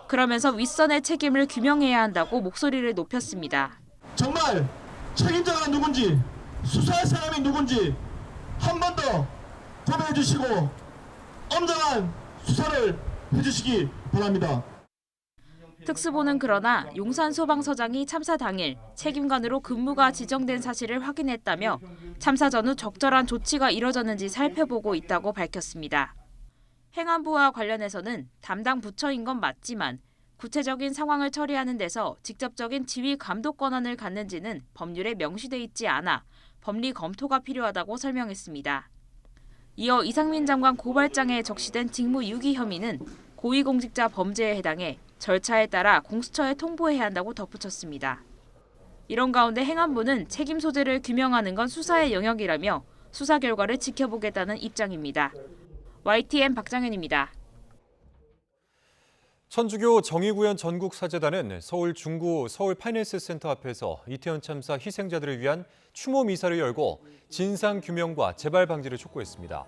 그러면서 윗선의 책임을 규명해야 한다고 목소리를 높였습니다. 정말 책임자가 누군지, 수사할 사람이 누군지 한 번 더 고백해 주시고 엄정한 수사를 해주시기 바랍니다. 특수부는 그러나 용산소방서장이 참사 당일 책임관으로 근무가 지정된 사실을 확인했다며 참사 전후 적절한 조치가 이뤄졌는지 살펴보고 있다고 밝혔습니다. 행안부와 관련해서는 담당 부처인 건 맞지만 구체적인 상황을 처리하는 데서 직접적인 지휘 감독 권한을 갖는지는 법률에 명시돼 있지 않아 법리 검토가 필요하다고 설명했습니다. 이어 이상민 장관 고발장에 적시된 직무유기 혐의는 고위공직자 범죄에 해당해 절차에 따라 공수처에 통보해야 한다고 덧붙였습니다. 이런 가운데 행안부는 책임 소재를 규명하는 건 수사의 영역이라며 수사 결과를 지켜보겠다는 입장입니다. YTN 박장현입니다. 천주교 정의구현 전국사재단은 서울 중구 서울 파이낸스 센터 앞에서 이태원 참사 희생자들을 위한 추모 미사를 열고 진상규명과 재발 방지를 촉구했습니다.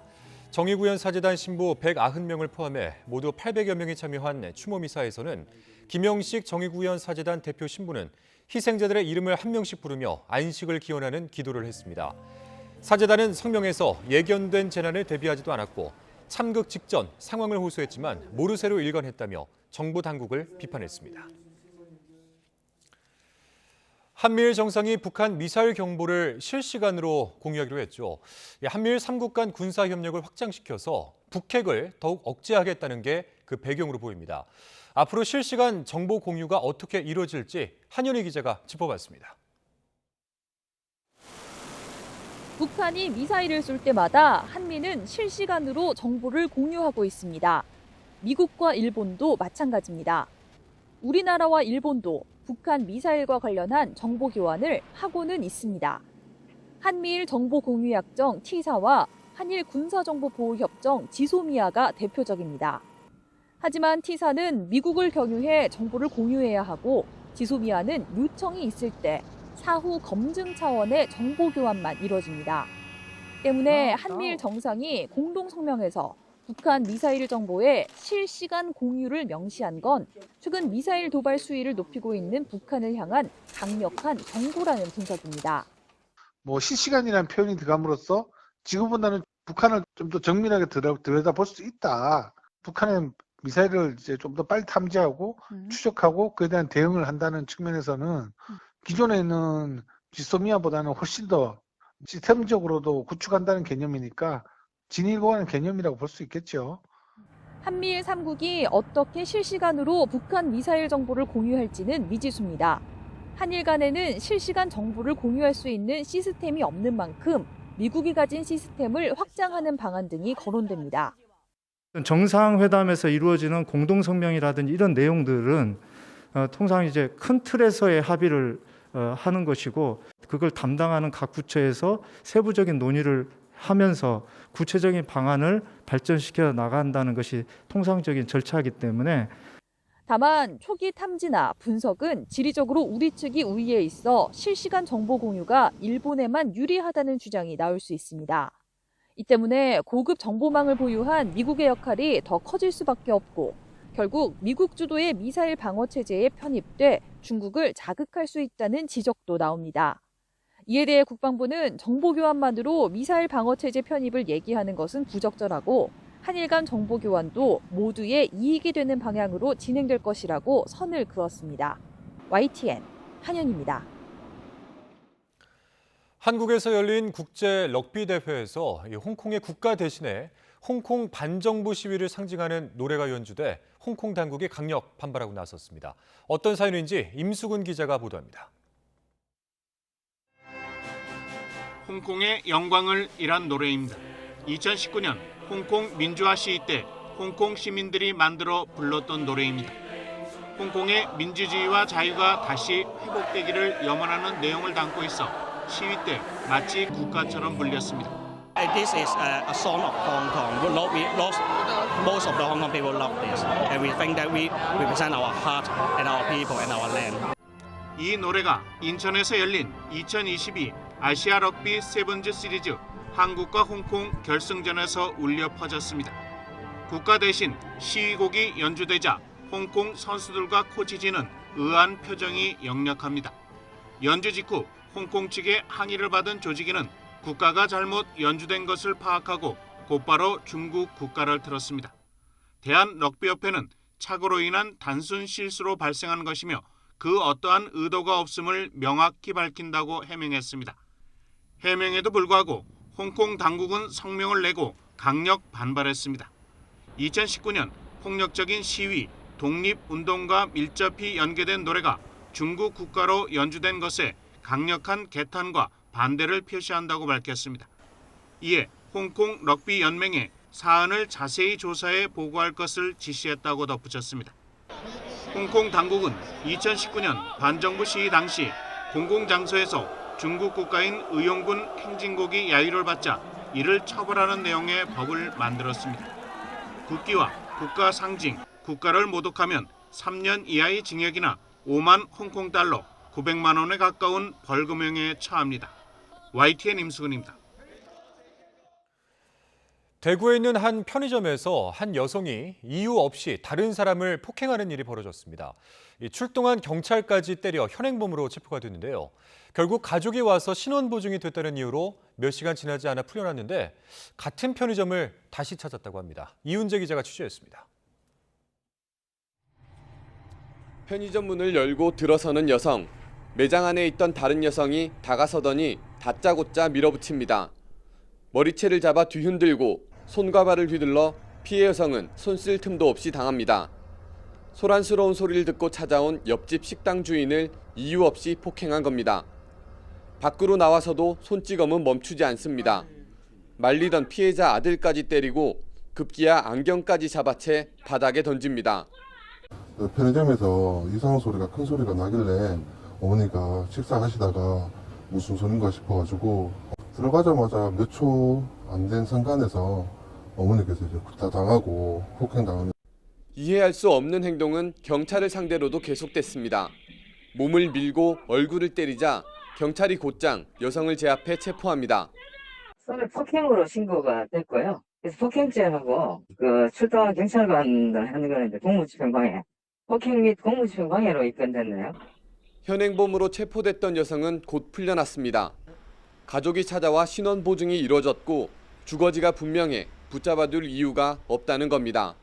정의구현 사재단 신부 190명을 포함해 모두 800여 명이 참여한 추모 미사에서는 김영식 정의구현 사재단 대표 신부는 희생자들의 이름을 한 명씩 부르며 안식을 기원하는 기도를 했습니다. 사재단은 성명에서 예견된 재난을 대비하지도 않았고 참극 직전 상황을 호소했지만 모르쇠로 일관했다며 정부 당국을 비판했습니다. 한미일 정상이 북한 미사일 경보를 실시간으로 공유하기로 했죠. 한미일 3국 간 군사 협력을 확장시켜서 북핵을 더욱 억제하겠다는 게 그 배경으로 보입니다. 앞으로 실시간 정보 공유가 어떻게 이루어질지 한현희 기자가 짚어봤습니다. 북한이 미사일을 쏠 때마다 한미는 실시간으로 정보를 공유하고 있습니다. 미국과 일본도 마찬가지입니다. 우리나라와 일본도 북한 미사일과 관련한 정보 교환을 하고는 있습니다. 한미일 정보공유약정 T사와 한일 군사정보보호협정 지소미아가 대표적입니다. 하지만 T사는 미국을 경유해 정보를 공유해야 하고 지소미아는 요청이 있을 때 사후 검증 차원의 정보 교환만 이뤄집니다. 때문에 한미일 정상이 공동 성명에서 북한 미사일 정보의 실시간 공유를 명시한 건 최근 미사일 도발 수위를 높이고 있는 북한을 향한 강력한 경고라는 분석입니다. 실시간이라는 표현이 들어감으로써 지금보다는 북한을 좀 더 정밀하게 들여다볼 수 있다. 북한은 미사일을 이제 좀 더 빨리 탐지하고 추적하고 그에 대한 대응을 한다는 측면에서는 기존에 있는 지소미아보다는 훨씬 더 시스템적으로도 구축한다는 개념이니까 진일보하는 개념이라고 볼 수 있겠죠. 한미일 3국이 어떻게 실시간으로 북한 미사일 정보를 공유할지는 미지수입니다. 한일 간에는 실시간 정보를 공유할 수 있는 시스템이 없는 만큼 미국이 가진 시스템을 확장하는 방안 등이 거론됩니다. 정상회담에서 이루어지는 공동성명이라든지 이런 내용들은 통상 이제 큰 틀에서의 합의를 하는 것이고 그걸 담당하는 각 부처에서 세부적인 논의를 하면서 구체적인 방안을 발전시켜 나간다는 것이 통상적인 절차이기 때문에 다만 초기 탐지나 분석은 지리적으로 우리 측이 우위에 있어 실시간 정보 공유가 일본에만 유리하다는 주장이 나올 수 있습니다. 이 때문에 고급 정보망을 보유한 미국의 역할이 더 커질 수밖에 없고 결국 미국 주도의 미사일 방어 체제에 편입돼 중국을 자극할 수 있다는 지적도 나옵니다. 이에 대해 국방부는 정보 교환만으로 미사일 방어 체제 편입을 얘기하는 것은 부적절하고 한일 간 정보 교환도 모두의 이익이 되는 방향으로 진행될 것이라고 선을 그었습니다. YTN 한현입니다. 한국에서 열린 국제 럭비 대회에서 홍콩의 국가 대신에 홍콩 반정부 시위를 상징하는 노래가 연주돼 홍콩 당국이 강력 반발하고 나섰습니다. 어떤 사연인지 임수근 기자가 보도합니다. 홍콩의 영광을 일한 노래입니다. 2019년 홍콩 민주화 시위 때 홍콩 시민들이 만들어 불렀던 노래입니다. 홍콩의 민주주의와 자유가 다시 회복되기를 염원하는 내용을 담고 있어 시위 때 마치 국가처럼 불렸습니다. This is a song of Hong Kong. Most of the Hong Kong people love this, and we think that we represent our heart and our people and our land. 이 노래가 인천에서 열린 2022 아시아 럭비 세븐즈 시리즈 한국과 홍콩 결승전에서 울려 퍼졌습니다. 국가 대신 시위곡이 연주되자 홍콩 선수들과 코치진은 의아한 표정이 역력합니다. 연주 직후 홍콩 측의 항의를 받은 조직위는 국가가 잘못 연주된 것을 파악하고 곧바로 중국 국가를 틀었습니다. 대한럭비협회는 착오로 인한 단순 실수로 발생한 것이며 그 어떠한 의도가 없음을 명확히 밝힌다고 해명했습니다. 해명에도 불구하고 홍콩 당국은 성명을 내고 강력 반발했습니다. 2019년 폭력적인 시위, 독립운동과 밀접히 연계된 노래가 중국 국가로 연주된 것에 강력한 개탄과 반대를 표시한다고 밝혔습니다. 이에 홍콩 럭비 연맹에 사안을 자세히 조사해 보고할 것을 지시했다고 덧붙였습니다. 홍콩 당국은 2019년 반정부 시위 당시 공공장소에서 중국 국가인 의용군 행진곡이 야유를 받자 이를 처벌하는 내용의 법을 만들었습니다. 국기와 국가 상징, 국가를 모독하면 3년 이하의 징역이나 5만 홍콩 달러, 900만 원에 가까운 벌금형에 처합니다. YTN 임수근입니다. 대구에 있는 한 편의점에서 한 여성이 이유 없이 다른 사람을 폭행하는 일이 벌어졌습니다. 출동한 경찰까지 때려 현행범으로 체포가 됐는데요. 결국 가족이 와서 신원보증이 됐다는 이유로 몇 시간 지나지 않아 풀려났는데 같은 편의점을 다시 찾았다고 합니다. 이훈재 기자가 취재했습니다. 편의점 문을 열고 들어서는 여성. 매장 안에 있던 다른 여성이 다가서더니 다짜고짜 밀어붙입니다. 머리채를 잡아 뒤흔들고 손과 발을 휘둘러 피해 여성은 손 쓸 틈도 없이 당합니다. 소란스러운 소리를 듣고 찾아온 옆집 식당 주인을 이유 없이 폭행한 겁니다. 밖으로 나와서도 손찌검은 멈추지 않습니다. 말리던 피해자 아들까지 때리고 급기야 안경까지 잡아채 바닥에 던집니다. 편의점에서 이상한 소리가 큰 소리가 나길래 어머니가 식사하시다가 무슨 소린가 싶어가지고 들어가자마자 몇 초 안 된 상간에서 어머니께서 이제 다 당하고 폭행당하는. 이해할 수 없는 행동은 경찰을 상대로도 계속됐습니다. 몸을 밀고 얼굴을 때리자 경찰이 곧장 여성을 제압해 체포합니다. 서울 폭행으로 신고가 됐고요. 그래서 폭행죄하고 출동한 경찰관들 하는 거는 이제 공무집행방해, 폭행 및 공무집행방해로 입건됐네요. 현행범으로 체포됐던 여성은 곧 풀려났습니다. 가족이 찾아와 신원 보증이 이루어졌고 주거지가 분명해 붙잡아둘 이유가 없다는 겁니다.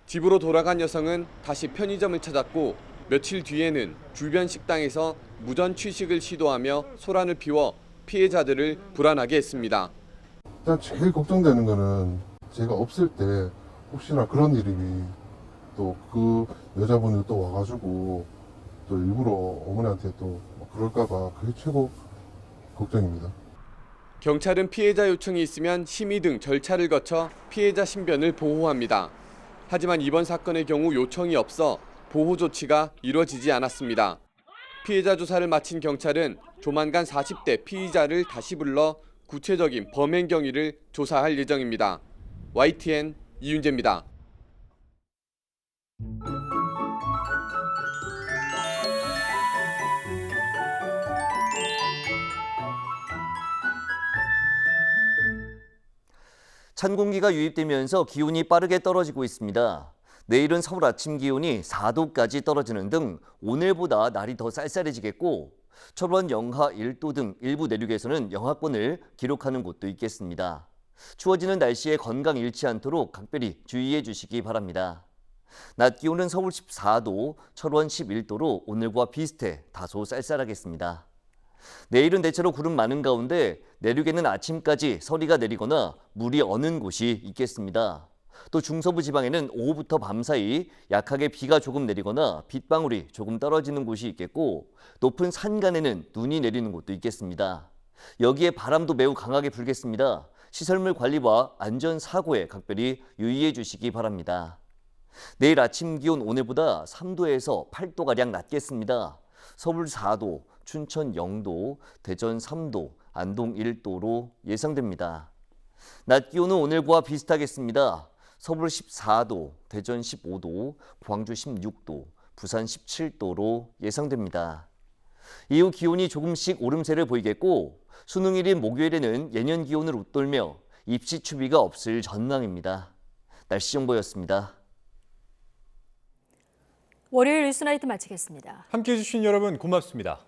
집으로 돌아간 여성은 다시 편의점을 찾았고 며칠 뒤에는 주변 식당에서 무전 취식을 시도하며 소란을 피워 피해자들을 불안하게 했습니다. 일단 제일 걱정되는 거는 제가 없을 때 혹시나 그런 일이 또 그 여자분이 또 와가지고 또 일부러 어머니한테 또 그럴까봐 그게 최고 걱정입니다. 경찰은 피해자 요청이 있으면 심의 등 절차를 거쳐 피해자 신변을 보호합니다. 하지만 이번 사건의 경우 요청이 없어 보호 조치가 이루어지지 않았습니다. 피해자 조사를 마친 경찰은 조만간 40대 피의자를 다시 불러 구체적인 범행 경위를 조사할 예정입니다. YTN 이윤재입니다. 찬 공기가 유입되면서 기온이 빠르게 떨어지고 있습니다. 내일은 서울 아침 기온이 4도까지 떨어지는 등 오늘보다 날이 더 쌀쌀해지겠고 철원 영하 1도 등 일부 내륙에서는 영하권을 기록하는 곳도 있겠습니다. 추워지는 날씨에 건강 잃지 않도록 각별히 주의해 주시기 바랍니다. 낮 기온은 서울 14도, 철원 11도로 오늘과 비슷해 다소 쌀쌀하겠습니다. 내일은 대체로 구름 많은 가운데 내륙에는 아침까지 서리가 내리거나 물이 어는 곳이 있겠습니다. 또 중서부 지방에는 오후부터 밤 사이 약하게 비가 조금 내리거나 빗방울이 조금 떨어지는 곳이 있겠고 높은 산간에는 눈이 내리는 곳도 있겠습니다. 여기에 바람도 매우 강하게 불겠습니다. 시설물 관리와 안전사고에 각별히 유의해 주시기 바랍니다. 내일 아침 기온 오늘보다 3도에서 8도가량 낮겠습니다. 서울 4도, 춘천 0도, 대전 3도, 안동 1도로 예상됩니다. 낮 기온은 오늘과 비슷하겠습니다. 서울 14도, 대전 15도, 광주 16도, 부산 17도로 예상됩니다. 이후 기온이 조금씩 오름세를 보이겠고 수능일인 목요일에는 예년 기온을 웃돌며 입시 추위가 없을 전망입니다. 날씨 정보였습니다. 월요일 뉴스나이트 마치겠습니다. 함께해 주신 여러분 고맙습니다.